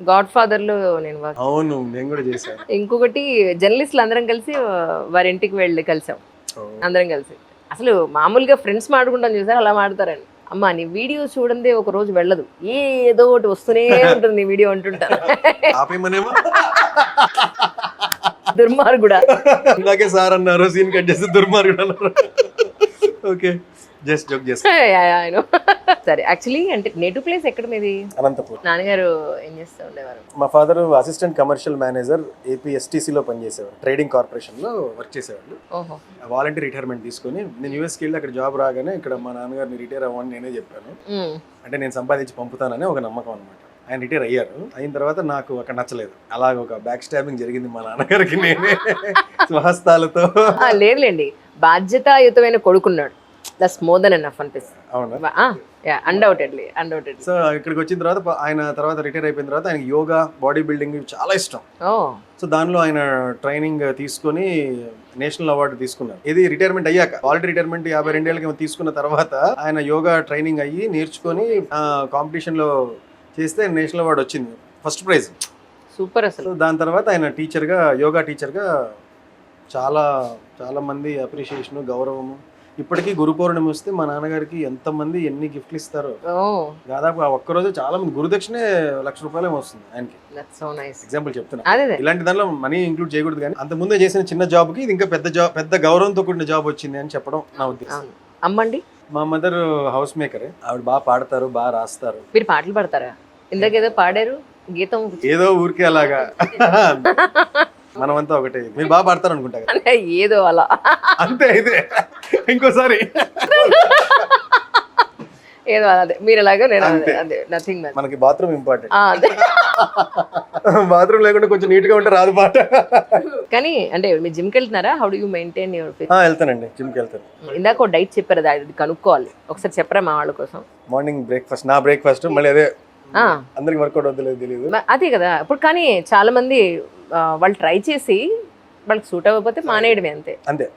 గాడ్ ఫాదర్ లో నేను వర్క్. అవును, నేను కూడా చేశాను. ఇంకొకటి జర్నలిస్టులు అందరం కలిసి వారి ఇంటికి వెళ్ళి కలిసాం అందరం కలిసి. అసలు మామూలుగా ఫ్రెండ్స్ మాట్లాడుకుంటాం చూసారు, అలా మాట్లాడతారని. అమ్మా నీ వీడియో చూడండి ఒక రోజు వెళ్ళదు, ఏదో ఒకటి వస్తూనే ఉంటుంది నీ వీడియో అంటుంటారు. దుర్మార్గుడా, ఇలాగే సార్ అన్నారు, సీన్ కట్ చేసి దుర్మార్గుడు అన్నారు. ఓకే, జస్ట్ జోక్ చేస్తా. సరే, యాక్చువల్లీ అంటే నేటివ్ ప్లేస్ ఎక్కడ మీది? అనంతపూర్. నాన్నగారు ఏం చేస్తూ ఉండేవారు? మా ఫాదర్ అసిస్టెంట్ కమర్షియల్ మేనేజర్ ఏపీఎస్టీసీలో పనిచేసేవారు, ట్రేడింగ్ కార్పొరేషన్ లో వర్క్ చేసేవాళ్ళు. వాలంటీర్ రిటైర్మెంట్ తీసుకొని నేను యూఎస్కి వెళ్ళి అక్కడ జాబ్ రాగానే ఇక్కడ మా నాన్నగారిని రిటైర్ అవ్వని నేనే చెప్పాను. అంటే నేను సంపాదించి పంపుతానని ఒక నమ్మకం అనమాట. ఆయన రిటైర్ అయ్యారు. అయిన తర్వాత నాకు అక్కడ నచ్చలేదు, అలాగ ఒక బ్యాక్ స్టాబింగ్ జరిగింది మా నాన్నగారికి, నేనే స్వహస్తాలతో. లేదులేండి, బాధ్యతాయుతమైన కొడుకున్నాడు, దట్స్ మోర్ దెన్ ఎనఫ్ అనిపిస్తుంది. అవునా? అన్డౌటెడ్లీ. సో ఇక్కడికి వచ్చిన తర్వాత ఆయన తర్వాత రిటైర్ అయిపోయిన తర్వాత ఆయనకి యోగా, బాడీ బిల్డింగ్ చాలా ఇష్టం. సో దానిలో ఆయన ట్రైనింగ్ తీసుకొని నేషనల్ అవార్డు తీసుకున్నారు. ఇది రిటైర్మెంట్ అయ్యాక, ఆల్రెడీ రిటైర్మెంట్ 52 ఏళ్ళకి తీసుకున్న తర్వాత ఆయన యోగా ట్రైనింగ్ అయ్యి నేర్చుకొని కాంపిటీషన్ లో చేస్తే నేషనల్ అవార్డు వచ్చింది, ఫస్ట్ ప్రైజ్. సూపర్. అసలు దాని తర్వాత ఆయన టీచర్గా, యోగా టీచర్గా చాలా చాలా మంది అప్రిషియేషన్, గౌరవము. ఇప్పటికీ గురు పౌర్ణమి వస్తే మా నాన్నగారికి ఎంతమంది ఎన్ని గిఫ్ట్లు ఇస్తారో, దాదాపు ఆ ఒక్కరోజు చాలా మంది. గురుదక్షిణే ₹1,00,000 వస్తుంది ఆయనకి. ఎగ్జాంపుల్ చెప్తున్నా, ఇలాంటి దానిలో మనీ ఇంక్లూడ్ చేయకూడదు, కానీ అంత ముందే చేసిన చిన్న జాబ్కి ఇది ఇంకా పెద్ద గౌరవంతో కూడిన జాబ్ వచ్చింది అని చెప్పడం నా ఉద్దేశం. అమ్మండి మా మదర్ హౌస్ మేకరే, ఆవిడ బాగా పాడతారు, బాగా రాస్తారు. మీరు పాటలు పాడతారా? ఇందాకేదో పాడారు గీతం. ఏదో ఊరికే అలాగా మనమంతా ఒకటే. మీరు బాగా పాడతారు అనుకుంటా కదా. అంటే ఏదో అలా అంతే ఇదే. ఇంకోసారి ఏదో అదే మీరు ఎలాగో నేను అదే నథింగ్. మనకి బాత్రూమ్ ఇంపార్టెంట్. అదే బాత్రూమ్ లేకుండా కొంచెం నీట్ గా ఉంటే రాదు పాట. కానీ అంటే మీరు జిమ్కి వెళ్తున్నారా? How do you maintain your fit? వెళ్తానండి, జిమ్కి వెళ్తాను. ఇందాక ఒక డైట్ చెప్పారు, అది కనుక్కోవాలి ఒకసారి, చెప్పరా మా వాళ్ళ కోసం. మార్నింగ్ బ్రేక్ఫాస్ట్, నా బ్రేక్ఫాస్ట్ మళ్ళీ అదే. అందరికి వర్కౌట్ అవుతుందో తెలియదు. అదే కదా ఇప్పుడు. కానీ చాలా మంది వాళ్ళు ట్రై చేసి వాళ్ళకి సూట్ అవ్వకపోతే మానేయడమే, అంతే అంతే.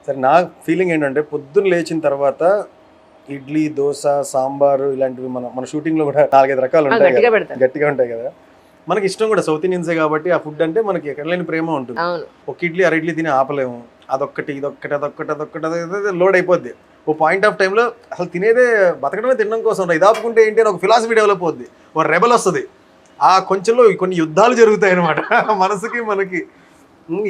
సరే, నా ఫీలింగ్ ఏంటంటే పొద్దున్న లేచిన తర్వాత ఇడ్లీ, దోశ, సాంబారు ఇలాంటివి మన షూటింగ్ లో కూడా 4-5 రకాలు ఉంటాయి, గట్టిగా ఉంటాయి కదా. మనకి ఇష్టం కూడా సౌత్ ఇండియన్సే కాబట్టి ఆ ఫుడ్ అంటే మనకి ఎక్కడ లేని ప్రేమ ఉంటుంది. ఒక ఇడ్లీ 6 ఇడ్లీ తిని ఆపలేము. అదొక్కటి ఇదొక్కటి లోడ్ అయిపోద్ది. ఓ పాయింట్ ఆఫ్ టైంలో అసలు తినేదే బతకడమే తినడం కోసం, ఇది ఆపుకుంటే ఏంటి అని ఒక ఫిలాసఫీ డెవలప్ అవుద్ది, ఒక రెబల్ వస్తుంది. ఆ కొంచెంలో కొన్ని యుద్ధాలు జరుగుతాయి అనమాట మనసుకి మనకి.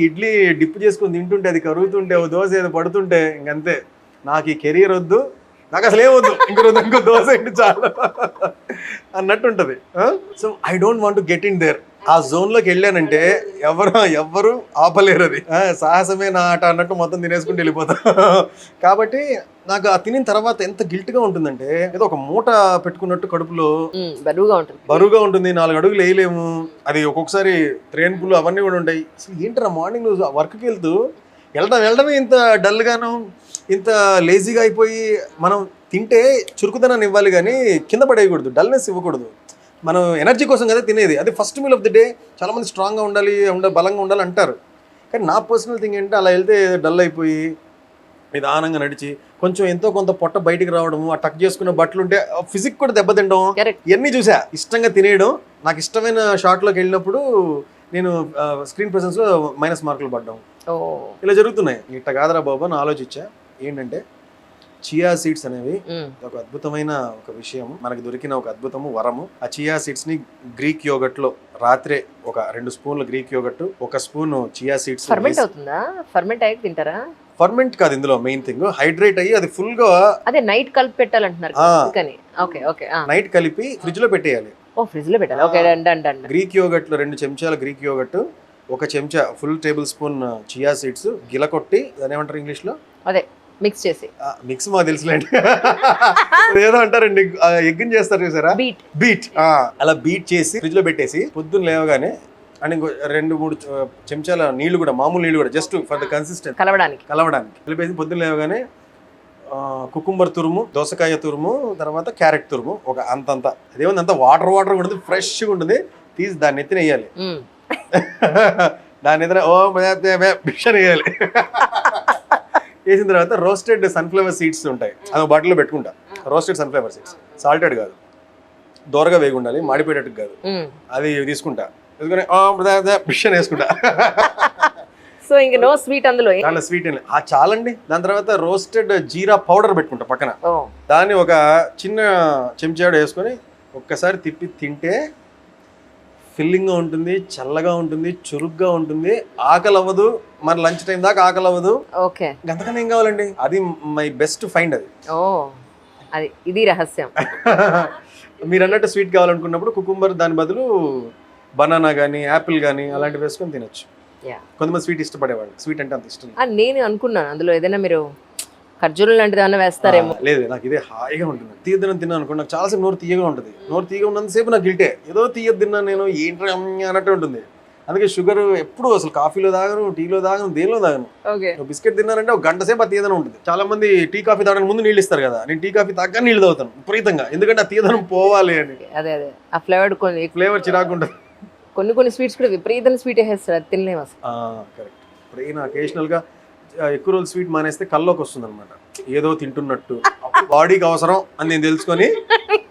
ఇడ్లీ డిప్ చేసుకుని తింటుంటే అది కరుగుతుంటే, ఓ దోశ ఏదో పడుతుంటే ఇంకంతే, నాకు ఈ కెరీర్ వద్దు, నాకు అసలు ఏమొద్దు, ఇంకో దోశ ఏంటి చాలా అన్నట్టు ఉంటుంది. So I don't want to get in there. ఆ జోన్ లోకి వెళ్ళానంటే ఎవ్వరు ఆపలేరు. అది సాహసమే నా ఆట అన్నట్టు మొత్తం తినేసుకుంటూ వెళ్ళిపోతా. కాబట్టి నాకు ఆ తినిన తర్వాత ఎంత గిల్ట్ గా ఉంటుందంటే, ఏదో ఒక మూట పెట్టుకున్నట్టు కడుపులో బరువుగా ఉంటుంది. 4 అడుగులు వేయలేము. అది ఒక్కొక్కసారి త్రేన్పులు అవన్నీ కూడా ఉంటాయి. అసలు ఏంటరా మార్నింగ్ వర్క్కి వెళ్తూ వెళ్ళడమే ఇంత డల్ గాను, ఇంత లేజీగా అయిపోయి. మనం తింటే చురుకుదనాన్ని ఇవ్వాలి కానీ కింద పడేయకూడదు, డల్నెస్ ఇవ్వకూడదు. మనం ఎనర్జీ కోసం కదా తినేది. అది first meal of the day. చాలామంది స్ట్రాంగ్గా ఉండాలి, బలంగా ఉండాలి అంటారు. కానీ నా పర్సనల్ థింగ్ ఏంటంటే, అలా వెళ్తే డల్ అయిపోయి నిదానంగా నడిచి కొంచెం ఎంతో కొంత పొట్ట బయటికి రావడము, ఆ టక్ చేసుకున్న బట్టలు ఉంటే ఫిజిక్ కూడా దెబ్బతింటాం, ఇవన్నీ చూసా. ఇష్టంగా తినేయడం, నాకు ఇష్టమైన షాట్లోకి వెళ్ళినప్పుడు నేను స్క్రీన్ ప్రెసెన్స్లో మైనస్ మార్కులు పడ్డాం, ఇలా జరుగుతున్నాయి. ఇట్ట కాదరా బాబు అని ఆలోచించా. ఏంటంటే చియా సీడ్స్ అనేవి ఒక అద్భుతమైన ఒక విషయం, మనకి దొరికిన ఒక అద్భుతము, వరము. ఆ చియా సీడ్స్ ని గ్రీక్ యోగట్ లో రాత్రే ఒక 2 స్పూన్లు Greek yogurt, 1 spoon chia seeds. Ferment అవుతుందా? ఫర్మెంట్ అయ్యి తింటారా? ఫర్మెంట్ కాదు, ఇందులో మెయిన్ థింగ్ హైడ్రేట్ అయ్యి అది ఫుల్ గా అదే నైట్ కలిపి పెట్టాలంటున్నారు. నైట్ కలిపి ఫ్రిడ్జ్ లో పెట్టేయాలి. ఫ్రిడ్జ్ లో పెట్టాలి. Okay, done. గ్రీక్ యోగట్ లో 2 చెంచాల గ్రీక్ యోగట్, 1 చెంచా full tablespoon chia seeds గిలకొట్టి, దాని ఏమంటారు ఇంగ్లీష్ లో, అదే మిక్స్ చేసి. మిక్స్ మాకు తెలుసులేండి, ఏదో అంటారండి, ఎగ్గిన్ చేస్తారు చూసారా, బీట్. అలా బీట్ చేసి ఫ్రిడ్జ్ లో పెట్టేసి పొద్దున్న లేవగానే అండ్ ఇంకో 2-3 చెంచాల నీళ్లు కూడా, మామూలు నీళ్లు కూడా, జస్ట్ ఫర్ ద కన్సిస్టెన్సీ కలవడానికి కలిపేసి పొద్దున్న లేవగానే కుకుంబర్ తురుము, దోసకాయ తురుము, తర్వాత క్యారెట్ తురుము, ఒక అంతంత, అదేముంది అంత వాటర్ ఉంటుంది, ఫ్రెష్గా ఉంటుంది, తీసి దాన్ని ఎత్తిన వేయాలి. దాని ఎదుర బిక్షన్ వేయాలి. వేసిన తర్వాత రోస్టెడ్ సన్ఫ్లవర్ సీడ్స్ ఉంటాయి, అది బాటిల్లో పెట్టుకుంటా. రోస్టెడ్ సన్ఫ్లవర్ సీడ్స్, సాల్టెడ్ కాదు, దోరగా వేగి ఉండాలి, మాడిపోయేటట్టు కాదు, అది తీసుకుంటా. తీసుకుని బిక్షన్ వేసుకుంటా. సో ఇంక నో స్వీట్ అందులో, దాంట్లో స్వీట్ చాలండి. దాని తర్వాత రోస్టెడ్ జీరా పౌడర్ పెట్టుకుంటా పక్కన. దాన్ని ఒక చిన్న చెంచాడు వేసుకొని ఒక్కసారి తిప్పి తింటే ఫిల్లింగ్గా ఉంటుంది, చల్లగా ఉంటుంది, చురుగ్గా ఉంటుంది, ఆకలి అవ్వదు. మన లంచ్ టైం దాకా ఆకలి అవ్వదు. ఓకే, అంతకన్నా ఏం కావాలండి? అది మై బెస్ట్ ఫైండ్. అది ఇది రహస్యం. మీరు అన్నట్టు స్వీట్ కావాలనుకున్నప్పుడు కుకుంబర్, దాని బదులు బనానా కానీ యాపిల్ కానీ అలాంటివి వేసుకొని తినొచ్చు. కొంతమంది స్వీట్ ఇష్టపడేవాళ్ళు, స్వీట్ అంటే అంత ఇష్టం. నేను అనుకున్నాను అందులో ఏదైనా మీరు ఖర్జూరం లాంటిది ఏమైనా వేస్తారేమో. లేదు, నాకు ఇదే హాయిగా ఉంటుంది. తీయదనం తిన్నాను అనుకోండి, నాకు చాలాసేపు నోరు తీయగా ఉంటుంది. నోరు తీయగా ఉన్నంతసేపు నాకు గిల్టే, ఏదో తీయదు తిన్నాను నేను, ఏంటి అన్నట్టు ఉంటుంది. అందుకే షుగర్ ఎప్పుడు అసలు కాఫీలో తాగను, టీలో తాగను, దేనిలో తాగను. బిస్కెట్ తిన్నానంటే 1 గంట సేపు ఆ తీయదనం ఉంటుంది. చాలా మంది టీ కాఫీ తాగడానికి ముందు నీళ్ళు ఇస్తారు కదా, నేను టీ కాఫీ తాగా నీళ్ళు తాగుతాను విపరీతంగా, ఎందుకంటే ఆ తీయదనం పోవాలి అని. అదే ఆ ఫ్లేవర్ చిరాకు ఉంటుంది. కొన్ని స్వీట్స్ కూడా విపరీతంగా స్వీట్ వేస్తారు, అది తినలేము అసలు. కరెక్ట్. ఇప్పుడు అకేషనల్ గా ఎక్కువ రోజులు స్వీట్ మానేస్తే కల్లోకి వస్తుంది అనమాట, ఏదో తింటున్నట్టు. బాడీకి అవసరం అని నేను తెలుసుకొని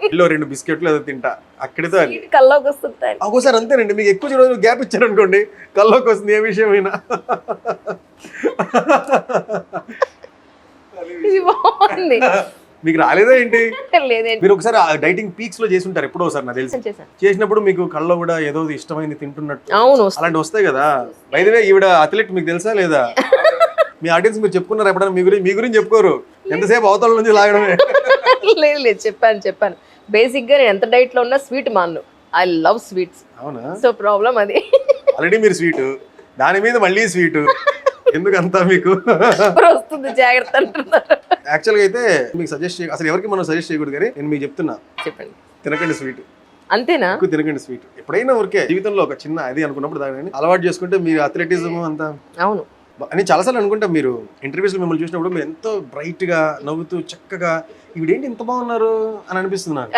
ఇల్లో 2 బిస్కెట్లు ఏదో తింటా, అక్కడితో కల్లోకి వస్తుంటాయి. ఒక్కోసారి అంతేనండి, మీకు ఎక్కువ రోజులు గ్యాప్ ఇచ్చారనుకోండి కల్లోకి వస్తుంది, ఏ విషయమైనా. మీకు రాలేదా ఏంటి? మీరు ఒకసారి డైటింగ్ పీక్స్ లో చేసి ఉంటారు ఎప్పుడో ఒకసారి, నాకు తెలిసి చేసినప్పుడు మీకు కళ్ళలో కూడా ఏదో ఇష్టమైంది తింటున్నట్టు అలాంటి వస్తాయి కదా. బై ది వే, ఈవిడ అథ్లెట్, మీకు తెలుసా లేదా? మీ ఆడియన్స్ మీరు చెప్పుకున్నారు ఎప్పుడైనా? మీ గురించి చెప్పుకోరు, ఎంతసేపు అవతల నుంచి లాగడమే. లేదు లేదు, చెప్పాను బేసిక్గా నేను ఎంత డైట్లో ఉన్నా స్వీట్ మాన్ను. I love sweets. అవునా? సో ప్రాబ్లం అది. ఆల్రెడీ మీరు స్వీట్, దాని మీద మళ్ళీ స్వీట్, ఎందుకంతా మీకు వస్తుంది జాగ్రత్త అంటున్నారు. యాక్చువల్గా అయితే మీకు సజెస్ట్ అసలు ఎవరికి మనం సజెస్ట్ చేయకూడదు, కానీ నేను మీకు చెప్తున్నా, చెప్పండి. తినకండి స్వీట్, అంతేనా? ఎక్కువ తినకండి స్వీట్. ఎప్పుడైనా ఊరికే జీవితంలో ఒక చిన్న అది అనుకున్నప్పుడు దాని అలవాటు చేసుకుంటే మీరు అథ్లెటిజం అంతా. అవును, అని చాలాసార్లు అనుకుంటా, మీరు ఇంటర్వ్యూస్లో మిమ్మల్ని చూసినప్పుడు మీరు ఎంతో బ్రైట్గా నవ్వుతూ చక్కగా ఇవిడేంటి ఇంత బాగున్నారు అని అనిపిస్తుంది నాకు.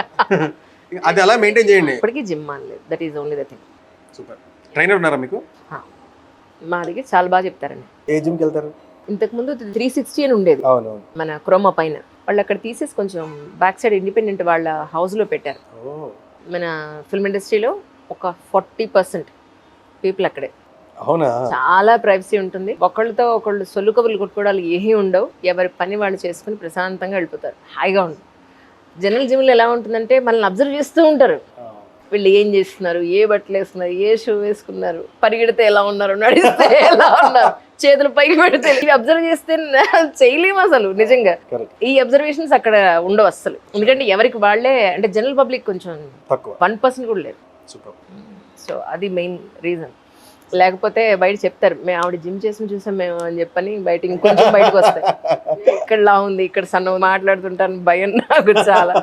అది అలా మెయింటైన్ చేయండి. ఇప్పటికీ జిమ్ అనలేదు, that is only the thing. Super. Trainer ఉన్నారా మీకు? మా అడిగి చాలా బాగా చెప్తారండి. ఏ జిమ్కి వెళ్తారు? ఇంతకుముందు 360 అని ఉండేది అవును, మన క్రోమా పైన. వాళ్ళు అక్కడ తీసేసి కొంచెం బ్యాక్ సైడ్ ఇండిపెండెంట్ వాళ్ళ హౌస్లో పెట్టారు. మన ఫిల్మ్ ఇండస్ట్రీలో ఒక 40% పీపుల్ అక్కడే. అవునా? చాలా ప్రైవసీ ఉంటుంది. ఒకళ్ళతో ఒకళ్ళు సొల్లు కబుర్లు కొట్టుకోవడాలు ఏమీ ఉండవు. ఎవరి పని వాళ్ళు చేసుకుని ప్రశాంతంగా వెళ్ళిపోతారు, హాయిగా ఉంటుంది. జనరల్ జిమ్లో ఎలా ఉంటుందంటే మనల్ని అబ్జర్వ్ చేస్తూ ఉంటారు. వీళ్ళు ఏం చేస్తున్నారు, ఏ బట్టలు వేస్తున్నారు, ఏ షూ వేసుకున్నారు, పరిగెడితే ఎలా ఉన్నారు, నడిస్తే ఎలా ఉన్నారు, చేతులు పైకి పెడితే, ఇవి అబ్జర్వ్ చేస్తే చేయలేము అసలు నిజంగా. ఈ అబ్జర్వేషన్స్ అక్కడ ఉండవు అస్సలు. ఎందుకంటే ఎవరికి వాళ్ళే, అంటే జనరల్ పబ్లిక్ కొంచెం తక్కువ, 1% కూడా లేదు. సూపర్. సో అది మెయిన్ రీజన్. లేకపోతే బయట చెప్తారు, మేము ఆవిడ జిమ్ చేసి చూసాం మేము అని చెప్పని బయట ఇంకొంచెం బయటకు వస్తాయి. ఇక్కడ లా ఉంది, ఇక్కడ సన్న మాట్లాడుతుంటాను, భయం నాకు చాలా.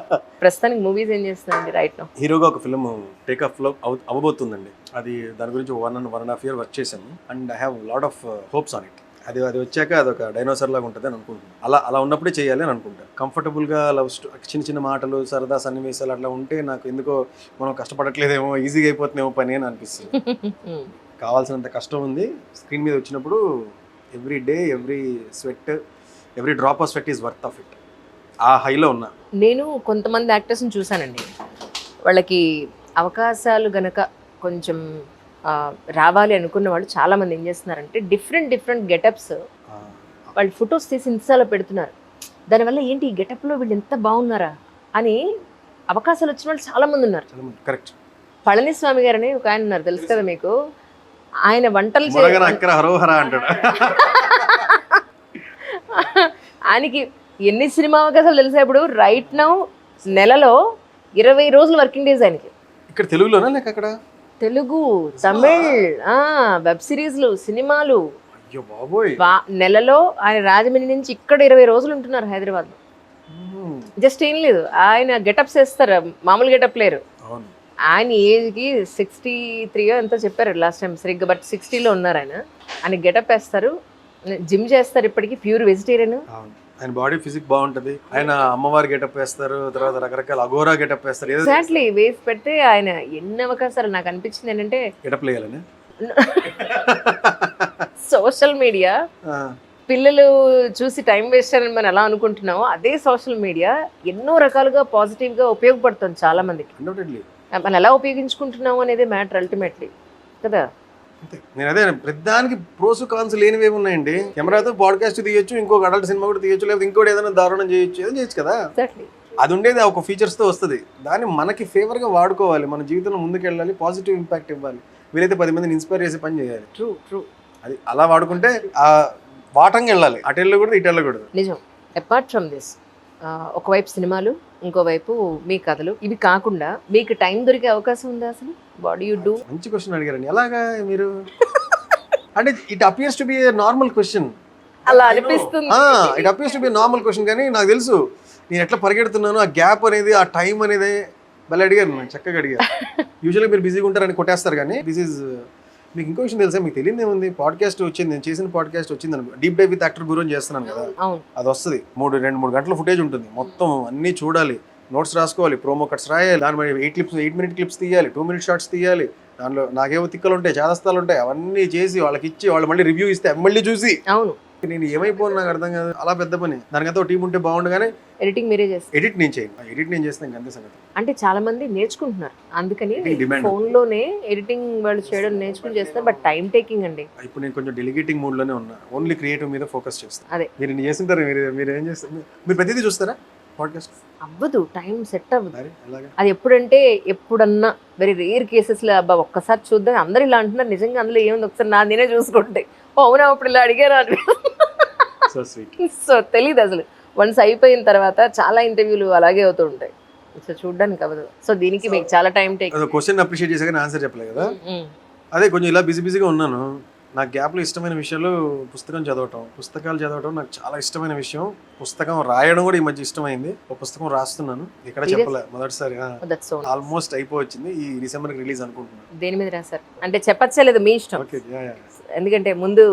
ప్రస్తుతానికి మూవీస్ ఏం చేస్తున్నాండి రైట్ నౌ? హీరోగా ఒక ఫిల్మ్ టేక్ ఆఫ్ లో అవ్వబోతుందండి. అది దాని గురించి 1.5 year వర్క్ చేశాను, and I have lot of hopes on it. అది వచ్చాక అదొక డైనోసార్ లాగా ఉంటుంది అని అనుకుంటున్నాను. అలా ఉన్నప్పుడే చేయాలి అని అనుకుంటాను. కంఫర్టబుల్గా లవ్ చిన్న మాటలు, సరదా సన్నివేశాలు అట్లా ఉంటే నాకు ఎందుకో మనం కష్టపడట్లేదేమో, ఈజీగా అయిపోతుందేమో పని అని అనిపిస్తుంది. కావాల్సినంత కష్టం ఉంది. స్క్రీన్ మీద వచ్చినప్పుడు every day, every sweat, every drop of sweat is worth of it. ఆ హైలో ఉన్నా. నేను కొంతమంది యాక్టర్స్ని చూశానండి, వాళ్ళకి అవకాశాలు గనక కొంచెం రావాలి అనుకున్న వాళ్ళు చాలామంది ఏం చేస్తున్నారంటే డిఫరెంట్ గెటప్స్ వాళ్ళు ఫొటోస్ తీసి ఇన్స్టాలో పెడుతున్నారు. దానివల్ల ఏంటి ఈ గెటప్లో వీళ్ళు ఎంత బాగున్నారా అని అవకాశాలు వచ్చిన వాళ్ళు చాలామంది ఉన్నారు. కరెక్ట్. పళనిస్వామి గారని ఒక ఆయన ఉన్నారు, తెలుసు కదా మీకు. ఆయన వంటలు ఆయనకి ఎన్ని సినిమా అవకాశాలు తెలుసా? ఇప్పుడు రైట్ నౌ నెలలో 20 రోజులు వర్కింగ్ డేస్ ఆయనకి. ఇక్కడ తెలుగులోనా లేక అక్కడ? తెలుగు, తమిళ్, వెబ్ సిరీస్లు, సినిమాలు. అయ్యో బాబోయ్. నెలలో ఆయన రాజమండ్రి నుంచి ఇక్కడ 20 రోజులు ఉంటున్నారు హైదరాబాద్లో. జస్ట్ ఏం లేదు, ఆయన గెటప్స్ వేస్తారు, మామూలు గెటప్ లేరు. ఆయన ఏజ్కి 63 ఎంతో చెప్పారు లాస్ట్ టైం సరిగ్గా, బట్ 60లో ఉన్నారు ఆయన. ఆయన గెటప్ వేస్తారు, జిమ్ చేస్తారు, ఇప్పటికీ ప్యూర్ వెజిటేరియన్. ఆయన బాడీ ఫిజిక్ బాగుంటది. ఆయన అమ్మవారి గెటప్ వేస్తారు, తర్వాత రకరకాల అఘోరా గెటప్ వేస్తారు. ఎగ్జాక్ట్లీ, వేసి పెడితే ఆయన ఎన్ని అవకాశాలు. నాకు అనిపించింది ఏంటంటే గెటప్ వేయాలని సోషల్ మీడియా పిల్లలు చూసి టైం వేస్ట్ అని మనం ఎలా అనుకుంటున్నామో, అదే సోషల్ మీడియా ఎన్నో రకాలుగా పాజిటివ్గా ఉపయోగపడుతుంది చాలా మందికి. మనం ఎలా ఉపయోగించుకుంటున్నాము అనేది మ్యాటర్ అల్టిమేట్లీ కదా. నేను అదే ప్రతిదానికి ప్రోస్ కాన్స్ లేనివే ఉన్నాయండి. కెమెరాతో పాడ్కాస్ట్ తీయొచ్చు, ఇంకొక అడల్ట్ సినిమా కూడా తీయొచ్చు, లేదా ఇంకోటి ఏదైనా దారుణం చేయొచ్చు, ఏదో చేయొచ్చు కదా. అది ఉండేది ఒక ఫీచర్స్తో వస్తుంది. దాన్ని మనకి ఫేవర్గా వాడుకోవాలి, మన జీవితంలో ముందుకెళ్ళాలి, పాజిటివ్ ఇంపాక్ట్ ఇవ్వాలి, వీలైతే 10 మందిని ఇన్స్పైర్ చేసి పని చేయాలి. ట్రూ. అది అలా వాడుకుంటే ఆ వాటంగా వెళ్ళాలి, అటు వెళ్ళకూడదు ఇటు వెళ్ళకూడదు. నిజం. అపార్ట్ ఫ్రమ్ దిస్, ఒకవైపు సినిమాలు, ఇంకోవైపు మీ కథలు, ఇవి కాకుండా మీకు టైం దొరికే అవకాశం ఉందా అసలు? What you do? మంచి క్వశ్చన్ అడిగారండి. ఎలాగా మీరు అంటే it appears to be A normal question. అలా అనిపిస్తుంది. It appears to be normal question, కానీ నాకు తెలుసు నేను ఎట్లా పరిగెడుతున్నాను, ఆ గ్యాప్ అనేది, ఆ టైం అనేది భలే అడిగారు, నాకు చక్కగా అడిగారు. యూజువల్గా మీరు బిజీగా ఉంటారని కొట్టేస్తారు, కానీ దిస్ ఈజ్ మీకు ఇంకో విషయం తెలుసా? మీకు తెలియదు ఏముంది, పాడ్కాస్ట్ వచ్చింది, నేను చేసిన పాడ్కాస్ట్ వచ్చింది అనుకో, డీప్ డైవ్ విత్ యాక్టర్ గురించి చేస్తున్నాను కదా, అది వస్తుంది. 2-3 గంటల ఫుటేజ్ ఉంటుంది, మొత్తం అన్నీ చూడాలి, నోట్స్ రాసుకోవాలి, ప్రోమో కట్స్ రాయాలి, దాని మీద 8 minute క్లిప్స్ తీయాలి, 2 minute షార్ట్స్ తీయాలి, దానిలో నాకేమో తిక్కలు ఉంటాయి, చాదస్తాలు ఉంటాయి, అవన్నీ చేసి వాళ్ళకి ఇచ్చి వాళ్ళు మళ్ళీ రివ్యూ ఇస్తే మళ్ళీ చూసి నేను ఏమైపోను నాకు అర్థం కాదు. అలా పెద్ద పని, దానికంతా టీం ఉంటే బాగుండు, కానీ ఎడిటింగ్ మీరే చేస్తారు. ఎడిట్ నేను చేయను, ఎడిట్ నేను చేస్తాను అంతే సంగతి. అంటే చాలా మంది నేర్చుకుంటున్నారు, అందుకని ఫోన్ లోనే ఎడిటింగ్ వాళ్ళు చేయడం నేర్చుకుని చేస్తారు, బట్ టైం టేకింగ్ అండి. ఇప్పుడు నేను కొంచెం డెలిగేటింగ్ మూడ్ లోనే ఉన్నా, ఓన్లీ క్రియేటివ్ మీద ఫోకస్ చేస్తాను. అదే మీరు ఇన్ని చేస్తుంటారు, మీరు ఏం చేస్తారు? మీరు ప్రతిదీ చూస్తారా పాడ్కాస్ట్? అవ్వదు, టైం సెట్ అవ్వదు. అది ఎప్పుడంటే ఎప్పుడన్నా వెరీ రేర్ కేసెస్లో అబ్బా ఒక్కసారి చూద్దాం, అందరు ఇలా అంటున్నారు, నిజంగా అందులో ఏముంది ఒకసారి నా నేనే చూసుకుంటే అవునా అప్పుడు ఇలా అడిగారా అని. సో తెలీదు అసలు, వన్స్ అయిపోయిన తర్వాత చాలా ఇంటర్వ్యూలు అలాగే అవుతూ ఉంటాయి. సో చూడడానికి అవ్వదు. సో దీనికి మీకు చాలా టైం టేక్. క్వశ్చన్ అప్రిషియేట్ చేసా కానీ ఆన్సర్ చెప్పలేదు కదా. అదే కొంచెం ఇలా బిజీగా ఉన్నాను. నాకు గ్యాప్లో ఇష్టమైన విషయాలు పుస్తకాలు చదవటం నాకు చాలా ఇష్టమైన విషయం. పుస్తకం రాయడం కూడా ఈ మధ్య ఇష్టమైంది. ఒక పుస్తకం రాస్తున్నాను, ఇక్కడ చెప్పలే, మొదటిసారి ఆల్మోస్ట్ అయిపోవచ్చింది. ఈ డిసెంబర్కి రిలీజ్ అనుకుంటున్నాను. దేని మీద రాశారు అంటే చెప్పచ్చలేదు, మీ ఇష్టం. ఓకే, ఎందుకంటే ముందు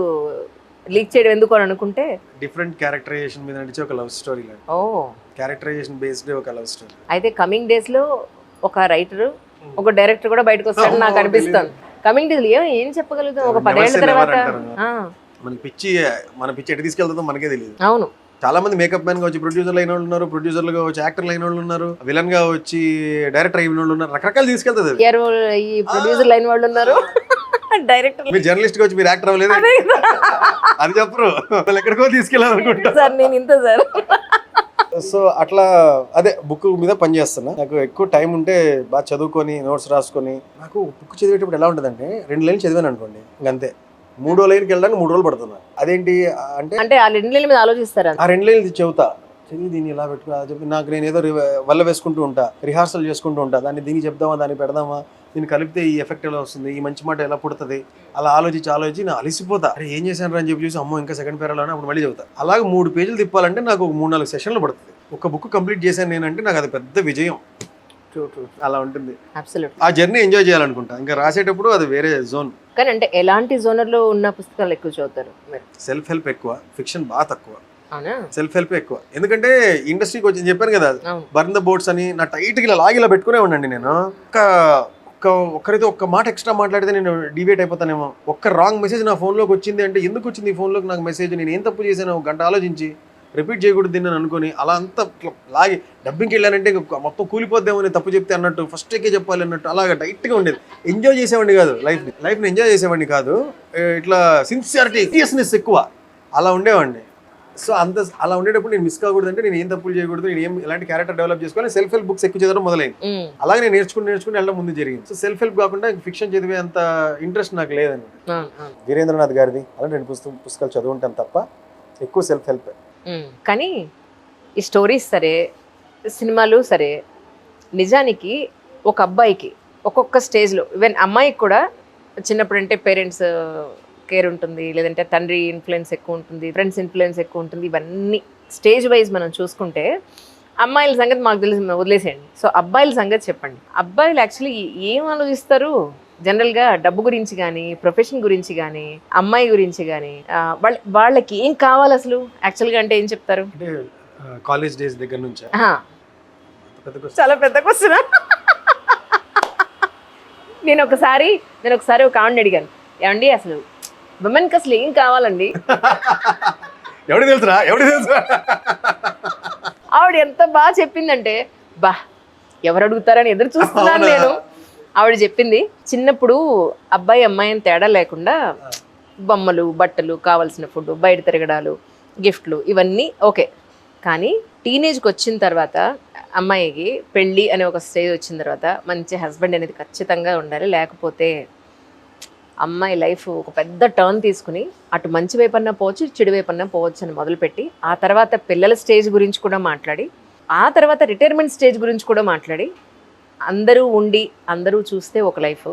లీక్ చేయడం ఎందుకు అని అనుకుంటే డిఫరెంట్ క్యారెక్టరైజేషన్ మీద నడిచే ఒక లవ్ స్టోరీ లాంటి. ఓ, క్యారెక్టరైజేషన్ బేస్డ్ ఒక లవ్ స్టోరీ. అయితే కమింగ్ డేస్ లో ఒక రైటర్, ఒక డైరెక్టర్ కూడా బయటకు వస్తాడని నాకు అనిపిస్తుంది. కమింగ్ డేస్ ఏం చెప్పగలుగుతాం ఒక 10 ఏళ్ల తర్వాత. మన పిచ్చి ఎటు తీసుకెళ్తుందో మనకే తెలియదు. అవును, చాలా మంది మేకప్ మ్యాన్ గా వచ్చి ప్రొడ్యూసర్లు అయిన వాళ్ళు ఉన్నారు, ప్రొడ్యూసర్లుగా వచ్చి యాక్టర్లు అయిన వాళ్ళు ఉన్నారు, విలన్ గా వచ్చి డైరెక్టర్ అయిన వాళ్ళు ఉన్నారు, రకరకాలు తీసుకెళ్తుంది. ఈ ప్రొడ్యూసర్ లైన్ వాళ్ళు ఉన్నారు, డైరెక్టర్. మీరు జర్నలిస్ట్ గా వచ్చి మీరు యాక్టర్ అవ్వలేదు అది చెప్పరు, వాళ్ళు ఎక్కడికో తీసుకెళ్ళాలనుకుంటారు సార్. నేను ఇంత సార్. సో అట్లా అదే బుక్ మీద పని చేస్తున్నా. నాకు ఎక్కువ టైం ఉంటే బాగా చదువుకొని నోట్స్ రాసుకొని, నాకు బుక్ చదివేటప్పుడు ఎలా ఉంటుందంటే 2 లైన్లు చదివాను అనుకోండి, ఇంకంతే 3వ లైన్కి వెళ్ళడానికి 3 రోజులు పడుతుంది. అదేంటి అంటే ఆ 2 లైన్ల మీద ఆలోచిస్తారా? ఆ 2 లైన్లు చెబుతా, చదివి దీన్ని ఇలా పెట్టుకుని చెప్పి నాకు నేను ఏదో వల్ల వేసుకుంటూ ఉంటా, రిహార్సల్ చేసుకుంటూ ఉంటా. దాన్ని దీన్ని చెప్దామా, దాన్ని పెడదామా, దీన్ని కలిపితే ఈ ఎఫెక్ట్ ఎలా వస్తుంది, ఈ మంచి మాట ఎలా పుడుతుంది, అలా ఆలోచించి నేను అలిసిపోతా. అరే ఏం చేశాను అని చెప్పి చూసి అమ్మో ఇంకా సెకండ్ పేరాలో అప్పుడు మళ్ళీ చెబుతా. అలాగే 3 పేజీలు తిప్పాలంటే నాకు ఒక 3-4 సెషన్లు పడుతుంది. ఒక బుక్ కంప్లీట్ చేశాను నేనంటే నాకు అది పెద్ద విజయం. అలా ఉంటుంది. ఆ జర్నీ ఎంజాయ్ చేయాలనుకుంటా. ఇంకా రాసేటప్పుడు అది వేరే జోన్. కానీ అంటే ఎలాంటి జోనర్లో ఉన్న పుస్తకాలు ఎక్కువ చదువుతారు? సెల్ఫ్ హెల్ప్ ఎక్కువ, ఫిక్షన్ బాగా తక్కువ. సెల్ఫ్ హెల్ప్ ఎక్కువ. ఎందుకంటే ఇండస్ట్రీకి వచ్చి చెప్పాను కదా, బర్న్ ద బోట్స్ అని నా టైట్గా ఇలా లాగి ఇలా పెట్టుకునే ఉండండి. నేను ఒక్కరైతే ఒక్క మాట ఎక్స్ట్రా మాట్లాడితే నేను డివేట్ అయిపోతానేమో. ఒక్క రాంగ్ మెసేజ్ నా ఫోన్లోకి వచ్చింది అంటే ఎందుకు వచ్చింది ఈ ఫోన్లోకి నాకు మెసేజ్, నేను ఏం తప్పు చేశాను, 1 గంట ఆలోచించి రిపీట్ చేయకూడదు దీన్ని అనుకుని అలా అంతా లాగి డబ్బింగ్కి వెళ్ళానంటే మొత్తం కూలిపోద్దామో నేను తప్పు చెప్తే అన్నట్టు, ఫస్ట్ టేకే చెప్పాలి అన్నట్టు అలాగా టైట్గా ఉండేది. ఎంజాయ్ చేసేవాడిని కాదు లైఫ్ని ఎంజాయ్ చేసేవాడిని కాదు. ఇట్లా సిన్సియారిటీ, సీరియస్నెస్ ఎక్కువ అలా ఉండేవాడిని. సో అలా ఉండేటప్పుడు నేను మిస్ కాకూడదు అంటే నేను ఏం తప్పులు చేయకూడదు, నేను ఏం ఎలాంటి క్యారెక్టర్ డెవలప్ చేసుకోవాలి, సెల్ఫ్ హెల్ప్ బుక్స్ ఎక్కువ చదవడం మొదలైంది. అలాగే నేను నేర్చుకుని వెళ్ళడం ముందు జరిగింది. సో సెల్ఫ్ హెల్ప్ కాకుండా ఫిక్షన్ చదివే అంత ఇంట్రెస్ట్ నాకు లేదని. వీరేంద్రనాథ్ గారిది అలా 2 పుస్తకాలు చదువుంటాను తప్ప ఎక్కువ సెల్ఫ్ హెల్ప్. కానీ ఈ స్టోరీస్ సరే, సినిమాలు సరే, నిజానికి ఒక అబ్బాయికి ఒక్కొక్క స్టేజ్లో, ఈవెన్ అమ్మాయికి కూడా చిన్నప్పుడు అంటే పేరెంట్స్ కేర్ ఉంటుంది, లేదంటే తండ్రి ఇన్ఫ్లుయెన్స్ ఎక్కువ ఉంటుంది, ఫ్రెండ్స్ ఇన్ఫ్లుయెన్స్ ఎక్కువ ఉంటుంది. ఇవన్నీ స్టేజ్ వైజ్ మనం చూసుకుంటే అమ్మాయిల సంగతి మాకు తెలిసి వదిలేసేయండి. సో అబ్బాయిల సంగతి చెప్పండి. అబ్బాయిలు యాక్చువల్లీ ఏం ఆలోచిస్తారు జనరల్గా? డబ్బు గురించి కానీ, ప్రొఫెషన్ గురించి కానీ, అమ్మాయి గురించి కానీ, వాళ్ళకి ఏం కావాలి అసలు యాక్చువల్గా అంటే ఏం చెప్తారు? అంటే కాలేజ్ డేస్ దగ్గర నుంచి చాలా పెద్ద క్వశ్చన్. నేను ఒకసారి ఒక ఆవిడని అడిగాను, ఏమండి అసలు విమెన్కి అసలు ఏం కావాలండి? ఎవడు తెలుసా ఆవిడ ఎంత బాగా చెప్పిందంటే, ఎవరు అడుగుతారని ఎదురు చూస్తున్నాను నేను. ఆవిడ చెప్పింది, చిన్నప్పుడు అబ్బాయి అమ్మాయి అని తేడా లేకుండా బొమ్మలు, బట్టలు, కావాల్సిన ఫుడ్, బయట తిరగడాలు, గిఫ్ట్లు ఇవన్నీ ఓకే. కానీ టీనేజ్కి వచ్చిన తర్వాత అమ్మాయికి పెళ్ళి అనే ఒక స్టేజ్ వచ్చిన తర్వాత మంచి హస్బెండ్ అనేది ఖచ్చితంగా ఉండాలి. లేకపోతే అమ్మాయి లైఫ్ ఒక పెద్ద టర్న్ తీసుకుని అటు మంచి వైపన్నా పోవచ్చు, చెడు వైపన్నా పోవచ్చు అని మొదలుపెట్టి, ఆ తర్వాత పిల్లల స్టేజ్ గురించి కూడా మాట్లాడి, ఆ తర్వాత రిటైర్మెంట్ స్టేజ్ గురించి కూడా మాట్లాడి, అందరూ ఉండి అందరూ చూస్తే ఒక లైఫ్,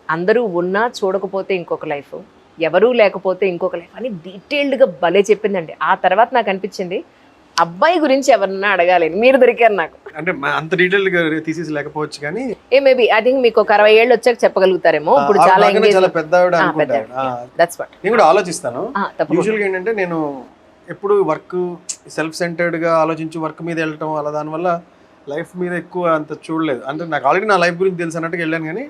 అందరూ ఉన్నా చూడకపోతే ఇంకొక లైఫ్, ఎవరూ లేకపోతే ఇంకొక లైఫ్ అని డీటెయిల్డ్గా భలే చెప్పిందండి. ఆ తర్వాత నాకు అనిపించింది అబ్బాయి గురించి ఎవరన్నా అడగాలి, మీరు దొరికారు నాకు. అంటే అంత డీటెయిల్గా తీసేసి లేకపోవచ్చు కానీ మేబీ ఐ థింక్ మీకు ఒక 60 ఏళ్ళు వచ్చాక చెప్పగలుగుతారేమో. ఇప్పుడు చాలా పెద్దవిడ నేను కూడా ఆలోచిస్తాను. యూజువల్గా ఏంటంటే నేను ఎప్పుడు వర్క్ సెల్ఫ్ సెంటర్డ్గా ఆలోచించి వర్క్ మీద వెళ్ళటం, అలా దానివల్ల లైఫ్ మీద ఎక్కువ అంత చూడలేదు. అంటే నాకు ఆల్రెడీ నా లైఫ్ గురించి తెలుసు అన్నట్టుగా వెళ్ళాను. కానీ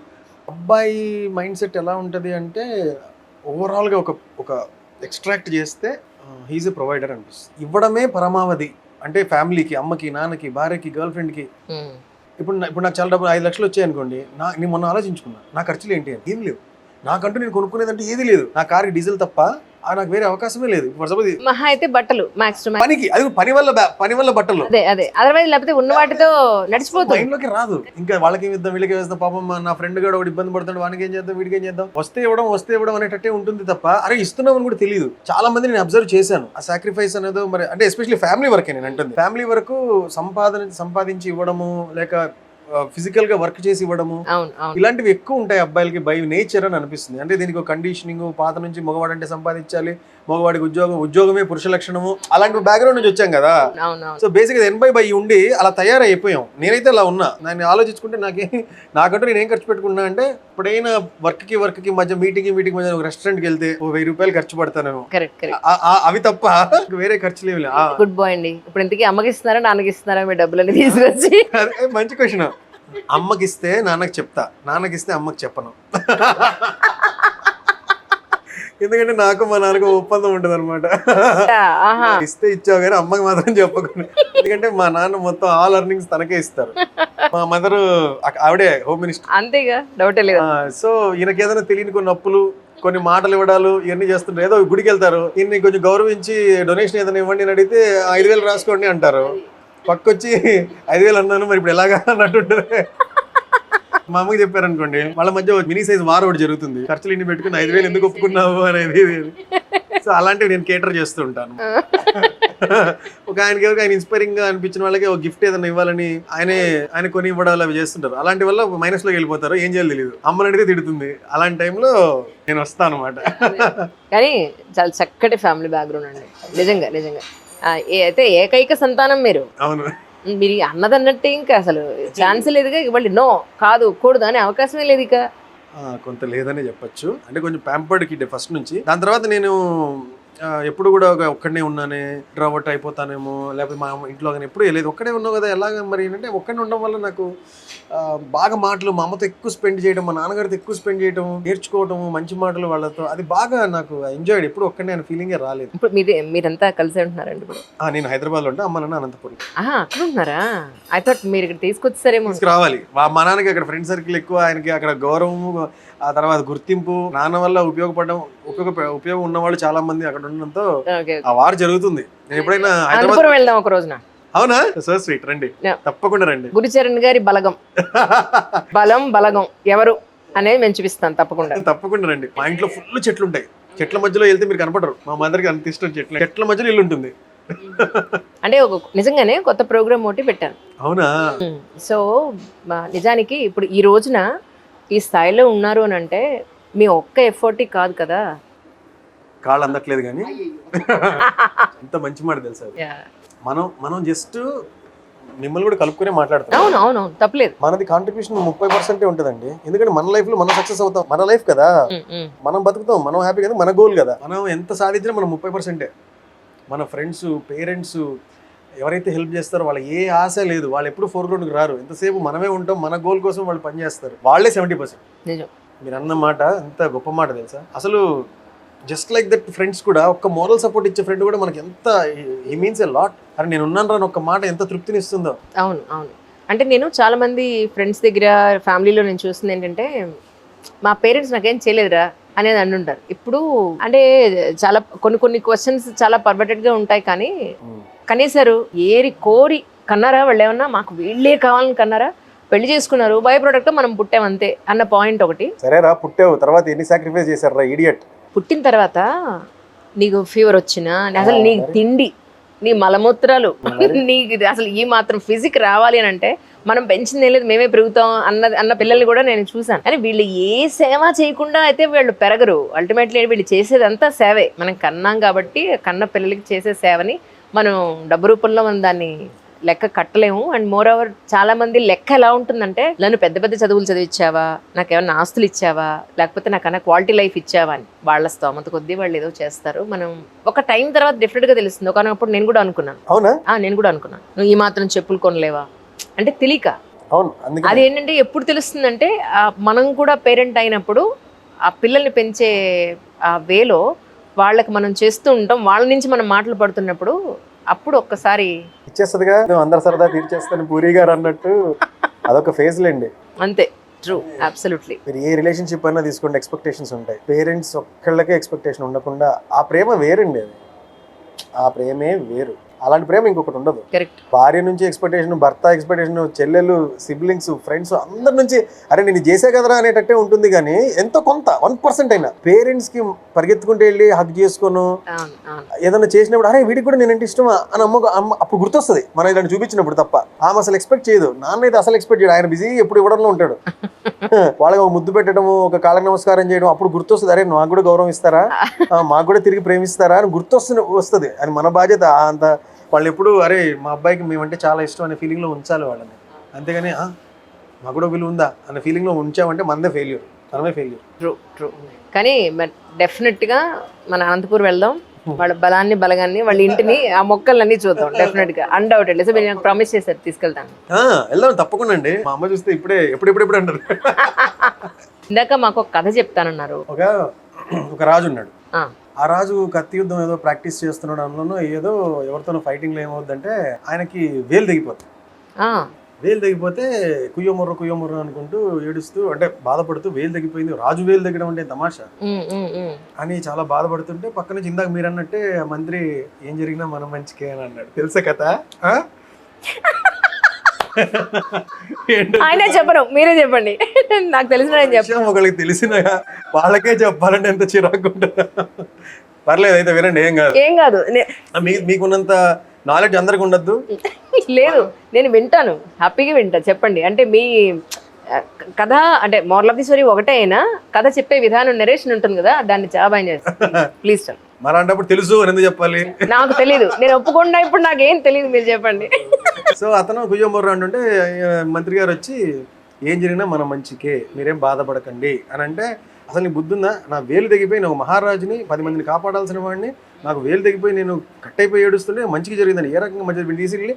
అబ్బాయి మైండ్ సెట్ ఎలా ఉంటుంది అంటే ఓవరాల్గా ఒక ఎక్స్ట్రాక్ట్ చేస్తే హీజ్ ఎ ప్రొవైడర్ అనిపిస్తుంది. ఇవ్వడమే పరమావధి. అంటే ఫ్యామిలీకి, అమ్మకి, నాన్నకి, భార్యకి, గర్ల్ ఫ్రెండ్కి. ఇప్పుడు నాకు చాలా డబ్బులు 5 లక్షలు వచ్చాయి అనుకోండి, నేను మొన్న ఆలోచించుకున్నా నా ఖర్చులు ఏంటి అని. ఏం లేవు నాకంటూ, నేను కొనుక్కునేదంటే ఏది లేదు. నా కార్కి డీజిల్ తప్ప నాకు వేరే అవకాశమే లేదు. ఫర్ సపోజ్ మహా అయితే బట్టలు మ్యాక్స్ టు మ్యాక్స్ పనికి, అది పని వల్ల బట్టలు అదే అదర్వైజ్ లేకపోతే ఉన్న వాటితో నడిచిపోతుంది. మైండ్లోకి రాదు. ఇంకా వాళ్ళకి ఇద్దాం వీళ్ళకి వేస్తాం, పాపం నా ఫ్రెండ్ కూడా ఒకటి ఇబ్బంది పడుతాడు, వానికి ఏం చేద్దాం వీడికి ఏం చేద్దాం, వస్తే ఇవ్వడం అనేటట్టే ఉంటుంది తప్ప అరే ఇస్తున్నాం అని కూడా తెలియదు. చాలా మంది నేను అబ్జర్వ్ చేశాను. ఆ సాక్రిఫైస్ అనేది మరి అంటే ఎస్పెషల్లీ ఫ్యామిలీ వరకే నేను అంటుంది. ఫ్యామిలీ వరకు సంపాదించి ఇవ్వడము, లేక ఫిజికల్ గా వర్క్ చేసి ఇవ్వడము, ఇలాంటివి ఎక్కువ ఉంటాయి అబ్బాయిలకి బై నేచర్ అని అనిపిస్తుంది. అంటే దీనికి ఒక కండిషనింగ్, పాత నుంచి మగవాడు అంటే సంపాదించాలి, మగవాడికి ఉద్యోగమే పురుష లక్షణము, అలాంటి బ్యాక్గ్రౌండ్ నుంచి వచ్చాం కదా. సో బేసిక్ గా 80/20 ఉండి అలా తయారైపోయాం. నేనైతే అలా ఉన్నా. నేను ఆలోచించుకుంటే నాకంటూ నేను ఏం ఖర్చు పెట్టుకున్నా అంటే, ఎప్పుడైనా వర్క్ కి మధ్య మీటింగ్ మధ్య ఒక రెస్టారెంట్కి వెళ్తే ₹1000 ఖర్చు పడతాను, అవి తప్ప వేరే ఖర్చు లేవు. గుడ్ బాయ్ అండి. ఇప్పుడు ఇంతకీ అమ్మకి ఇస్తున్నారా నాన్నకి ఇస్తున్నారా మీ డబ్బులని తీసుకొచ్చి? మంచి క్వశ్చన్. అమ్మకి ఇస్తే నాన్నకి చెప్తా, నాన్నకి ఇస్తే అమ్మకి చెప్పను. ఎందుకంటే నాకు మా నాన్నకు ఒప్పందం ఉంటుంది అనమాట. ఇస్తే ఇచ్చావు కానీ అమ్మకి మాత్రం చెప్పకుండా. ఎందుకంటే మా నాన్న మొత్తం ఆల్ ఎర్నింగ్స్ తనకే ఇస్తారు. మా మదర్ ఆవిడే హోమ్ మినిస్టర్, అంతేగా, డౌటే లేదు. సో ఈయనకి ఏదైనా తెలియని కొన్ని అప్పులు, కొన్ని మాటలు ఇవ్వడాలు ఇవన్నీ చేస్తుంటారు. ఏదో గుడికి వెళ్తారు, ఈయన్ని కొంచెం గౌరవించి డొనేషన్ ఏదైనా ఇవ్వండి అని అడిగితే 5000 రాసుకోండి అంటారు. పక్కొచ్చి 5000 అన్నాను, మరి ఇప్పుడు ఎలాగా అన్నట్టుంటుంది. మా అమ్మకి చెప్పారనుకోండి, వాళ్ళ మధ్య మినీ సైజ్ వార్ ఒకటి జరుగుతుంది. ఖర్చులు ఇన్ని పెట్టుకుని 5000 ఎందుకు ఒప్పుకున్నావు అనేది. సో అలాంటివి నేను కేటర్ చేస్తూ ఉంటాను. ఒక ఆయన ఇన్స్పైరింగ్ గా అనిపించిన వాళ్ళకి ఒక గిఫ్ట్ ఏదైనా ఇవ్వాలని ఆయన కొని ఇవ్వడాలు అవి చేస్తుంటారు. అలాంటి వల్ల మైనస్ లోకి వెళ్ళిపోతారు, ఏం చేయాలి తెలియదు. అమ్మని అడిగితే తిడుతుంది. అలాంటి టైంలో నేను వస్తాను అనమాట. కానీ చాలా చక్కటి ఫ్యామిలీ బ్యాక్గ్రౌండ్ అండి, నిజంగా నిజంగా. అయితే ఏకైక సంతానం మీరు. అవును, మీరు అన్నదన్నట్టే, ఇంకా అసలు ఛాన్స్ లేదుగా. ఇవ్వండి నో కాదు కూడదు అనే అవకాశమే లేదు. ఇక కొంత లేదనే చెప్పొచ్చు. అంటే కొంచెం ప్యాంపర్డ్ కిడ్ ఫస్ట్ నుంచి. దాని తర్వాత నేను ఎప్పుడు కూడా ఒక్కడనే ఉన్నానే, ఇంట్రోవర్ట్ అయిపోతానేమో, లేకపోతే మా ఇంట్లో కానీ ఎప్పుడు లేదు. ఒక్కడే ఉన్నావు కదా ఎలాగ మరి అంటే, ఒక్కడే ఉండడం వల్ల నాకు బాగా మాటలు మా అమ్మతో ఎక్కువ స్పెండ్ చేయడం, మా నాన్నగారితో ఎక్కువ స్పెండ్ చేయడం, నేర్చుకోవడం మంచి మాటలు వాళ్ళతో, అది బాగా నాకు ఎంజాయ్డ్. ఎప్పుడు ఒక్కడే అనే ఫీలింగే రాలేదు. ఇప్పుడు మీరంతా కలిసి ఉంటున్నారండి ఇప్పుడు? నేను హైదరాబాద్ లో ఉంటే, అమ్మ నాన్న అనంతపురం. అక్కడ ఉంటున్నారా? ఐ థాట్ మీరు ఇక్కడ తీసుకొచ్చారేమో. తీసుకురావాలి. మా నాన్నకి అక్కడ ఫ్రెండ్ సర్కిల్ ఎక్కువ, ఆయనకి అక్కడ గౌరవము, ఆ తర్వాత గుర్తింపు, నాన్న వల్ల ఉపయోగం ఉన్నవాళ్ళు చాలా మంది అక్కడ ఉండడంతో ఆ వార్ జరుగుతుంది. నేను ఎప్పుడైనా హైదరాబాద్ వెళ్దాం ఒక రోజున. అవునా? సో స్వీట్, రండి, తప్పకుండా రండి. గురుచరణ్ గారి బలగం బలగం ఎవరు అనేది మేము చూపిస్తాను, తప్పకుండా రండి. మా ఇంట్లో ఫుల్ చెట్లు ఉంటాయి. చెట్ల మధ్యలో వెళ్తే మీరు కనపడరు. మా మదర్కి అంత ఇష్టం చెట్ల మధ్యలో ఇల్లు ఉంటుంది. అంటే నిజంగానే కొత్త ప్రోగ్రామ్ ఒకటి పెట్టాను. అవునా? సో నిజానికి ఇప్పుడు ఈ రోజున ఈ స్థాయిలో ఉన్నారు అని అంటే మీ ఒక్క ఎఫర్ట్ కాదు కదా. కాళ్ళు అందట్లేదు కానీ ఎంత మంచి మాట తెలుసా. మనం జస్ట్ మిమ్మల్ని కూడా కలుపుకునే మాట్లాడతాం. అవును, తప్పలేదు. మనది కాంట్రిబ్యూషన్ 30% ఉంటుందండి. ఎందుకంటే మన లైఫ్ లో మనం సక్సెస్ అవుతాం. మన లైఫ్ కదా, మనం బతుకుతాం, మనం హ్యాపీ కదా, మన గోల్ కదా. మనం ఎంత సాధించినా మనం 30%. మన ఫ్రెండ్స్, పేరెంట్స్ ఎవరైతే హెల్ప్ చేస్తారో వాళ్ళ ఏ ఆశ లేదు, వాళ్ళు ఎప్పుడు ఫోర్గ్రౌండ్కి రారు. ఎంతసేపు మనమే ఉంటాం, మన గోల్ కోసం వాళ్ళు పనిచేస్తారు. వాళ్ళే 70%. మీరు అన్న మాట ఎంత గొప్ప మాట తెలుసా. అసలు జస్ట్ లైక్ దట్ ఫ్రెండ్స్ కూడా, ఒక్క మోరల్ సపోర్ట్ ఇచ్చే ఫ్రెండ్ కూడా మనకి ఎంత హీ మీన్స్ ఎ లాట్. అరే నేను ఉన్నాను రా ఒక్క మాట ఎంత తృప్తిని ఇస్తుందో. అవును. అంటే నేను చాలా మంది ఫ్రెండ్స్ దగ్గర, ఫ్యామిలీలో నేను చూస్తుంది ఏంటంటే, మా పేరెంట్స్ నాకేం చేయలేదురా అనేది అంటుంటారు. ఇప్పుడు అంటే చాలా కొన్ని క్వశ్చన్స్ చాలా పర్ఫెక్ట్గా ఉంటాయి, కానీ కనీసారు ఏరి కోరి కన్నారా వాళ్ళు, ఏమన్నా మాకు వీళ్ళే కావాలని కన్నారా, పెళ్లి చేసుకున్నారు, బై ప్రోడక్ట్ మనం పుట్టాం అంతే అన్న పాయింట్ ఒకటి. సరేరా పుట్టావు, తర్వాత ఎన్ని సాక్రిఫైస్ చేశారా ఇడియట్. పుట్టిన తర్వాత నీకు ఫీవర్ వచ్చినా, అసలు నీకు తిండి, నీ మలమూత్రాలు, నీకు అసలు ఈ మాత్రం ఫిజిక్ రావాలి అని అంటే మనం పెంచింది లేదు, మేమే పెరుగుతాం అన్న పిల్లల్ని కూడా నేను చూసాను. కానీ వీళ్ళు ఏ సేవ చేయకుండా అయితే వీళ్ళు పెరగరు. అల్టిమేట్లీ వీళ్ళు చేసేదంతా సేవే. మనం కన్నాం కాబట్టి కన్న పిల్లలకి చేసే సేవని మనం డబ్బు రూపంలో మనం దాన్ని లెక్క కట్టలేము. అండ్ మోర్ ఓవర్ చాలా మంది లెక్క ఎలా ఉంటుందంటే, నన్ను పెద్ద పెద్ద చదువులు చదివించావా, నాకేమన్నా ఆస్తులు ఇచ్చావా, లేకపోతే నాకన్నా క్వాలిటీ లైఫ్ ఇచ్చావా అని. వాళ్ళ స్తోమత కొద్దీ వాళ్ళు ఏదో చేస్తారు. మనం ఒక టైం తర్వాత డిఫరెంట్ గా తెలుస్తుంది. ఒకనప్పుడు నేను కూడా అనుకున్నాను. అవునా? నేను కూడా అనుకున్నాను, నువ్వు ఈ మాత్రం చెప్పులు కొనలేవా అంటే తెలియక. అది ఏంటంటే ఎప్పుడు తెలుస్తుందంటే, మనం కూడా పేరెంట్ అయినప్పుడు ఆ పిల్లల్ని పెంచే ఆ వేలో వాళ్ళకి మనం చేస్తూ ఉంటాం. వాళ్ళ నుంచి మనం మాటలు పడుతున్నప్పుడు అప్పుడు ఒక్కసారి ఇచ్చేస్తుందిగా, అందరు సరదా తీర్చేస్తాను పూరి గారు అన్నట్టు. అదొక ఫేజ్ లేండి. అంతే. True, absolutely. మీరు ఏ రిలేషన్షిప్ అయినా తీసుకోండి, ఎక్స్పెక్టేషన్స్ ఉంటాయి. పేరెంట్స్ ఒక్కళ్ళకే ఎక్స్పెక్టేషన్ ఉండకుండా ఆ ప్రేమ వేరండి, అది ఆ ప్రేమే వేరు. అలాంటి ప్రేమ ఇంకొకటి ఉండదు. కరెక్ట్. భార్య నుంచి ఎక్స్పెక్టేషన్, భర్త ఎక్స్పెక్టేషన్, చెల్లెలు, సిబ్లింగ్స్, ఫ్రెండ్స్ అందరి నుంచి అరే నేను చేసే కదరా అనేటట్టే ఉంటుంది. కానీ ఎంతో కొంత 1% అయినా పేరెంట్స్ కి పరిగెత్తుకుంటూ వెళ్ళి హగ్ చేసుకోను ఏదైనా చేసినప్పుడు అరే వీడికి కూడా నేనంటే ఇష్టమా అని అమ్మ అప్పుడు గుర్తొస్తుంది మనం ఇలాంటి చూపించినప్పుడు. తప్ప ఆమె అసలు ఎక్స్పెక్ట్ చేయదు, నాన్న అయితే అసలు ఎక్స్పెక్ట్ చేయడు. ఆయన బిజీ ఎప్పుడు ఇవ్వడంలో ఉంటాడు. వాళ్ళకి ఒక ముద్దు పెట్టడము, ఒక కాళ్ళకి నమస్కారం చేయడం అప్పుడు గుర్తొస్తుంది, అరే నాకు కూడా గౌరవం ఇస్తారా, మాకు కూడా తిరిగి ప్రేమిస్తారా అని వస్తుంది. అది మన బాధ్యత. అంత వాళ్ళు ఎప్పుడు అరే మా అబ్బాయికి మేమంటే చాలా ఇష్టం అనే ఫీలింగ్లో ఉంచాలి వాళ్ళని. అంతేగాని మాకు కూడా విలువ ఉందా అనే ఫీలింగ్లో ఉంచామంటే మనమే ఫెయిల్యూర్, మనమే ఫెయిల్యూర్. True true. కానీ డెఫినెట్గా మన అనంతపూర్ వెళ్దాం, వాళ్ళ బలాన్ని బలగాన్ని వాళ్ళ ఇంటిని ఆ మొక్కలన్నీ చూద్దాం డెఫినెట్గా, అన్డౌటెడ్లీ. సో మీరు నాకు ప్రామిస్ చేశారు తీసుకెళ్తాను. వెళ్దాం తప్పకుండా అండి. మా అమ్మ చూస్తే ఇప్పుడే ఎప్పుడు అంటారు. ఇందాక మాకు ఒక కథ చెప్తానన్నారు. ఒక రాజు ఉన్నాడు. ఆ రాజు కత్తి యుద్ధం ఏదో ప్రాక్టీస్ చేస్తున్నాడు, అందులోనూ ఏదో ఎవరితోనో ఫైటింగ్లో ఏమవుద్దంటే ఆయనకి వేలు తెగిపోతుంది. వేలు తెగిపోతే కుయ్యముర్ర అనుకుంటూ ఏడుస్తూ అంటే బాధపడుతూ వేలు తెగిపోయింది. రాజు వేలు తెగడం అంటే తమాషా అని చాలా బాధపడుతుంటే పక్కన నుంచి ఇందాక మీరు అన్నట్టే మంత్రి ఏం జరిగినా మనం మంచికే అని అన్నాడు. తెలుసా కథ? ఆయన చెప్పరు, మీరే చెప్పండి. నాకు తెలిసిన ఒకరికి తెలిసిన వాళ్ళకే చెప్పాలంటే ఎంత చిరాకు ఉంటుంది. పర్లేదు అయితే వినండి, ఏం కాదు. మీకున్నంత నాలెడ్జ్ అందరికి ఉండద్దు. లేదు, నేను వింటాను, హ్యాపీగా వింటా. చెప్పండి. అంటే మీ కథ అంటే మోరల్ ఆఫ్ ది స్టోరీ ఒకటే అయినా కథ చెప్పే విధానం, నెరేషన్ ఉంటుంది కదా, దాన్ని చాలా బాగా చేస్తాను. Please sir. మరి అంటే తెలుసు అని ఎందుకు చెప్పాలి? నాకు తెలీదు, నేను ఒప్పుకుండా ఇప్పుడు నాకేం తెలియదు, మీరు చెప్పండి. సో అతను కుయ్యమొర్ర అంటుంటే మంత్రి గారు వచ్చి ఏం జరిగినా మన మంచికే, మీరేం బాధపడకండి అని అంటే, అసలు నీ బుద్ధి ఉందా? నా వేలు తెగిపోయి నేను మహారాజుని 10 మందిని కాపాడాల్సిన వాడిని, నాకు వేలు తెగిపోయి నేను కట్టయిపోయి ఏడుస్తుంటే మంచిగా జరిగిందని ఏ రకంగా మంచి తీసుకెళ్ళి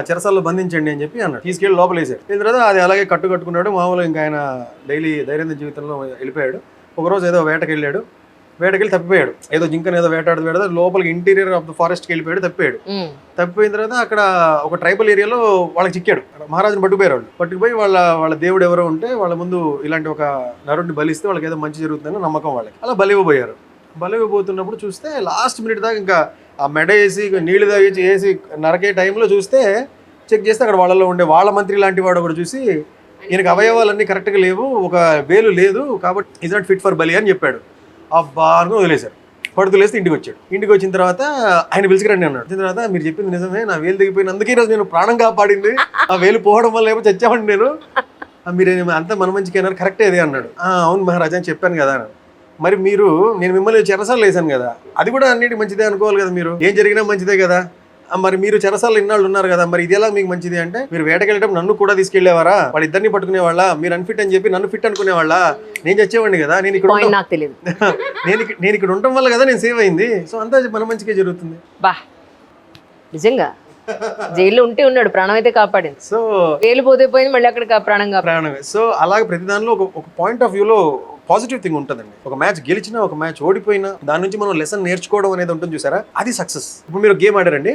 చెరసాల్లో బంధించండి అని చెప్పి అన్నాడు. తీసుకెళ్ళి లోపల వేసాడు. దీని తర్వాత అది అలాగే కట్టుకున్నాడు. మామూలుగా ఇంకా ఆయన డైలీ దైనందిన జీవితంలో వెళ్ళిపోయాడు. ఒకరోజు ఏదో వేటకెళ్ళాడు, వేటకెళ్ళి తప్పిపోయాడు. ఏదో జింకను ఏదో వేటాడు లోపలికి ఇంటీరియర్ ఆఫ్ ద ఫారెస్ట్కి వెళ్ళిపోయాడు. తప్పిపోయిన తర్వాత అక్కడ ఒక ట్రైబల్ ఏరియాలో వాళ్ళకి చిక్కాడు. మహారాజుని పట్టుకుపోయి వాళ్ళ దేవుడు ఎవరో ఉంటే వాళ్ళ ముందు ఇలాంటి ఒక నరుడిని బలిస్తే వాళ్ళకి ఏదో మంచి జరుగుతుందని నమ్మకం వాళ్ళకి. అలా బలివ్వబోయారు. బలివ్వబోతున్నప్పుడు చూస్తే లాస్ట్ మినిట్ దాకా ఇంకా ఆ మెడ వేసి నీళ్లు తాగేసి వేసి నరకే టైంలో చూస్తే చెక్ చేస్తే అక్కడ వాళ్ళలో ఉండే వాళ్ళ మంత్రి లాంటి వాడు ఒకటి చూసి ఈయనకి అవయవాలన్నీ కరెక్ట్గా లేవు, ఒక వేలు లేదు, కాబట్టి ఈజ్ నాట్ ఫిట్ ఫర్ బలి అని చెప్పాడు. అబ్బా అని వదిలేశారు. పడుతులేస్తే ఇంటికి వచ్చాడు. ఇంటికి వచ్చిన తర్వాత ఆయన పిలిచిరండి అన్నాడు. వచ్చిన తర్వాత మీరు చెప్పింది నిజమే, నా వేలు దిగిపోయినందుకే ఈరోజు నేను ప్రాణం కాపాడింది, ఆ వేలు పోవడం వల్ల ఏమో చచ్చామండి నేను, మీరు అంతా మన మంచిగా అన్నారు, కరెక్టే అది అన్నాడు. అవును మహారాజా అని చెప్పాను కదా అన్నాడు. మరి నేను మిమ్మల్ని చెరసాలు వేసాను కదా, అది కూడా అన్నిటికీ మంచిదే అనుకోవాలి కదా, మీరు ఏం జరిగినా మంచిదే కదా, మరి మీరు చెరసాలు ఇన్నాళ్ళు ఉన్నారు కదా, మరి ఇది ఎలా మీకు మంచిది అంటే, మీరు వేటకెళ్ళటం నన్ను కూడా తీసుకెళ్లేవారా, వాళ్ళ ఇద్దరిని పట్టుకునేవాళ్ళ, మీరు అన్ఫిట్ అని చెప్పి నన్ను ఫిట్ అనుకునేవాళ్ళ, నేను చచ్చేవాడిని కదా, నేను ఇక్కడ నేను ఇక్కడ ఉండటం వల్ల కదా నేను సేవ్ అయింది. సో అంతా మన మంచిగా జరుగుతుంది. బా నిజంగా జైల్లో ఉంటే ఉన్నాడు, ప్రాణం అయితే కాపాడింది. సో వేలు పోతే పోయింది, మళ్ళీ అక్కడ ప్రాణం. సో అలాగే ప్రతి దానిలో ఒక పాయింట్ ఆఫ్ వ్యూలో పాజిటివ్ థింగ్ ఉంటుందండి. ఒక మ్యాచ్ గెలిచినా ఒక మ్యాచ్ ఓడిపోయినా దాని నుంచి మనం లెసన్ నేర్చుకోవడం అనేది ఉంటుంది చూసారా, అది సక్సెస్. ఇప్పుడు మీరు గేమ్ ఆడారండి,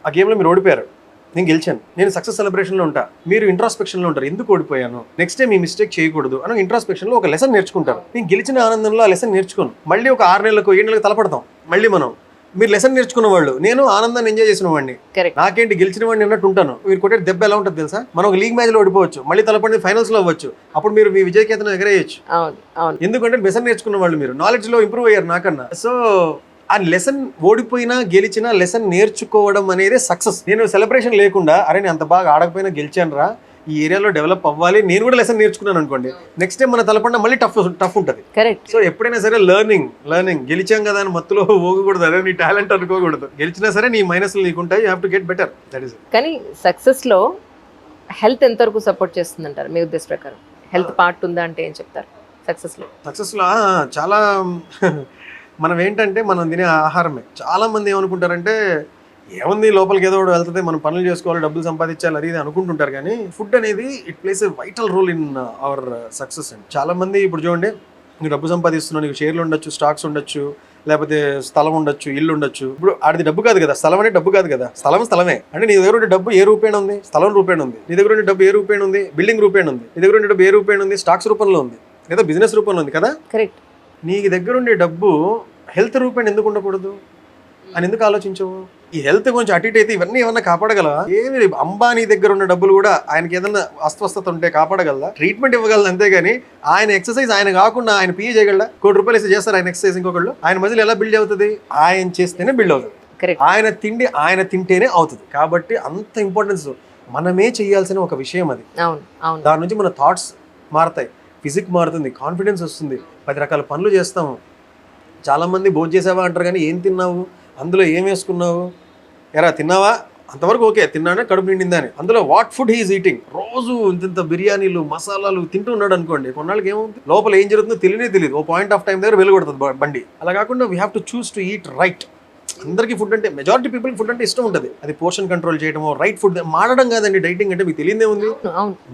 ఆ గేమ్ లో మీరు ఓడిపోయారు, నేను గెలిచాను, నేను సక్సెస్ సెలబ్రేషన్ లో ఉంటా, మీరు ఇంట్రాస్పెక్షన్ లో ఉంటారు, ఎందుకు ఓడిపోయాను, నెక్స్ట్ టైం ఈ మిస్టేక్ చేయకూడదు అని ఇంట్రాస్పెక్షన్ లో ఒక లెసన్ నేర్చుకుంటారు. నేను గెలిచిన ఆనందంలో ఆ లెసన్ నేర్చుకోను, మళ్ళీ ఒక 6 నెలలకు 7 నెలలకు తలపడతాం మళ్ళీ మనం. మీరు లెసన్ నేర్చుకున్న వాళ్ళు, నేను ఆనందాన్ని ఎంజాయ్ చేసిన వాడిని, నాకేంటి గెలిచిన వాడిని అన్నట్టు ఉంటాను. మీరు కొట్టే దెబ్బ ఎలా ఉంటుంది తెలుసా, మనం ఒక లీగ్ మ్యాచ్ లో ఓడిపోవచ్చు, మళ్ళీ తలపడి ఫైనల్స్ లో అవ్వచ్చు, అప్పుడు మీరు మీ విజయకేతనం ఎగరేయచ్చు. ఎందుకంటే లెసన్ నేర్చుకున్న వాళ్ళు, మీరు నాలెడ్జ్ లో ఇంప్రూవ్ అయ్యారు నాకన్నా. సో ఆ లెసన్ ఓడిపోయినా గెలిచినా లెసన్ నేర్చుకోవడం అనేది సక్సెస్. నేను సెలబ్రేషన్ లేకుండా అరే నేను అంత బాగా ఆడకపోయినా గెలిచాను రా, ఈ ఏరియాలో డెవలప్ అవ్వాలి, నేను కూడా లెసన్ నేర్చుకున్నాను అనుకోండి, నెక్స్ట్ టైం మన తలపడిన మళ్ళీ టఫ్ ఉంటుంది. సో ఎప్పుడైనా సరే లెర్నింగ్ గెలిచాం కదా అని మత్తులో పోకూడదు, అదే నీ టాలెంట్ అనుకోకూడదు. గెలిచినా సరే నీ మైనస్లు నీకుంటాయి, you have to get better. That is. కానీ సక్సెస్ లో హెల్త్ ఎంతవరకు సపోర్ట్ చేస్తుంది అంటారు మీ ఉద్దేశ ప్రకారం? హెల్త్ పార్ట్ ఉందా అంటే ఏం చెప్తారు సక్సెస్ లో? చాలా మనం ఏంటంటే మనం తినే ఆహారమే. చాలా మంది ఏమనుకుంటారంటే ఏముంది లోపలికి ఏదో ఒకటి వెళ్తుంది, మనం పనులు చేసుకోవాలి, డబ్బులు సంపాదించాలి, అది ఇది అనుకుంటుంటారు. కానీ ఫుడ్ అనేది it plays a vital role in our success అండి. చాలా మంది ఇప్పుడు చూడండి, నీకు డబ్బు సంపాదిస్తున్నావు, నీకు షేర్లు ఉండొచ్చు, స్టాక్స్ ఉండొచ్చు, లేకపోతే స్థలం ఉండొచ్చు, ఇల్లు ఉండొచ్చు. ఇప్పుడు ఆడిది డబ్బు కాదు కదా, స్థలం అనేది డబ్బు కాదు కదా, స్థలమే. అంటే నీ దగ్గర ఉండే డబ్బు ఏ రూపేణ ఉంది? స్థలం రూపేణ ఉంది. నీ దగ్గర ఉండే డబ్బు ఏ రూపేణ ఉంది? బిల్డింగ్ రూపేణ ఉంది. నీ దగ్గర ఉండే డబ్బు ఏ రూపేణ ఉంది? స్టాక్స్ రూపంలో ఉంది, లేదా బిజినెస్ రూపంలో ఉంది కదా. కరెక్ట్. నీ దగ్గర ఉండే డబ్బు హెల్త్ రూపేణ ఎందుకు ఉండకూడదు అని ఎందుకు ఆలోచించవు? ఈ హెల్త్ కొంచెం అటు ఇటు అయితే ఇవన్నీ ఏమన్నా కాపాడగలవా? ఏమి అంబానీ దగ్గర ఉన్న డబ్బులు కూడా ఆయనకి ఏదన్నా అస్వస్థత ఉంటే కాపాడగలదా? ట్రీట్మెంట్ ఇవ్వగలదు, అంతేగాని ఆయన ఎక్సర్సైజ్ ఆయన కాకుండా ఆయన పీఏ చేయగలడా? ₹1,00,00,000 వేసి చేస్తారు ఆయన ఎక్సర్సైజ్ ఇంకొకళ్ళు. ఆయన మధ్యలో ఎలా బిల్డ్ అవుతుంది? ఆయన చేస్తేనే బిల్డ్ అవుతుంది. ఆయన తిండి ఆయన తింటేనే అవుతుంది. కాబట్టి అంత ఇంపార్టెన్స్ మనమే చేయాల్సిన ఒక విషయం అది. దాని నుంచి మన థాట్స్ మారుతాయి, ఫిజిక్ మారుతుంది, కాన్ఫిడెన్స్ వస్తుంది, 10 రకాల పనులు చేస్తాము. చాలామంది భోజనం చేసావా అంటారు, కానీ ఏం తిన్నావు, అందులో ఏం వేసుకున్నావు, ఎరా తిన్నావా, అంతవరకు ఓకే, తిన్నానే కడుపు నిండిందా అని. అందులో వాట్ ఫుడ్ హీఈస్ ఈటింగ్. రోజు ఇంత బిర్యానీలు మసాలాలు తింటూ ఉన్నాడు అనుకోండి, కొన్నాళ్ళకి ఏమవుతుంది, లోపల ఏం జరుగుతుందో తెలియదు. ఓ పాయింట్ ఆఫ్ టైం దగ్గర వెలుగొడుతుంది బండి. అలా కాకుండా we have to choose to eat right. అందరికీ ఫుడ్ అంటే, మెజారిటీ పీపుల్ ఫుడ్ అంటే ఇష్టం ఉంటుంది. అది పోర్షన్ కంట్రోల్ చేయడమో, రైట్ ఫుడ్. మాడడం కాదండి డైటింగ్ అంటే, మీకు తెలియదే ఉంది.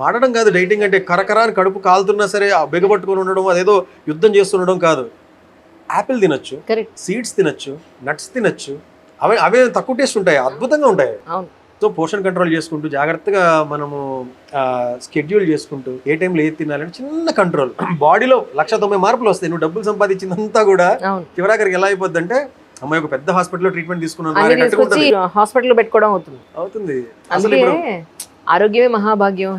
మాడడం కాదు డైటింగ్ అంటే. కరకరాని కడుపు కాలుతున్నా సరే బెగబట్టుకొని ఉండడం, అదేదో యుద్ధం చేస్తుండడం కాదు. యాపిల్ తినొచ్చు, సీడ్స్ తినొచ్చు, నట్స్ తినొచ్చు, అవే తక్కువ టేస్ట్ ఉంటాయి, అద్భుతంగా ఉంటాయి. సో పోర్షన్ కంట్రోల్ చేసుకుంటూ జాగ్రత్తగా మనము స్కెడ్యూల్ చేసుకుంటూ ఏ టైంలో ఏది తినాలంటే చిన్న కంట్రోల్. బాడీలో 190 మార్పులు వస్తాయి. నువ్వు డబ్బులు సంపాదించిందంతా కూడా చివరాఖరికి ఎలా అయిపోద్ది అంటే, అమ్మాయి ఒక పెద్ద హాస్పిటల్లో ట్రీట్మెంట్ తీసుకున్నాను, హాస్పిటల్ పెట్టుకోవడం అవుతుంది. అసలు ఆరోగ్యమే మహాభాగ్యం,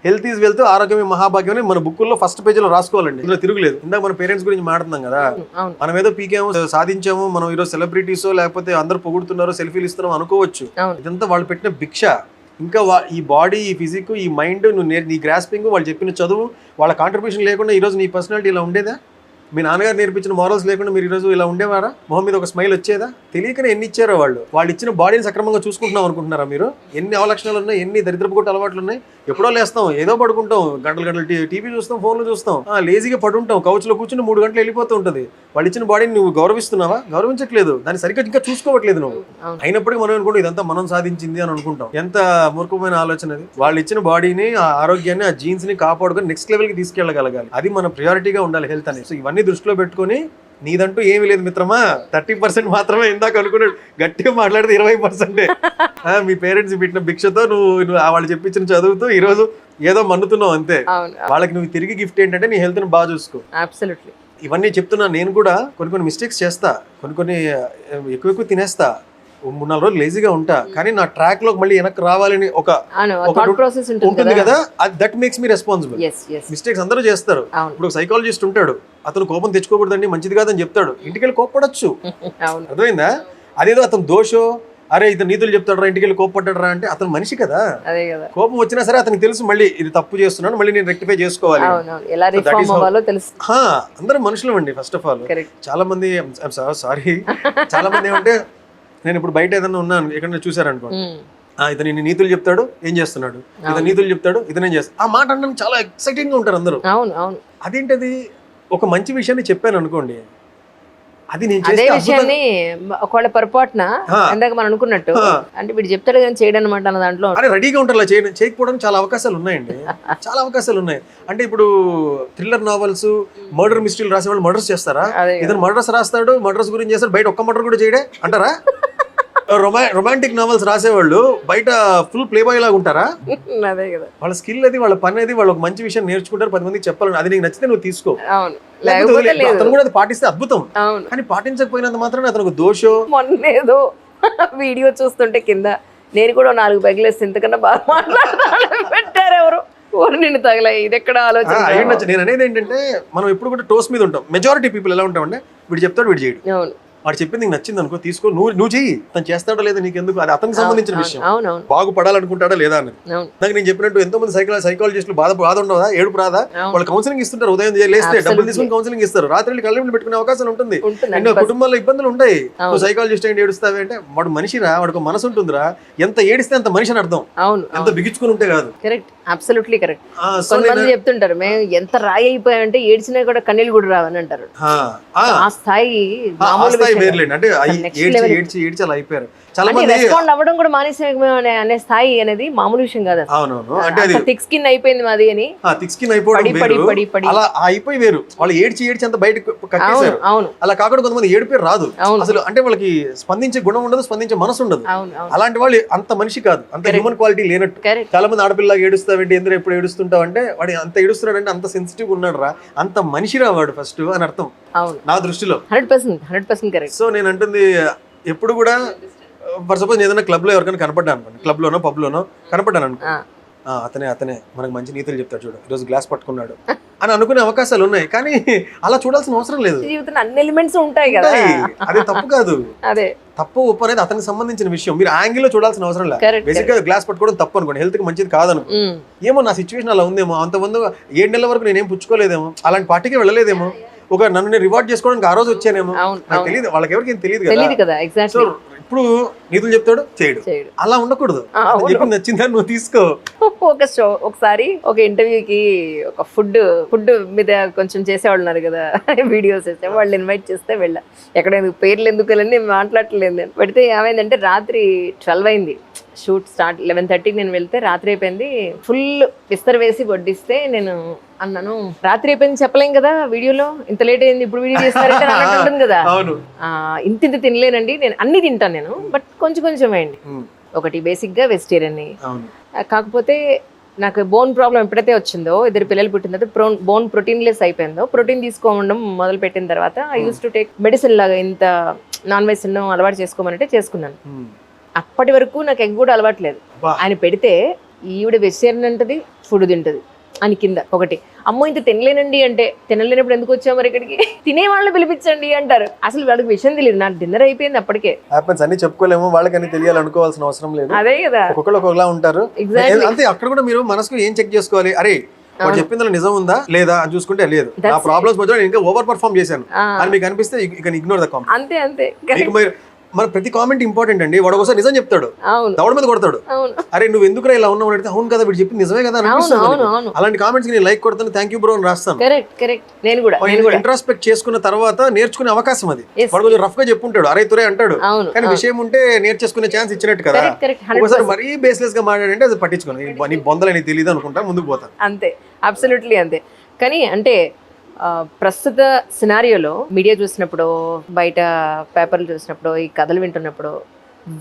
హెల్త్ ఈజ్ వెల్త్, ఆరోగ్యమే మహాభాగ్యం అని మన బుక్కుల్లో ఫస్ట్ పేజీలో రాసుకోవాలండి. ఇందులో తిరుగులేదు. ఇందాక మన పేరెంట్స్ గురించి మాట్లాడుతున్నాం కదా, మనం ఏదో పీకేమో సాధించాము, మనం ఈరోజు సెలబ్రిటీసో లేకపోతే అందరూ పొగుడుతున్నారో సెల్ఫీలు ఇస్తున్నాం అనుకోవచ్చు. ఇదంతా వాళ్ళు పెట్టిన భిక్ష. ఇంకా ఈ బాడీ, ఈ ఫిజిక్, ఈ మైండ్, నీ గ్రాస్పింగ్, వాళ్ళు చెప్పిన చదువు, వాళ్ళ కాంట్రిబ్యూషన్ లేకుండా ఈరోజు నీ పర్సనాలిటీ ఇలా ఉండేదా? మీ నాన్నగారు నేర్పించిన మారల్స్ లేకుండా మీరు ఈరోజు ఇలా ఉండేవారా? మొహం మీద ఒక స్మైల్ వచ్చేదా? తెలియకనే ఎన్ని ఇచ్చారో వాళ్ళు ఇచ్చిన బాడీని సక్రమంగా చూసుకుంటున్నాం అనుకుంటున్నారా మీరు? ఎన్ని అవలక్షణాలు ఉన్నాయి, ఎన్ని దరిద్రపు కొట్టు అలవాట్లు ఉన్నాయి. ఎప్పుడో లేస్తాం, ఏదో పడుకుంటాం, గంటలు టీవీ చూస్తాం, ఫోన్లు చూస్తాం, లేజీగా పడుంటాం, కౌచ్లో కూర్చుని 3 గంటలు వెళ్ళిపోతూ ఉంటుంది. వాళ్ళు ఇచ్చిన బాడీని నువ్వు గౌరవిస్తున్నావా? గౌరవించట్లేదు. దాన్ని సరిగ్గా ఇంకా చూసుకోవట్లేదు నువ్వు. అయినప్పటికీ మనం అనుకుంటాం ఇదంతా మనం సాధించింది అని అనుకుంటాం. ఎంత మూర్ఖమైన ఆలోచన అది. వాళ్ళు ఇచ్చిన బాడీని, ఆ ఆరోగ్యాన్ని, ఆ జీన్స్ ని కాపాడుకొని నెక్స్ట్ లెవెల్ కి తీసుకెళ్ళగలగాలి. అది మన ప్రియారిటీగా ఉండాలి హెల్త్ అనేది. సో ఇవన్నీ దృష్టిలో పెట్టుకొని, నీదంటూ ఏమీ లేదు మిత్రమా, 30% మాత్రమే ఇందాక అనుకున్నాడు, గట్టిగా మాట్లాడితే 20%. మీ పేరెంట్స్ పెట్టిన భిక్షతో నువ్వు వాళ్ళు చెప్పించిన చదువుతూ ఈరోజు ఏదో మన్నుతున్నావు అంతే. వాళ్ళకి నువ్వు తిరిగి గిఫ్ట్ ఏంటంటే నీ హెల్త్ ని బాగా చూసుకో. ఇవన్నీ చెప్తున్నా. నేను కూడా కొన్ని మిస్టేక్స్ చేస్తా, కొన్ని ఎక్కువ తినేస్తా, 3-4 రోజులు లేజీగా ఉంటా, కానీ నా ట్రాక్ లో మళ్ళీ వెనక్కి రావాలని ఒక ఉంటుంది కదా, that makes me responsible. Mistakes అందరూ చేస్తారు. ఇప్పుడు సైకాలజిస్ట్ ఉంటాడు, అతను కోపం తెచ్చుకోకూడదండి, మంచిది కాదని చెప్తాడు, ఇంటికి వెళ్ళి కోప్పడచ్చు. అర్థమైందా? అదేదో అతను దోషో, అరే ఇతను నీతులు చెప్తాడు, ఇంటికి వెళ్ళి కోప్పడ్డాడు అంటే అతను మనిషి కదా. కోపం వచ్చినా సరే అతనికి తెలుసు, మళ్ళీ ఇది తప్పు చేస్తున్నాను, మళ్ళీ నేను రెక్టిఫై చేసుకోవాలి. అందరూ మనుషులు అండి. ఫస్ట్ ఆఫ్ ఆల్ చాలా మంది చాలా మంది ఏమంటే, నేను ఇప్పుడు బయట ఏదైనా ఉన్నాను, ఎక్కడైనా చూసారనుకో, ఇతను ఇన్ని నీతులు చెప్తాడు, ఏం చేస్తున్నాడు, ఇతను నీతులు చెప్తాడు, ఇతనేం చేస్తాడు, ఆ మాట అంటే చాలా ఎక్సైటింగ్ గా ఉంటారు అందరూ. అదేంటది, ఒక మంచి విషయాన్ని చెప్పాను అనుకోండి, అది నేను అదే విషయాన్ని ఒకవేళ పొరపాటున ఇందాక మనం అనుకున్నట్టు అంటే వీడు చెప్తాడు కానీ చేయడం అనమాట అన్న దాంట్లో అదే రెడీగా ఉంటారు. అలా చేయకపోవడం చాలా అవకాశాలు ఉన్నాయండి, చాలా అవకాశాలు ఉన్నాయి. అంటే ఇప్పుడు థ్రిల్లర్ నావెల్స్, మర్డర్ మిస్టరీలు రాసే వాళ్ళు మర్డర్స్ చేస్తారా? ఇతను మర్డర్స్ రాస్తాడు, మర్డర్స్ గురించి చేస్తాడు, బయట ఒక్క మర్డర్ కూడా చేయడే అంటారా? రొమాంటిక్ నావెల్స్ రాసేవాళ్ళు బయట ఫుల్ ప్లే బాయ్ లాగా ఉంటారా? అదే కదా వాళ్ళ స్కిల్, అది వాళ్ళ పని, అది వాళ్ళు ఒక మంచి విషయం నేర్చుకుంటారు, 10 మందికి చెప్పాలని. అది నీకు నచ్చితే నువ్వు తీసుకో, అతను కూడా అది పాటిస్తే అద్భుతం. కానీ పాటించకపోయినంత మాత్రం అతను దోషం. మొన్నేదో వీడియో చూస్తుంటే కింద నేను కూడా 4 పెగలేసి ఇంతకన్నా బాగా మాట్లాడారు ఎవరు నిన్ను తగల. ఇది ఎక్కడ ఆలోచన? నేను అనేది ఏంటంటే, మనం ఎప్పుడు కూడా టోస్ మీద ఉంటాం. మెజారిటీ పీపుల్ ఎలా ఉంటామంటే, వీడు చెప్తాడు, వీడు చేయడు. వాడు చెప్పింది నీకు నచ్చింది అనుకో, తీసుకో, నువ్వు చెయ్యి. తను చేస్తాడో లేదా నీకెందుకు, అది అతనికి సంబంధించిన విషయం. బాగుపడాలనుకుంటాడా లేదా అని. నాకు నేను చెప్పినట్టు ఎంతో మంది సైకాలజిస్టులు బాధ ఉండదా, ఏడుపు రాదా, వాళ్ళు కౌన్సిలింగ్ ఇస్తుంటారు. ఉదయం లేస్తే డబ్బులు తీసుకుని కౌన్సిలింగ్ ఇస్తారు, రాత్రి కళ్ళ పెట్టుకునే అవకాశం ఉంటుంది. ఎన్నో కుటుంబాల్లో ఇబ్బందులు ఉంటాయి. నువ్వు సైకాలజిస్ట్ ఏంటి ఏడుస్తావే అంటే, వాడు మనిషిరా, వాడికి మనసు ఉంటుందిరా, ఎంత ఏడిస్తే అంత మనిషి అని అర్థం, ఎంత బిగించుకుని ఉంటే కాదు. Absolutely correct. కొంతమంది చెప్తుంటారు మేము ఎంత రాయి అయిపోయామంటే ఏడ్చినా కూడా కన్నీళ్ళు కూడా రావని అంటారు. ఆ స్థాయి అంటే ఏడ్చి అలా అయిపోయారు చాలా మంది. రెస్పాండ్ అవ్వడం కూడా మానేసేమో అనే స్థాయి అనేది మామూలు విషయం కాదు. అవునవును, అంటే అది థిక్ స్కిన్ అయిపోయింది మాది అని, థిక్ స్కిన్ అయిపోవడం అలా అయిపోయి వేరు. వాళ్ళు ఏడ్చి అంత బయట కట్టేశారు. అవును, అలా కాకుండా కొంతమంది ఏడిపోయి రాదు అసలు, అంటే వాళ్ళకి స్పందించే గుణం ఉండదు, స్పందించే మనసు ఉండదు. అలాంటి వాళ్ళు అంత మనిషి కాదు, అంత హ్యూమన్ క్వాలిటీ లేనట్టు. చాలా మంది ఆడపిల్లగా ఏడుస్తావేంటి, ఎందుకు ఎప్పుడు ఏడుస్తుంటావు అంటే వాడు అంత ఏడుస్తున్నాడు అంటే అంత సెన్సిటివ్ ఉన్నాడు రా, అంత మనిషి రా వాడు ఫస్ట్ అని అర్థం నా దృష్టిలో. 100% కరెక్ట్. సో నేను అంటుంది ఎప్పుడు కూడా ఫర్ సపోజ్ ఏదైనా క్లబ్ లో ఎవరికైనా కనపడ్డాను అనుకోండి, క్లబ్ లోనో పబ్ లోనో కనపడ్డాను అనుకో, అతనే మనకు మంచి నీతులు చెప్తాడు చూడు, ఈరోజు గ్లాస్ పట్టుకున్నాడు అని అనుకునే అవకాశాలు ఉన్నాయి. కానీ అలా చూడాల్సిన అవసరం లేదు. జీవితంలో అన్ని ఎలిమెంట్స్ ఉంటాయి కదా, అదే తప్పు కాదు. అదే తప్పు ఉప్పు అనేది అతనికి సంబంధించిన విషయం, మీరు యాంగిల్ లో చూడాల్సిన అవసరం లేదు. బేసిక్ గా గ్లాస్ పట్టుకోవడం తప్పు అనుకోండి, హెల్త్ కి మంచిది కాదనుకో. ఏమో నా సిచ్యువేషన్ అలా ఉందేమో, అంతమంది 7 నెలల వరకు నేనేం పుచ్చుకోలేదేమో, అలాంటి పార్టీకి వెళ్ళలేదేమో, ఒక నన్ను నేను రివార్డ్ చేసుకోవడానికి ఆ రోజు వచ్చానేమో, నాకు తెలియదు, వాళ్ళకి ఎవరికి ఏం తెలియదు కదా. సో ఇప్పుడు నీతులు చెప్తాడు చేయడు, అలా ఉండకూడదు. నచ్చిందని నువ్వు తీసుకో. ఒకసారి ఒక ఇంటర్వ్యూకి ఒక ఫుడ్ మీద కొంచెం చేసేవాళ్ళు ఉన్నారు కదా, వీడియోస్ వేస్తే వాళ్ళు ఇన్వైట్ చేస్తే వెళ్ళా. ఎక్కడ పేర్లు ఎందుకు వెళ్ళని మాట్లాడలేదు నేను. పెడితే ఏమైందంటే రాత్రి 12 అయింది, షూట్ స్టార్ట్ 11:30కి నేను వెళ్తే రాత్రి అయిపోయింది. ఫుల్ విస్తర వేసి వడ్డిస్తే నేను అన్నాను రాత్రి అయిపోయింది చెప్పలేం కదా వీడియోలో, ఇంత లేట్ అయింది ఇప్పుడు వీడియో చేస్తారంటే అన్నట్టు ఉంటుంది కదా. ఇంత తినలేనండి నేను, అన్ని తింటాను నేను, బట్ కొంచెం వేయండి. ఒకటి బేసిక్ గా వెజిటేరియన్, కాకపోతే నాకు బోన్ ప్రాబ్లం ఎప్పుడైతే వచ్చిందో, 2 పిల్లలు పుట్టిన తర్వాత బోన్ ప్రోటీన్లెస్ అయిపోయిందో, ప్రోటీన్ తీసుకోవడం మొదలు పెట్టిన తర్వాత I use to take medicine లాగా ఇంత నాన్ వెజ్ అలవాటు చేసుకోమనంటే చేసుకున్నాను. అప్పటి వరకు నాకు ఎగ్ కూడా అలవాట్లేదు. ఆయన పెడితే ఈవిడ వెజిటేరియన్ అంటది, ఫుడ్ తింటది అని కింద ఒకటి, అమ్మో ఇంత తినలేనండి అంటే, తినలేనప్పుడు ఎందుకు వచ్చావు మరి ఇక్కడికి, తినే వాళ్ళని పిలిపించండి అంటారు. అసలు వాళ్ళకి విషయం తెలియదు, నాకు డిన్నర్ అయిపోయింది అప్పటికే. అన్ని చెప్పుకోలేము, వాళ్ళకని తెలియాలనుకోవాల్సిన అవసరం లేదు. అదే కదా, ఒక్కొక్కరు ఒక్కొక్కలా ఉంటారు. అంతే, అక్కడ కూడా మీరు మనసుకు ఏం చెక్ చేసుకోవాలి, అరే వాడు చెప్పిందో నిజం ఉందా లేదా అని చూసుకుంటే లేదు, నా ప్రాబ్లమ్స్ మధ్య ఇంకా ఓవర్ పర్ఫార్మ్ చేశాను అని మీకు అనిపిస్తే you can ignore the comment. అంతే మన ప్రతి కామెంట్ ఇంపార్టెంట్ అండి. వాడు ఒకసారి నిజం చెప్తాడు, దవడ మీద కొడతాడు, అరే నువ్వు ఎందుకు ఇలా ఉన్నావు అంటే, అవును కదా వీడు చెప్పింది నిజమే కదా అనిపిస్తుంది. అలాంటి కామెంట్స్ నేను లైక్ కొడతాను, థ్యాంక్ యూ బ్రో అని రాస్తాను. ఇంట్రాస్పెక్ట్ చేసుకున్న తర్వాత నేర్చుకునే అవకాశం అది. వాడు కొంచెం రఫ్ గా చెప్పుంటాడు, అరే తురే అంటాడు, కానీ విషయం ఉంటే నేర్చేసుకునే ఛాన్స్ ఇచ్చినట్టు కదా. ఒకసారి మరీ బేస్లెస్ గా మాట్లాడంటే అది పట్టించుకోను, నీ బొందలని తెలియదు అనుకుంటా ముందుకు పోతాను. అంతే, అబ్సల్యూట్లీ అంతే. కానీ అంటే ప్రస్తుత సినారియోలో మీడియా చూసినప్పుడు, బయట పేపర్లు చూసినప్పుడు, ఈ కథలు వింటున్నప్పుడు,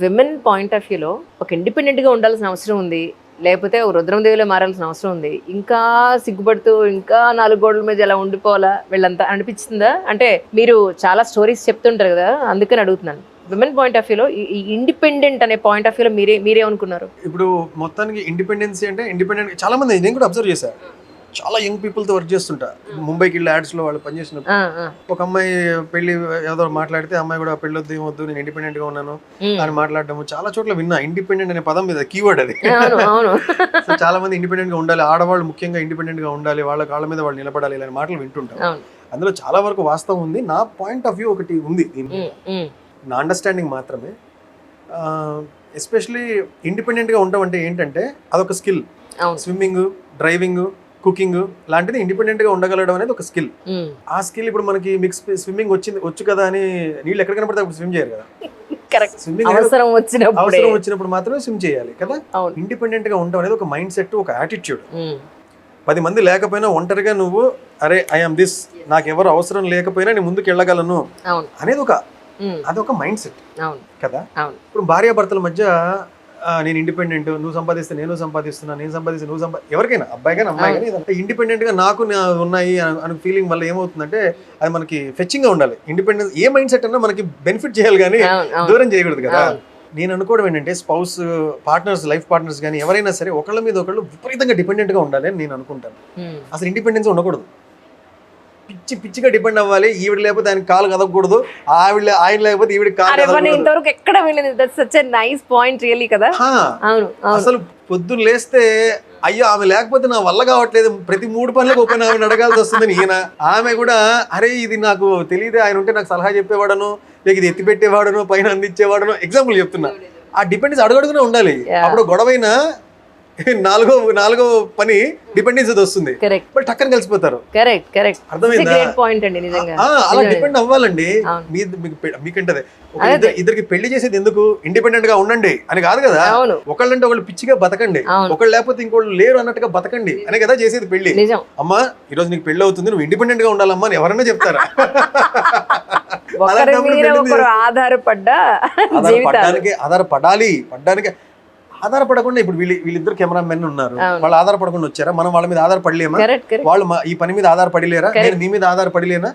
విమెన్ పాయింట్ ఆఫ్ వ్యూలో ఒక ఇండిపెండెంట్గా ఉండాల్సిన అవసరం ఉంది, లేకపోతే రుద్రమదేవిలో మారాల్సిన అవసరం ఉంది, ఇంకా సిగ్గుపడుతూ ఇంకా 4 గోడల మీద ఎలా ఉండిపోవాలా వీళ్ళంతా అనిపిస్తుందా? అంటే మీరు చాలా స్టోరీస్ చెప్తుంటారు కదా, అందుకని అడుగుతున్నాను. విమెన్ పాయింట్ ఆఫ్ వ్యూలో ఈ ఇండిపెండెంట్ అనే పాయింట్ ఆఫ్ వ్యూలో మీరేమనుకున్నారు? ఇప్పుడు మొత్తానికి ఇండిపెండెన్సీ అంటే ఇండిపెండెంట్, చాలా మంది నేను కూడా అబ్జర్వ్ చేశాను, చాలా యంగ్ పీపుల్ తో వర్క్ చేస్తుంటా. ముంబైకి వెళ్ళి యాడ్స్ లో వాళ్ళు పనిచేసినప్పుడు ఒక అమ్మాయి పెళ్లి ఏదో మాట్లాడితే, అమ్మాయి కూడా పెళ్ళొద్దు ఏమొద్దు నేను ఇండిపెండెంట్ గా ఉన్నాను అని మాట్లాడడం చాలా చోట్ల విన్నా. ఇండిపెండెంట్ అనే పదం మీద కీవర్డ్ అది. సో చాలా మంది ఇండిపెండెంట్ గా ఉండాలి, ఆడవాళ్ళు ముఖ్యంగా ఇండిపెండెంట్ గా ఉండాలి, వాళ్ళ కాళ్ళ మీద వాళ్ళు నిలబడాలి ఇలాంటి మాటలు వింటుంటారు. అందులో చాలా వరకు వాస్తవం ఉంది. నా పాయింట్ ఆఫ్ వ్యూ ఒకటి ఉంది, నా అండర్స్టాండింగ్ మాత్రమే. ఎస్పెషలీ ఇండిపెండెంట్ గా ఉండడం అంటే ఏంటంటే అదొక స్కిల్. స్విమ్మింగ్, డ్రైవింగ్, కుకింగ్ లాంటిది ఇండిపెండెంట్ గా ఉండగలడం అనేది ఒక స్కిల్. ఆ స్కిల్ ఇప్పుడు మనకి మిక్స్ స్విమ్మింగ్ వచ్చు కదా అని నీళ్ళు ఎక్కడ కనపడితే అప్పుడు స్విమ్ చేయరు కదా. స్విమ్మింగ్ అవసరం వచ్చినప్పుడు మాత్రమే స్విమ్ చేయాలి కదా. ఇండిపెండెంట్ గా ఉండడం అనేది ఒక మైండ్ సెట్, ఒక యాటిట్యూడ్. 10 మంది లేకపోయినా ఒంటరిగా నువ్వు అరే ఐఎమ్ దిస్, నాకు ఎవరు అవసరం లేకపోయినా నేను ముందుకు వెళ్ళగలను అనేది అదొక మైండ్ సెట్ కదా. ఇప్పుడు భార్యాభర్తల మధ్య నేను ఇండిపెండెంట్, నువ్వు సంపాదిస్తే నేను సంపాదిస్తున్నా, నేను సంపాదిస్తే నువ్వు ఎవరికైనా అబ్బాయి కానీ అమ్మాయి కానీ ఇదంతా ఇండిపెండెంట్ గా నాకు ఉన్నాయి అని ఫీలింగ్ వల్ల ఏమవుతుందంటే అది మనకి ఫెచ్చింగ్ గా ఉండాలి. ఇండిపెండెన్స్ ఏ మైండ్ సెట్ అన్నా మనకి బెనిఫిట్ చేయాలి కానీ దూరం చేయకూడదు కదా. నేను అనుకోవడం ఏంటంటే స్పౌస్, పార్ట్నర్స్, లైఫ్ పార్ట్నర్స్ కానీ ఎవరైనా సరే ఒకళ్ళ మీద ఒకళ్ళు విపరీతంగా డిపెండెంట్ గా ఉండాలి అని నేను అనుకుంటాను. అసలు ఇండిపెండెన్స్ ఉండకూడదు, పిచ్చిగా డిపెండ్ అవ్వాలి. ఈవిడ లేకపోతే ఆయన కాలు కదకూడదు, ఆయన లేకపోతే ఈవిడ ఇంతవరకు ఎక్కడ కదా. అసలు పొద్దున్న లేస్తే అయ్యో ఆమె లేకపోతే నా వల్ల కావట్లేదు, ప్రతి 3 పనులకు ఒక ఆమెను అడగాల్సి వస్తుందని ఈయన. ఆమె కూడా అరే ఇది నాకు తెలియదు, ఆయన ఉంటే నాకు సలహా చెప్పేవాడను, లేక ఇది ఎత్తి పెట్టేవాడను, పైన అందించేవాడను, ఎగ్జాంపుల్ చెప్తున్నా. ఆ డిపెండెన్స్ అడుగడుగునే ఉండాలి. అప్పుడు గొడవైనా నాలుగో పని డిపెండెన్సీ వస్తుంది, కరెక్ట్ బట్ టక్కన కలిసిపోతారు. కరెక్ట్ కరెక్ట్ అర్థమైందా? గ్రేట్ పాయింట్ అండి నిజంగా. అలా డిపెండ్ అవ్వాలండి. మీకంటే ఇద్దరికి పెళ్లి చేసేది ఎందుకు? ఇండిపెండెంట్ గా ఉండండి అని కాదు కదా. అవును ఒకళ్ళంటే ఒకళ్ళు పిచ్చిగా బతకండి, ఒకళ్ళు లేకపోతే ఇంకోళ్ళు లేరు అన్నట్టుగా బతకండి అనే కదా చేసేది పెళ్లి. నిజం. అమ్మా ఈ రోజు నీకు పెళ్లి అవుతుంది, నువ్వు ఇండిపెండెంట్ గా ఉండాలమ్మా అని ఎవరైనా చెప్తారా? ఒకరి మీద ఒకరు ఆధారపడ్డా పడ్డానికి ఆధారపడకుండా ఇప్పుడు వీళ్ళిద్దరు కెమెరామెన్ ఉన్నారు, వాళ్ళు ఆధారపడకుండా వచ్చారా? మనం వాళ్ళ మీద ఆధారపడలేమా? వాళ్ళు ఈ పని మీద ఆధారపడలేరా? నేను మీ మీద ఆధారపడలేనా?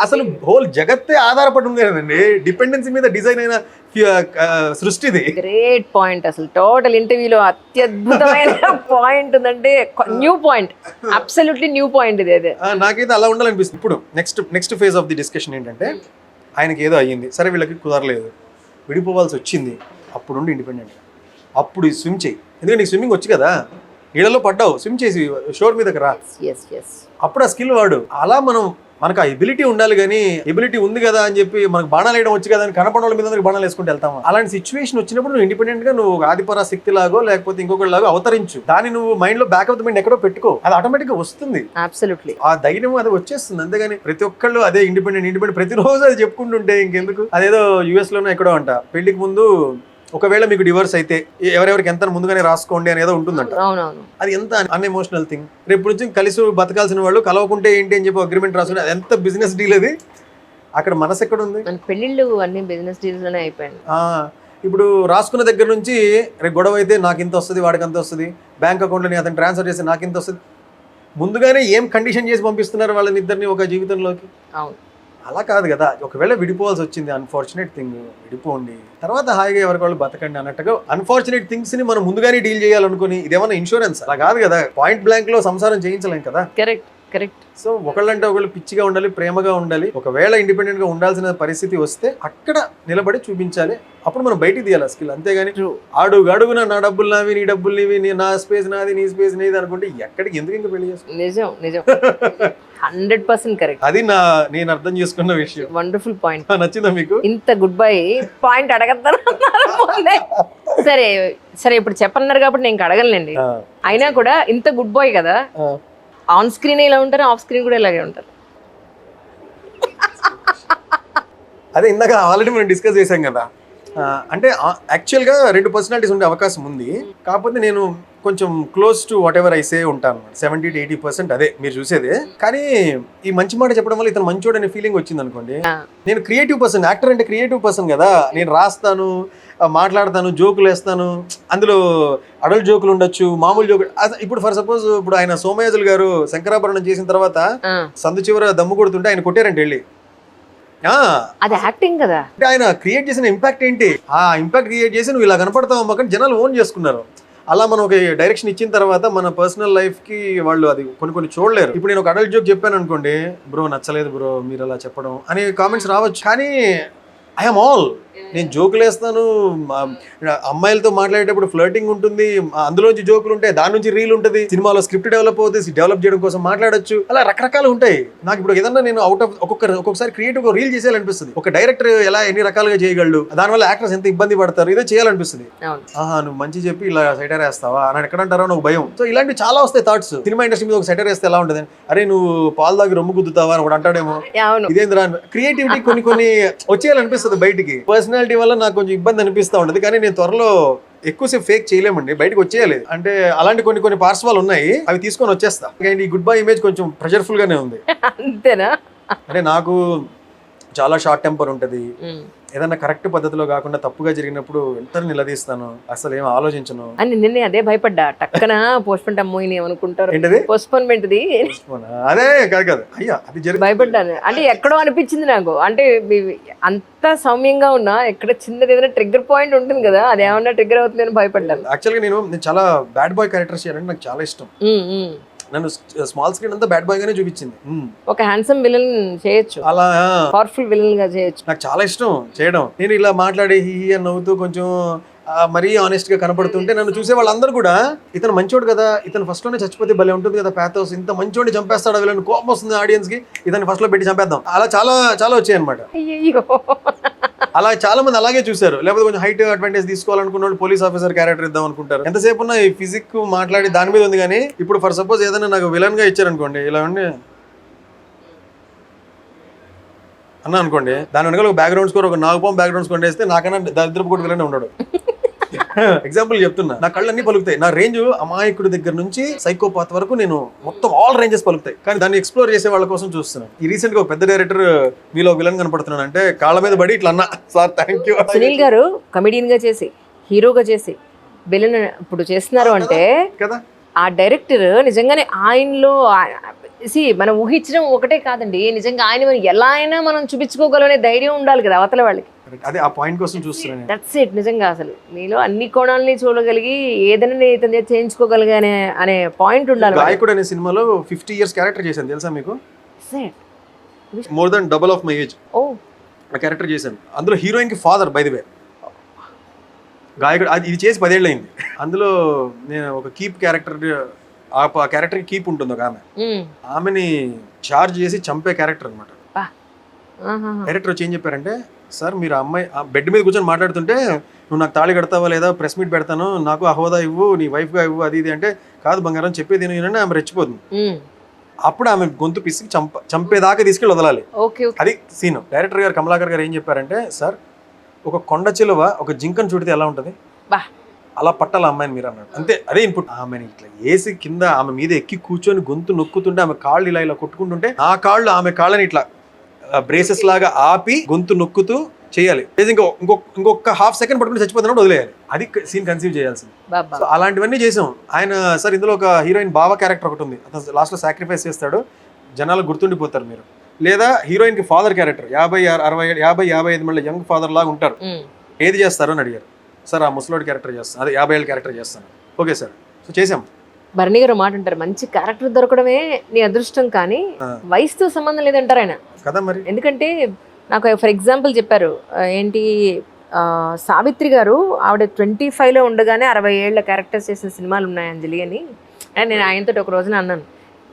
అసలు హోల్ జగత్తే ఆధారపడి ఉండేనండి, డిపెండెన్సీ మీద డిజైన్ అయిన సృష్టిది. Great point. అసలు టోటల్ ఇంటర్వ్యూలో అత్యద్భుతమైన పాయింట్ ఉందంటే new point, absolutely new point ఇది. నాకైతే అలా ఉండాలనిపిస్తుంది. ఇప్పుడు next phase of the discussion ఏంటంటే, ఆయనకి ఏదో అయ్యింది, సరే వీళ్ళకి కుదరలేదు, విడిపోవాల్సి వచ్చింది. అప్పుడు ఇండిపెండెంట్, అప్పుడు స్విమ్ చేయి, ఎందుకంటే నీకు స్విమ్మింగ్ వచ్చు కదా, నీళ్ళలో పడ్డావు, స్విమ్ చేసి షోర్ మీదకి రా, అప్పుడు ఆ స్కిల్ వాడు. అలా మనకు ఆ ఎబిలిటీ ఉండాలి, కానీ ఎబిలిటీ ఉంది కదా అని చెప్పి మనకు బాణాలు వేయడం వచ్చు కదా అని కనపడ వాళ్ళ మీద బాణాలు వేసుకుంటూ వెళ్తాము. అలాంటి సిచ్యువేషన్ వచ్చినప్పుడు నువ్వు ఇండిపెండెంట్ గా నువ్వు ఆదిపరా శక్తి లాగో లేకపోతే ఇంకొకటి లాగో అవతరించు, దాన్ని నువ్వు మైండ్ లో బ్యాక్ ఆఫ్ ద మైండ్ ఎక్కడో పెట్టుకో, అది ఆటోమేటిక్ గా వస్తుంది. అబ్సల్యూట్లీ ఆ ధైర్యం అది వచ్చేస్తుంది. అంతేగాని ప్రతి ఒక్కళ్ళు అదే ఇండిపెండెంట్ ప్రతిరోజు అది చెప్పుకుంటుంటే ఇంకెందుకు? అదేదో యుఎస్ లోనే ఎక్కడో అంట, పెళ్లికి ముందు ఒకవేళ మీకు డివోర్స్ అయితే ఎవరెవరికి ఎంత ముందుగానే రాసుకోండి అని ఏదో ఉంటుందంట. అది ఎంత అన్ఎమోషనల్ థింగ్. రేపు నుంచి కలిసి బతకాల్సిన వాళ్ళు కలవకుంటే ఏంటి అని చెప్పి అగ్రిమెంట్ రాసుకుంటే అది ఎంత బిజినెస్ డీల్ అది. అక్కడ మనసు ఎక్కడ ఉంది? పెళ్లిళ్ళు అన్ని బిజినెస్ డీల్స్ లోనే అయిపోయాయి. ఇప్పుడు రాసుకున్న దగ్గర నుంచి రేపు గొడవ అయితే నాకు ఇంత వస్తుంది, వాడికి అంత వస్తుంది, బ్యాంక్ అకౌంట్లోని అతను ట్రాన్స్ఫర్ చేస్తే నాకు ఇంత వస్తుంది, ముందుగానే ఏం కండిషన్ చేసి పంపిస్తున్నారు వాళ్ళని ఇద్దరిని ఒక జీవితంలోకి. అవును, అలా కాదు కదా. ఒకవేళ విడిపోవాల్సి వచ్చింది, అన్ఫార్చునేట్ థింగ్, విడిపోండి, తర్వాత హాయిగా ఎవరికి వాళ్ళు బతకండి అన్నట్టుగా. అన్ఫార్చునేట్ థింగ్స్ ని మనం ముందుగానే డీల్ చేయాలనుకుని ఇదేమన్నా ఇన్సూరెన్స్? అలా కాదు కదా. పాయింట్ బ్లాంక్ లో సంసారం చేయించలేం కదా. Correct correct. సో ఒకళ్ళంటే ఒకళ్ళు పిచ్చిగా ఉండాలి, ప్రేమగా ఉండాలి. ఒకవేళ ఇండిపెండెంట్ గా ఉండాల్సిన పరిస్థితి వస్తే అక్కడ నిలబడి చూపించాలి, అప్పుడు మనం బయటికి తీయాలి స్కిల్. అంతేగాని అడుగున నా డబ్బులు నావి, నీ డబ్బులు నీవి, నా స్పేస్ నాది, నీ స్పేస్ నీది అనుకుంటే ఎక్కడికి ఎందుకు ఇంకా పెళ్లి చేసుకో. నిజం నిజం, 100% కరెక్ట్. అది నేను అర్థం చేసుకున్న విషయం. Wonderful point. నచ్చిందా మీకు? ఇంత గుడ్ బై పాయింట్ అడగద్దాను. సరే సరే, ఇప్పుడు చెప్పన్నారు కాబట్టి నేను అడగలేండి. అయినా కూడా ఇంత గుడ్ బాయ్ కదా, ఆన్ స్క్రీన్ ఇలా ఉంటారు, ఆఫ్ స్క్రీన్ కూడా ఇలాగే ఉంటారు. అదే ఇందాక ఆల్రెడీ మనం డిస్కస్ చేసాం కదా. అంటే యాక్చువల్గా 2 పర్సనాలిటీస్ ఉండే అవకాశం ఉంది. కాకపోతే నేను కొంచెం క్లోజ్ టు వాట్ ఎవర్ ఐసే ఉంటాను, 70 to 80% అదే మీరు చూసేదే. కానీ ఈ మంచి మాట చెప్పడం వల్ల ఇతను మంచోడు అనే ఫీలింగ్ వచ్చింది అనుకోండి. నేను క్రియేటివ్ పర్సన్, యాక్టర్ అంటే క్రియేటివ్ పర్సన్ కదా. నేను రాస్తాను, మాట్లాడతాను, జోకులు వేస్తాను, అందులో అడల్ట్ జోకులు ఉండొచ్చు, మామూలు జోకులు. ఇప్పుడు ఫర్ సపోజ్ ఇప్పుడు ఆయన సోమయాజులు గారు శంకరాభరణం చేసిన తర్వాత సందు చివర దమ్ము కొడుతుంటే ఆయన కొట్టారంటే వెళ్ళి. అది యాక్టింగ్ కదా. అంటే ఆయన క్రియేట్ చేసిన ఇంపాక్ట్ ఏంటి? ఆ ఇంపాక్ట్ క్రియేట్ చేసి నువ్వు ఇలా కనపడతావు అమ్మ కానీ జనాలు ఓన్ చేసుకున్నారు. అలా మనం ఒక డైరెక్షన్ ఇచ్చిన తర్వాత మన పర్సనల్ లైఫ్ కి వాళ్ళు అది కొన్ని చూడలేరు. ఇప్పుడు నేను ఒక అడల్ట్ జోక్ చెప్పాను అనుకోండి, బ్రో నచ్చలేదు బ్రో మీరు అలా చెప్పడం అనే కామెంట్స్ రావచ్చు. కానీ ఐఎమ్ ఆల్, నేను జోకులు వేస్తాను, అమ్మాయిలతో మాట్లాడేటప్పుడు ఫ్లర్టింగ్ ఉంటుంది, అందులోంచి జోకులు ఉంటాయి, దాని నుంచి రీల్ ఉంటుంది, సినిమాలో స్క్రిప్ట్ డెవలప్ అవుతుంది, డెవలప్ చేయడం కోసం మాట్లాడొచ్చు, అలా రకరకాలు ఉంటాయి. నాకు ఇప్పుడు ఏదన్నా నేను అవుట్ ఆఫ్ ఒక్కొక్కసారి క్రియేటివ్ రీల్ చేసేయాలనిపిస్తుంది. ఒక డైరెక్టర్ ఎలా ఎన్ని రకాలుగా చేయగలడు, దానివల్ల యాక్టర్స్ ఎంత ఇబ్బంది పడతారు, ఇదే చేయాలనిపిస్తుంది. నువ్వు మంచి చెప్పి ఇలా సెటర్ వేస్తావా అని ఎక్కడంటారో నాకు భయం. సో ఇలాంటివి చాలా వస్తాయి థాట్స్. సినిమా ఇండస్ట్రీ మీద ఒక సెటర్ వేస్తే ఎలా ఉంటుంది, అరే నువ్వు పాలు దాగి రొమ్ము గుద్దుతావా అని ఒకటి అంటాడేమో. ఇదేంద్రా క్రియేటివిటీ కొన్ని వచ్చేయాలనిపిస్తుంది బయటికి. పర్సనాలిటీ వల్ల నాకు కొంచెం ఇబ్బంది అనిపిస్తూ ఉంటుంది. కానీ నేను త్వరలో ఎక్కువసేపు ఫేక్ చేయలేమండి, బయటకు వచ్చేయాలి. అంటే అలాంటి కొన్ని పార్శ్వాలు ఉన్నాయి, అవి తీసుకొని వచ్చేస్తా. ఈ గుడ్ బై ఇమేజ్ కొంచెం ప్రెషర్ఫుల్ గానే ఉంది. అంతేనా? అంటే నాకు చాలా షార్ట్ టెంపర్ ఉంటుంది. ఏదన్నా కరెక్ట్ పద్ధతిలో కాకుండా తప్పుగా జరిగినప్పుడు ఎంత నిలదీస్తాను, అసలు ఏం ఆలోచించను. అని నిన్నే అదే భయపడ్డా, టక్కన పోస్ట్పోన్ అమ్మోయిని ఏమనుకుంటారు. ఏంటది పోస్ట్పోన్మెంట్? అదే కాదు అయ్యా, అది జరిగి భయపడ్డాను. అంటే ఎక్కడో అనిపించింది నాకు, అంటే అంత సౌమ్యంగా ఉన్నా ఎక్కడ చిన్నది ఏదైనా ట్రిగ్గర్ పాయింట్ ఉంటుంది కదా, అది ఏమన్నా ట్రిగ్గర్ అవుతుందని భయపడ్డాను. యాక్చువల్గా నేను చాలా బ్యాడ్ బాయ్ క్యారెక్టర్స్ చేయాలంటే నాకు చాలా ఇష్టం. నన్ను స్మాల్ స్క్రీన్ అంతా బ్యాడ్ బాయ్ గానే చూపించింది. ఒక హ్యాండ్సమ్ విలన్ చేయొచ్చు, అలా పవర్ఫుల్ విలన్ గా చేయొచ్చు. నాకు చాలా ఇష్టం చేయడం. నేను ఇలా మాట్లాడే హీ అని నవ్వుతూ కొంచెం మరీ ఆనెస్ట్ గా కనపడుతుంటే నన్ను చూసే వాళ్ళందరూ కూడా ఇతను మంచోడు కదా, ఇతను ఫస్ట్ లోనే చచ్చిపోతే భలే ఉంటుంది కదా, ప్యాథోస్ ఇంత మంచోడిని చంపేస్తాడు వీళ్ళని, కోపం వస్తుంది ఆడియన్స్ కి, ఇతను ఫస్ట్ లో పెట్టి చంపేద్దాం, అలా చాలా చాలా వచ్చాయి అనమాట. అలా చాలా మంది అలాగే చూసారు. లేకపోతే కొంచెం హైట్ అడ్వాంటేజ్ తీసుకోవాలనుకున్న వాళ్ళు పోలీస్ ఆఫీసర్ క్యారెక్టర్ ఇద్దాం అనుకుంటారు. ఎంతసేపు ఉన్న ఈ ఫిజిక్ మాట్లాడి దాని మీద ఉంది. కానీ ఇప్పుడు ఫర్ సపోజ్ ఏదైనా నాకు విలన్ గా ఇచ్చారనుకోండి, ఇలా ఉండి అన్నా అనుకోండి, దాని వెనకాల ఒక బ్యాక్గ్రౌండ్ స్కోర్, ఒక నాగపాం బ్యాక్గ్రౌండ్ స్కోర్ వేస్తే నాకన్నా దరిద్రపు కూడా విలన్ ఉండడు. ఎగ్జాంపుల్ చెప్తున్నా, నా కళ్ళన్నీ పలుకుతాయి. నా రేంజ్ అమాయకుడి దగ్గర నుంచి సైకోపాత్ వరకు నేను మొత్తం ఆల్ రేంజెస్ పలుకుతాయి. కానీ దాన్ని ఎక్స్ప్లోర్ చేసే వాళ్ళ కోసం చూస్తున్నాను. ఈ రీసెంట్ గా ఒక పెద్ద డైరెక్టర్ మీలో విలన్ కనపడుతున్నాను అంటే కాళ్ళ మీద పడి ఇట్లా అన్నా, సార్ థ్యాంక్ యూ. సునీల్ గారు కమెడియన్ గా చేసి హీరోగా చేసి విలన్ ఇప్పుడు చేస్తున్నారు అంటే కదా, ఆ డైరెక్టర్ నిజంగానే ఆయనలో మనం ఊహించడం ఒకటే కాదండి, నిజంగా ఆయన మనం ఎలా అయినా మనం చూపించుకోగలనే ధైర్యం ఉండాలి కదా అవతల వాళ్ళకి. అదే ఆ పాయింట్ కోసం చూస్తున్నాను. That's it. నిజంగా అసలు మీలో అన్ని కోణాలని చూడగలిగి ఏదైనా ఇతను చేయించుకోగలిగే అనే పాయింట్ ఉండాలి. గాయకుడు అనే సినిమాలో 50 years క్యారెక్టర్ చేశాను తెలుసా మీకు? More than double of my age ఆ క్యారెక్టర్ చేశాను. అందులో హీరోయిన్ కి ఫాదర్ బై ది వే గాయకుడు. అది ఇది చేసి 10 ఏళ్ళు అయింది. అందులో నేను ఒక కీప్ క్యారెక్టర్, ఆ క్యారెక్టర్ కీప్ ఉంటుంది ఒక ఆమెని చార్జ్ చేసి చంపే క్యారెక్టర్ అనమాట. డైరెక్టర్ వచ్చి ఏం చెప్పారంటే, సార్ మీరు ఆ అమ్మాయి బెడ్ మీద కూర్చొని మాట్లాడుతుంటే నువ్వు నాకు తాళి కడతావా లేదా, ప్రెస్ మీట్ పెడతాను, నాకు ఆ హోదా ఇవ్వు, నీ వైఫ్గా ఇవ్వు, అది ఇది అంటే, కాదు బంగారం చెప్పేది నేను ఆమె రెచ్చిపోతుంది. అప్పుడు ఆమె గొంతు పిసికి చంపేదాకా తీసుకెళ్ళి వదలాలి. అది సీన్. డైరెక్టర్ గారు కమలాకర్ గారు ఏం చెప్పారంటే, సార్ ఒక కొండ చిలువ ఒక జింకను చుడితే ఎలా ఉంటుంది, అలా పట్టాల అమ్మాయిని మీరు అన్నాడు. అంతే, అదే ఇన్పుట్. ఆమెని ఇట్లా వేసి కింద ఆమె మీద ఎక్కి కూర్చొని గొంతు నొక్కుతుంటే ఆమె కాళ్ళు ఇలా కొట్టుకుంటుంటే ఆ కాళ్ళు ఆమె కాళ్ళని ఇట్లా బ్రేసెస్ లాగా ఆపి గొంతు నొక్కుతూ చేయాలి. ఇంకొక హాఫ్ సెకండ్ పట్టుకుని చచ్చిపోతున్నప్పుడు వదిలేయాలి. అది సీన్ కన్సీవ్ చేయాల్సింది. సో అలాంటివన్నీ చేసాం. ఆయన సార్ ఇందులో ఒక హీరోయిన్ బావ క్యారెక్టర్ ఒకటి ఉంది, అతను లాస్ట్ లో సాక్రిఫైస్ చేస్తాడు, జనాలు గుర్తుండిపోతారు మీరు. లేదా హీరోయిన్ కి ఫాదర్ క్యారెక్టర్ 50-55 మళ్ళీ యంగ్ ఫాదర్ లాగా ఉంటారు, ఏది చేస్తారు అని అడిగారు. సార్ ఆ ముసలోడి క్యారెక్టర్ చేస్తాను, అదే 50 ఏళ్ళ క్యారెక్టర్ చేస్తాను. ఓకే సార్, సో చేసాం. భరణి గారు మాట అంటారు, మంచి క్యారెక్టర్ దొరకడమే నీ అదృష్టం, కానీ వయసుతో సంబంధం లేదంటారు ఆయన కదా మరి. ఎందుకంటే నాకు ఫర్ ఎగ్జాంపుల్ చెప్పారు ఏంటి, సావిత్రి గారు ఆవిడ 25లో ఉండగానే 60 ఏళ్ల క్యారెక్టర్స్ చేసిన సినిమాలు ఉన్నాయి అంజలి అని. నేను ఆయనతో ఒక రోజున అన్నాను,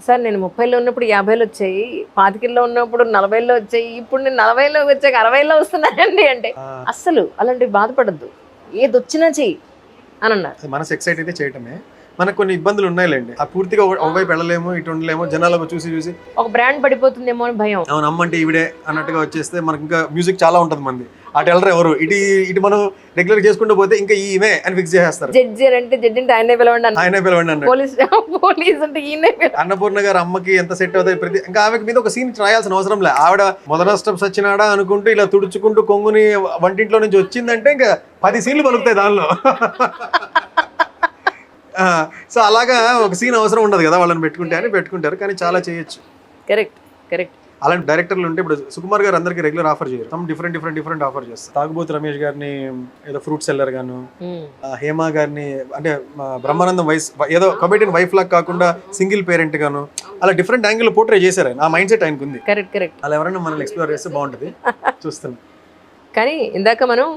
సార్ నేను 30లో ఉన్నప్పుడు 50లో వచ్చాయి, 25లో ఉన్నప్పుడు 40లో వచ్చాయి, ఇప్పుడు నేను 40లో వచ్చాక 60లో వస్తున్నానండి అంటే, అస్సలు అలాంటివి బాధపడద్దు, ఏది వచ్చినా చెయ్యి అని అన్నారు. మనసు ఎక్సైట్ అయితే చేయటమే. మనకు కొన్ని ఇబ్బందులు ఉన్నాయిలేండి, ఆ పూర్తిగా ఒకవైపు వెళ్ళలేము, ఇటు ఉండలేము, జనాలకు చూసి ఒక బ్రాండ్ పడిపోతుందేమో అని భయం. అవును, అమ్మంటే ఈవిడే అన్నట్టుగా వచ్చేస్తే మనకి ఇంకా మ్యూజిక్ చాలా ఉంటుంది మంది, అటు వెళ్ళరు ఎవరు, ఇటు మనం రెగ్యులర్ చేసుకుంటూ పోతే ఇంకా ఈమె అని ఫిక్స్ చేసేస్తారు. జడ్జి అంటే ఆయనే పిలవండి అన్నాడు, పోలీస్ అంటే ఈయనే. అన్నపూర్ణ గారు అమ్మకి ఎంత సెట్ అవుతాయి ప్రతి, ఇంకా ఆమెకి మీద ఒక సీన్ రాయాల్సిన అవసరం లే. ఆవిడ మొదలష్టం సచ్చినాడా అనుకుంటూ ఇలా తుడుచుకుంటూ కొంగుని వంటింట్లో నుంచి వచ్చిందంటే ఇంకా 10 సీన్లు పలుకుతాయి దానిలో. సో అలాగా ఒక సీన్ అవసరం ఉండదు కదా వాళ్ళని పెట్టుకుంటారు, కానీ చాలా చేయొచ్చు. కరెక్ట్. అలాంటి డైరెక్టర్లు ఉంటే ఇప్పుడు సుకుమార్ గారు అందరికి రెగ్యులర్ ఆఫర్ చేయరు, సమ్ డిఫరెంట్ ఆఫర్ చేస్తారు. తాగుబోతు రమేష్ గారిని ఏదో ఫ్రూట్ సెల్లర్ గాను, హేమ గారిని అంటే బ్రహ్మానందం ఏదో కమెడియన్ వైఫ్ లాగా కాకుండా సింగిల్ పేరెంట్ గాను, అలా డిఫరెంట్ యాంగిల్ పోర్ట్రే చేశారు ఆయన. ఆ మైండ్ సెట్ ఆయనకు ఉంది. కరెక్ట్. అలా ఎవరైనా మనల్ని ఎక్స్ప్లోర్ చేస్తే బాగుంటుంది. చూస్తున్నాం. కానీ ఇందాక మనం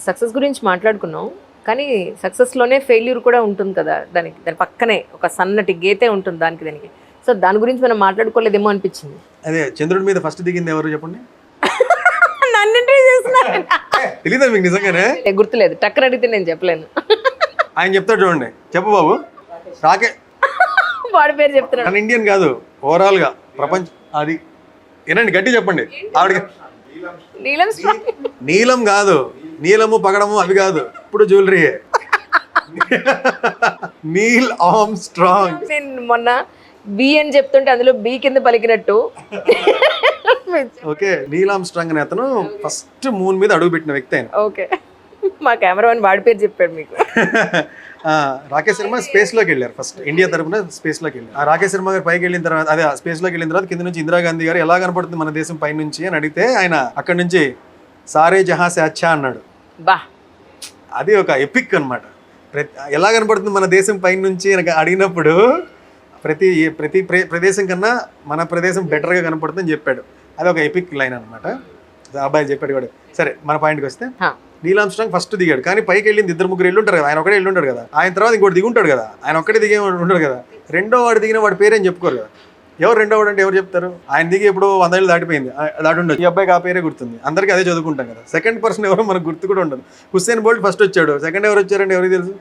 సక్సెస్ గురించి మాట్లాడుకున్నాం, కానీ సక్సెస్లోనే ఫెయిల్యూర్ కూడా ఉంటుంది కదా, దాని పక్కనే ఒక సన్నటి గీతే ఉంటుంది దానికి. సో దాని గురించి మనం మాట్లాడుకోలేదేమో అనిపించింది. అదే చంద్రుడి మీద ఫస్ట్ దిగింది ఎవరు చెప్పండి? తెలీదా మీకు నిజంగానే? గుర్తులేదు, టక్కన అడిగితే నేను చెప్పలేను. ఆయన చెప్తాడు చూడండి, చెప్పు బాబు. వాడి పేరు చెప్తున్నాడు. ఇండియన్ కాదు, ఓవరాల్ గా ప్రపంచం. అది ఏనండి, గట్టి చెప్పండి. ఆవిడ నీలం కాదు, నీలము పగడము అవి కాదు, ఇప్పుడు జ్యువెలరీ. నీల్ ఆర్మ్స్ట్రాంగ్. నేను మొన్న బి అని చెప్తుంటే అందులో బి కింద పలికినట్టు. ఓకే, నీల్ ఆర్మ్స్ట్రాంగ్ అనే అతను ఫస్ట్ మూన్ మీద అడుగు పెట్టిన వ్యక్తి ఆయన. ఓకే, మా కెమెరామెన్ వాడి పేరు చెప్పాడు మీకు. రాకేష్ శర్మ స్పేస్ లోకి వెళ్ళారు ఫస్ట్, ఇండియా తరఫున స్పేస్ లోకి వెళ్ళారు. ఆ రాకేష్ శర్మ గారు పైకి వెళ్ళిన తర్వాత, అదే స్పేస్ లోకి వెళ్ళిన తర్వాత కింద నుంచి ఇందిరాగాంధీ గారు ఎలా కనపడుతుంది మన దేశం పై నుంచి అని అడిగితే ఆయన అక్కడ నుంచి సారే జహాసే అచ్చా అన్నాడు. అది ఒక ఎపిక్ అనమాట. ఎలా కనపడుతుంది మన దేశం పై నుంచి అని అడిగినప్పుడు ప్రతి ప్రదేశం కన్నా మన ప్రదేశం బెటర్గా కనపడుతుందని చెప్పాడు. అది ఒక ఎపిక్ లైన్ అనమాట. అబ్బాయి చెప్పాడు కూడా. సరే, మన పాయింట్కి వస్తే నీల్ ఆర్మ్స్ట్రాంగ్ ఫస్ట్ దిగాడు, కానీ పైకి వెళ్ళింది 2-3 వెళ్ళుంటారు కదా, ఆయన ఒకటే వెళ్ళుంటాడు కదా. ఆయన తర్వాత ఇంకోటి దిగుంటాడు కదా, ఆయన ఒక్కడే దిగే ఉంటాడు కదా. రెండో వాడు దిగిన వాడి పేరేం చెప్పుకోరు కదా. ఎవరు రెండో వాడు అంటే ఎవరు చెప్తారు? ఆయన దిగి ఇప్పుడు 100 ఏళ్ళు దాటిపోయింది, దాటి ఉండదు. ఈ అబ్బాయికి ఆ పేరే గుర్తుంది, అందరికీ అదే చదువుకుంటాం కదా. సెకండ్ పర్సన్ ఎవరో మనకు గుర్తు కూడా ఉండదు. హుస్సేన్ బోల్ట్ ఫస్ట్ వచ్చాడు, సెకండ్ ఎవరు వచ్చారంటే ఎవరికి తెలుసు?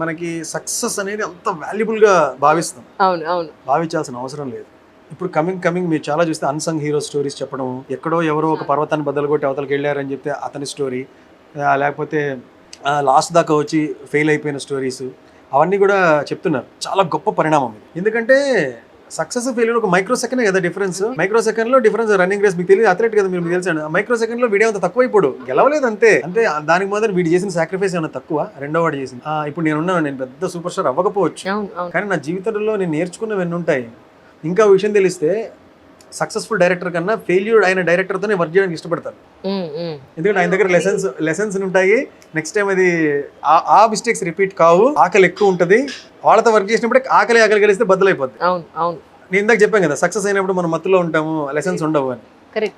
మనకి సక్సెస్ అనేది అంత వాల్యుబుల్గా భావిస్తాం. అవును అవును, భావించాల్సిన అవసరం లేదు. ఇప్పుడు కమింగ్ మీరు చాలా చూస్తే అన్సంగ్ హీరో స్టోరీస్ చెప్పడం, ఎక్కడో ఎవరో ఒక పర్వతాన్ని బద్దలు కొట్టి అవతలకి వెళ్ళారని చెప్తే అతని స్టోరీ, లేకపోతే లాస్ట్ దాకా వచ్చి ఫెయిల్ అయిపోయిన స్టోరీస్, అవన్నీ కూడా చెప్తున్నారు. చాలా గొప్ప పరిణామం ఇది. ఎందుకంటే సక్సెస్ ఫెయిల్యూర్ ఒక మైక్రో సెకండ్ కదా డిఫరెన్స్. మైక్రో సెకండ్ లో డిఫరెన్స్. రన్నింగ్ రేస్ మీకు తెలియదు, అథ్లెట్ కదా మీరు, మీకు తెలుసు. మైక్రో సెకండ్ లో వీడియో అంత తక్కువ, ఇప్పుడు గెలవలేదు అంతే. అంటే దానికి మొదలు వీడు చేసిన సాక్రిఫైస్ ఏమైనా తక్కువ, రెండో వాడు చేసింది. ఇప్పుడు నేను పెద్ద సూపర్ స్టార్ అవ్వకపోవచ్చు, కానీ నా జీవితంలో నేను నేర్చుకున్నవన్నీ ఉంటాయి. ఇంకా విషయం తెలిస్తే సక్సెస్ఫుల్ డైరెక్టర్ కన్నా ఫెయిల్యూర్ అయిన డైరెక్టర్తోనే వర్క్ చేయడానికి ఇష్టపడతారు. ఎందుకంటే ఆయన దగ్గర లెసన్స్ ఉంటాయి. నెక్స్ట్ టైం అది ఆ మిస్టేక్స్ రిపీట్ కావు, ఆకలి ఎక్కువ ఉంటుంది. వాళ్ళతో వర్క్ చేసినప్పుడు ఆకలి కలిస్తే బద్దలైపోద్ది. నేను ఇందాక చెప్పాను కదా, సక్సెస్ అయినప్పుడు మనం మత్తులో ఉంటాము, లెసన్స్ ఉండవు అని.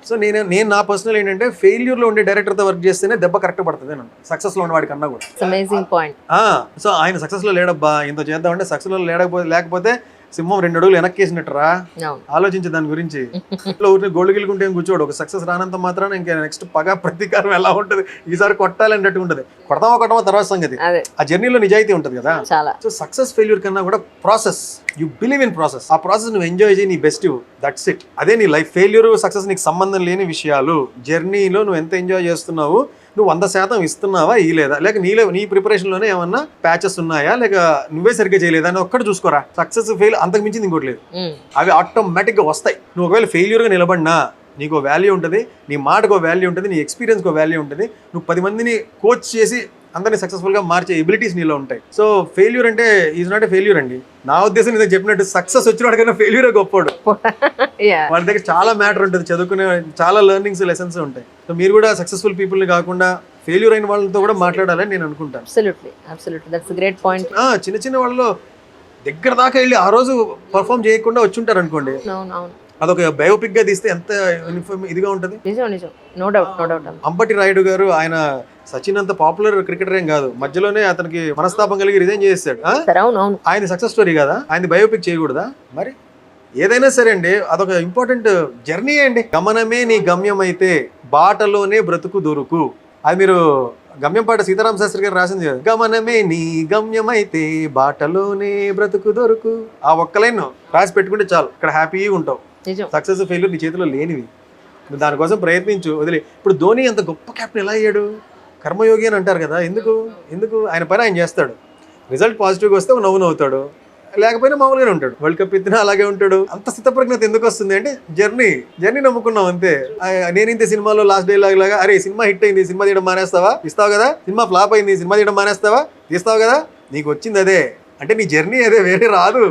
సో నేను నా పర్సనల్ ఏంటంటే ఫెయిల్యూర్ లో ఉండే డైరెక్టర్ తో వర్క్ చేస్తేనే దెబ్బ కరెక్ట్ పడుతుంది అని. సక్సెస్ లో ఉన్న వాడి కన్నా కూడా. సో ఆయన సక్సెస్ లో లేడబ్బా, ఇంత చేద్దామంటే సక్సెస్ లో లేకపోతే సింహం 2 అడుగులు వెనక్కేసినట్టురా. ఆలోచించే దాని గురించి. ఇట్లా ఊరిని గోల్డ్ గిలుకుంటే ఏం కూర్చోడు. ఒక సక్సెస్ రానంత మాత్రాన ఇంకా నెక్స్ట్ పగ ప్రతీకారం ఎలా ఉంటుంది, ఈసారి కొట్టాలి అన్నట్టు ఉంటుంది. కొడతామా తర్వాత సంగతి. ఆ జర్నీలో నిజాయితీ ఉంటుంది కదా. సో సక్సెస్ ఫెయిల్యూర్ కన్నా కూడా process, you believe in process. ఆ ప్రాసెస్ నువ్వు ఎంజాయ్ చేయి, నీ బెస్ట్, దట్స్ ఇట్. అదే నీ లైఫ్. ఫెయిల్యూర్ సక్సెస్ నీకు సంబంధం లేని విషయాలు. జర్నీలో నువ్వు ఎంత ఎంజాయ్ చేస్తున్నావు, నువ్వు 100% ఇస్తున్నావా ఇలేదా, లేక నీ ప్రిపరేషన్లోనే ఏమన్నా ప్యాచెస్ ఉన్నాయా, లేక నువ్వే సరిగ్గా చేయలేదా అని ఒక్కటి చూసుకోరా. సక్సెస్ ఫెయిల్ అంతకు మించింది ఇంకోటి లేదు. అవి ఆటోమేటిక్గా వస్తాయి. నువ్వు ఒకవేళ ఫెయిల్యూర్గా నిలబడినా నీకు వాల్యూ ఉంటుంది, నీ మాటకు వాల్యూ ఉంటుంది, నీ ఎక్స్పీరియన్స్కి వాల్యూ ఉంటుంది. నువ్వు 10 మందిని కోచ్ చేసి అందరినీ సక్సెస్ఫుల్గా మార్చే ఎబిలిటీస్ నీలో ఉంటాయి. సో ఫెయిల్యూర్ అంటే ఈజ్ నాట్ ఏ ఫెయిల్యూర్ అండి. నా ఉద్దేశం నేను చెప్పినట్టు సక్సెస్ వచ్చిన వాడికైనా ఫెయిల్యూరే గొప్పోడు. వాళ్ళ దగ్గర చాలా మ్యాటర్ ఉంటుంది, చదువుకునే చాలా లెర్నింగ్స్, లెసన్స్ ఉంటాయి. సో మీరు కూడా సక్సెస్ఫుల్ పీపుల్ని కాకుండా ఫెయిల్యూర్ అయిన వాళ్ళతో కూడా మాట్లాడాలని నేను అనుకుంటాను. చిన్న చిన్న వాళ్ళలో దగ్గర దాకా వెళ్ళి ఆ రోజు పర్ఫామ్ చేయకుండా వచ్చి ఉంటారు అనుకోండి, అదొక బయోపిక్ గా తీస్తే ఎంత ఇదిగా ఉంటుంది. అంబటి రాయుడు గారు, ఆయన సచిన్ అంత పాపులర్ క్రికెటర్ ఏం కాదు, మధ్యలోనే అతనికి మనస్తాపం కలిగి రిజైన్ చేస్తాడు. ఆయన సక్సెస్ స్టోరీ కదా, ఆయన బయోపిక్ చేయకూడదా? మరి ఏదైనా సరే అండి, అదొక ఇంపార్టెంట్ జర్నీ అండి. గమనమే నీ గమ్యం అయితే బాటలోనే బ్రతుకు దొరుకు. అది మీరు గమ్యం పాట సీతారామ శాస్త్రి గారు రాసింది కదా, గమనమే నీ గమ్యం అయితే బాటలోనే బ్రతుకు దొరుకు. ఆ ఒక్క లైన్ రాసి పెట్టుకుంటే చాలు, ఇక్కడ హ్యాపీగా ఉంటావు. సక్సెస్ ఫెయిల్యూర్ నీ చేతిలో లేనివి, నువ్వు దానికోసం ప్రయత్నించు, వదిలే. ఇప్పుడు ధోని అంత గొప్ప కెప్టెన్ ఎలా అయ్యాడు? కర్మయోగి అని అంటారు కదా. ఎందుకు ఆయన పని ఆయన చేస్తాడు, రిజల్ట్ పాజిటివ్గా వస్తే నవ్వు నవ్వుతాడు, లేకపోయినా మామూలుగానే ఉంటాడు. వరల్డ్ కప్ ఎత్తినా అలాగే ఉంటాడు. అంత స్థితప్రజ్ఞత ఎందుకు వస్తుంది అంటే జర్నీ నమ్ముకున్నాం అంతే. నేను ఇంత సినిమాలో లాస్ట్ డైలాగ్ లాగా, అరే సినిమా హిట్ అయింది, సినిమా తీయడం మానేస్తావా? ఇస్తావు కదా. సినిమా ఫ్లాప్ అయింది, సినిమా తీయడం మానేస్తావా? తీస్తావు కదా. నీకు వచ్చింది అదే అంటే నీ జర్నీ అదే, వేరే రాదు.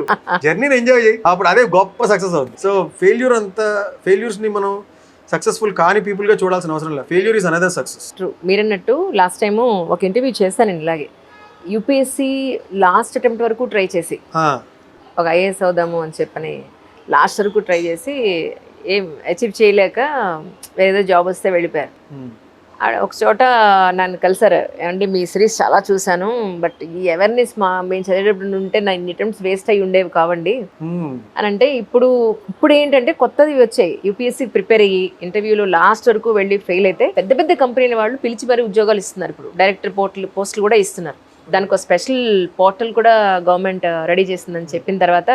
జర్నీని ఎంజాయ్ చేయి, అప్పుడు అదే గొప్ప సక్సెస్ అవుతుంది. సో ఫెయిల్యూర్స్ ని మనం సక్సెస్ఫుల్ కాని పీపుల్ గా చూడాల్సిన అవసరం లేదు. Failure is another success. మీరన్నట్టు లాస్ట్ టైం ఒక ఇంటర్వ్యూ చేశాను ఇలాగే, యూపీఎస్సీ లాస్ట్ అటెంప్ట్ వరకు ట్రై చేసి ఒక ఐఏఎస్ అవుదాము అని చెప్పని లాస్ట్ వరకు ట్రై చేసి ఏం అచీవ్ చేయలేక ఏదో జాబ్ వస్తే వెళ్ళిపోయారు. ఒక చోట నన్ను కలిసారు, ఏమంటే మీ సిరీస్ చాలా చూశాను, బట్ ఈ అవేర్నెస్ మేము చదివేటప్పుడు ఉంటే నా ఇన్ని అటెంప్ట్స్ వేస్ట్ అయ్యి ఉండేవి కావండి అని అంటే, ఇప్పుడు ఏంటంటే కొత్తది వచ్చాయి. యూపీఎస్సీ ప్రిపేర్ అయ్యి ఇంటర్వ్యూలో లాస్ట్ వరకు వెళ్ళి ఫెయిల్ అయితే పెద్ద పెద్ద కంపెనీల వాళ్ళు పిలిచి మరీ ఉద్యోగాలు ఇస్తున్నారు. ఇప్పుడు డైరెక్టర్ పోస్టులు కూడా ఇస్తున్నారు. దానికి ఒక స్పెషల్ పోర్టల్ కూడా గవర్నమెంట్ రెడీ చేసిందని చెప్పిన తర్వాత,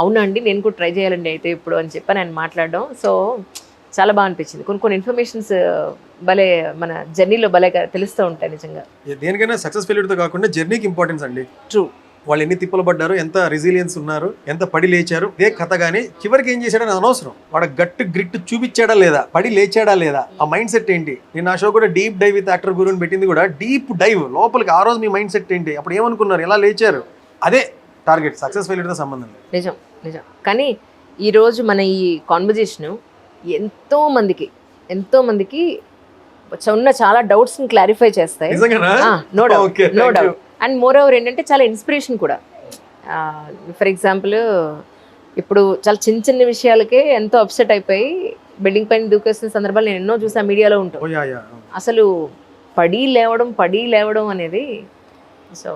అవునా అండి నేను కూడా ట్రై చేయాలండి అయితే ఇప్పుడు అని చెప్పి నేను మాట్లాడడం. సో చాలా బాగా అనిపించింది. కొన్ని ఇన్ఫర్మేషన్స్ భలే మన జర్నీలో భలే తెలుస్తూ ఉంటాయి నిజంగా. దేనికైనా సక్సెస్ ఫెయిల్యూర్తో కాకుండా జర్నీకి ఇంపార్టెన్స్ అండి. ట్రూ. వాళ్ళు ఎన్ని తిప్పలు పడ్డారు, ఎంత రెసిలియన్స్ ఉన్నారు, ఎంత పడి లేచారు, ఇదే కథ. కానీ చివరికి ఏం చేశాడని అనవసరం, వాడు గ్రిట్ చూపించాడా లేదా, పడి లేచాడా లేదా, ఆ మైండ్ సెట్ ఏంటి. నేను ఆ షో కూడా డీప్ డైవ్ విత్ యాక్టర్ గురుని పెట్టింది కూడా డీప్ డైవ్ లోపలికి. ఆ రోజు మీ మైండ్ సెట్ ఏంటి, అప్పుడు ఏమనుకున్నారు, ఎలా లేచారు, అదే టార్గెట్. సక్సెస్ ఫెయిల్యూర్తో సంబంధం లేదు. నిజం. కానీ ఈరోజు మన ఈ కాన్వర్జేషన్ ఎంతో మందికి ఉన్న చాలా డౌట్స్ ని క్లారిఫై చేస్తాయి. No doubt. And moreover ఏంటంటే చాలా ఇన్స్పిరేషన్ కూడా. ఫర్ ఎగ్జాంపుల్ ఇప్పుడు చాలా చిన్న విషయాలకే ఎంతో అప్సెట్ అయిపోయి బిల్డింగ్ పైన దూకేసిన సందర్భాలు నేను ఎన్నో చూసా, మీడియాలో ఉంటాను. అసలు పడి లేవడం అనేది. So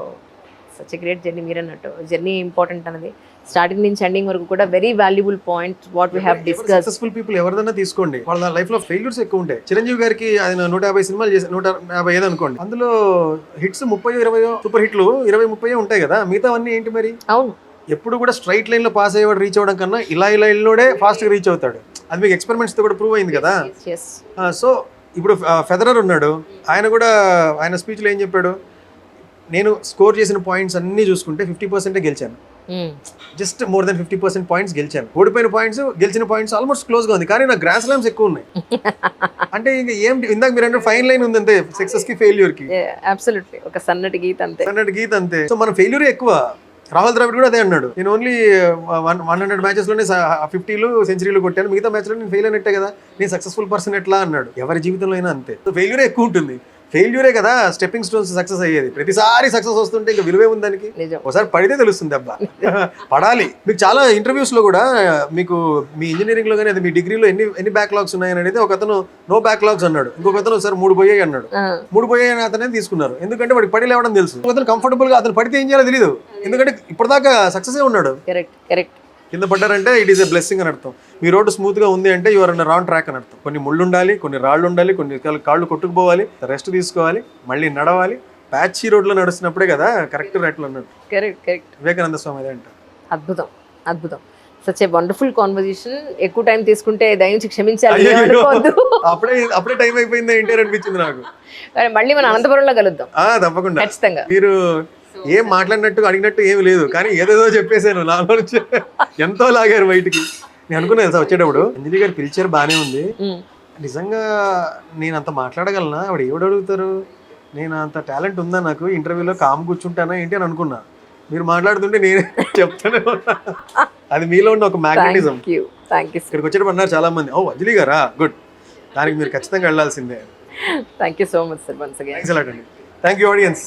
such a great journey. మీరు అన్నట్టు జర్నీ ఇంపార్టెంట్ అనేది. స్టార్టింగ్ నుంచి ఎండింగ్ వరకు కూడా very valuable point what we have discuss. Successful people ఎవరిదైనా తీసుకోండి, వాళ్ళ లైఫ్ లో ఫెయిల్యూర్స్ ఎక్కువ ఉంటాయి. చిరంజీవి గారికి ఆయన 150 సినిమాలు చేసి 155 అనుకోండి, అందులో హిట్స్ 30-20 సూపర్ హిట్లు 20-30 ఉంటాయి కదా, మిగతా అన్ని ఏంటి మరి? అవును, ఎప్పుడు కూడా స్ట్రైట్ లైన్ లో పాస్ అయ్యేవాడు రీచ్ అవ్వడం కన్నా ఇలా ఇల్లోడే ఫాస్ట్ గా రీచ్ అవుతాడు. అది మీకు ఎక్స్పెరిమెంట్స్ తో కూడా ప్రూవ్ అయింది కదా. సో ఇప్పుడు ఫెదరర్ ఉన్నాడు, ఆయన కూడా ఆయన స్పీచ్ లో ఏం చెప్పాడు, నేను స్కోర్ చేసిన పాయింట్స్ అన్ని చూసుకుంటే 50% గెలిచాను, జస్ట్ మోర్ దెన్ 50% పాయింట్స్ గెలిచాను. ఓడిపోయిన పాయింట్స్ గెలిచిన పాయింట్స్ ఆల్మోస్ట్ క్లోజ్ గా ఉంది, కానీ నా గ్రాండ్ స్లామ్స్ ఎక్కువ ఉన్నాయి. అంటే ఇంకా ఏం ఇందాక మీరు అంటే ఫైన్ లైన్ ఉంది అంతే, సక్సెస్ కి ఫెయిల్యూర్ కి. అబ్సల్యూట్లీ ఒక సన్నటి గీత అంతే, సన్నటి గీత అంతే. సో మన ఫెయిల్యూర్ ఎక్కువ. రాహుల్ ద్రావిడ్ కూడా అదే అన్నాడు, నేను ఓన్లీ 100 మ్యాచెస్ లోనే 50లు సెంచరీలు కొట్టాను, మిగతా మ్యాచ్ లో నేను ఫెయిల్ అయినట్టే కదా, నేను సక్సెస్ఫుల్ పర్సన్ ఎట్లా అన్నాడు. ఎవరి జీవితంలో అయినా అంతే. సో ఫెయిల్యూరే ఎక్కువ ఉంటుంది. ఫెయిల్యూరే కదా స్టెప్పింగ్ స్టోన్స్ సక్సెస్ అయ్యేది. ప్రతిసారి సక్సెస్ వస్తుంటే ఇంకా విలువే ఉంది దానికి. ఒకసారి పడితే తెలుస్తుంది అబ్బా, పడాలి. మీకు చాలా ఇంటర్వ్యూస్ లో కూడా మీకు మీ ఇంజనీరింగ్ లో కానీ అది మీ డిగ్రీలో ఎన్ని బ్యాక్లాగ్స్ ఉన్నాయని అడిగితే ఒక అతను నో బ్యాక్లాగ్స్ అన్నాడు, ఇంకొక అతను సార్ 3 పోయాయి అన్నాడు. 3 పోయాయి అని అతనే తీసుకున్నారు, ఎందుకంటే వాడికి పడి లేవడం తెలుసు. అతను కంఫర్టబుల్ గా అతను పడితే ఏం చేయాలో తెలియదు, ఎందుకంటే ఇప్పటిదాకా సక్సెస్ ఉన్నాడు. కింద పడ్డారంటే ఇట్ ఈస్ ఎ బ్లెస్సింగ్ అని అర్థం. మీ రోడ్డు స్మూత్ గా ఉంది అంటే యువర్ అన్ రాంగ్ ట్రాక్ అని అర్థం. కొన్ని ముళ్ళు ఉండాలి, కొన్ని రాళ్ళు ఉండాలి, కొన్ని కాళ్ళు కొట్టుకుపోవాలి, రెస్ట్ తీసుకోవాలి, మళ్ళీ నడవాలి. ప్యాచీ రోడ్లో నడుస్తున్నప్పుడే కదా కరెక్ట్ రైట్లో ఉన్నాడు. కరెక్ట్ వివేకానంద స్వామి అదే అంటారు. అద్భుతం, అద్భుతం. Such a wonderful conversation. ఎక్కువ టైం తీసుకుంటే దయించి క్షమించాలి. అప్పుడే టైం అయిపోయింది ఏంటి అనిపించింది నాకు. మళ్ళీ మన అనంతపురంలో కలుద్దాం తప్పకుండా. ఖచ్చితంగా. మీరు ఏం మాట్లాడినట్టు అడిగినట్టు ఏమి లేదు, కానీ ఏదేదో చెప్పేశాను. నాలో నుంచి ఎంతో లాగారు బయటికి. నేను అనుకున్నాను సార్ వచ్చేటప్పుడు అంజలి గారు పిలిచారు బానే ఉంది, నిజంగా నేను అంత మాట్లాడగలనా, ఆవిడ ఎవడు అడుగుతారు, నేను అంత టాలెంట్ ఉందా నాకు, ఇంటర్వ్యూలో కామ్ కూర్చుంటానా ఏంటి అని అనుకున్నా. మీరు మాట్లాడుతుంటే నేనే చెప్తానే ఉన్నా. అది మీలో ఉన్న ఒక మ్యాగ్నెటిజం. ఇక్కడికి వచ్చేటప్పుడు అన్నారు చాలా మంది, ఓ అంజలి గారా, గుడ్, దానికి మీరు ఖచ్చితంగా వెళ్ళాల్సిందే. Thank you so much sir. Once again thanks a lot అండి. Thank you audience.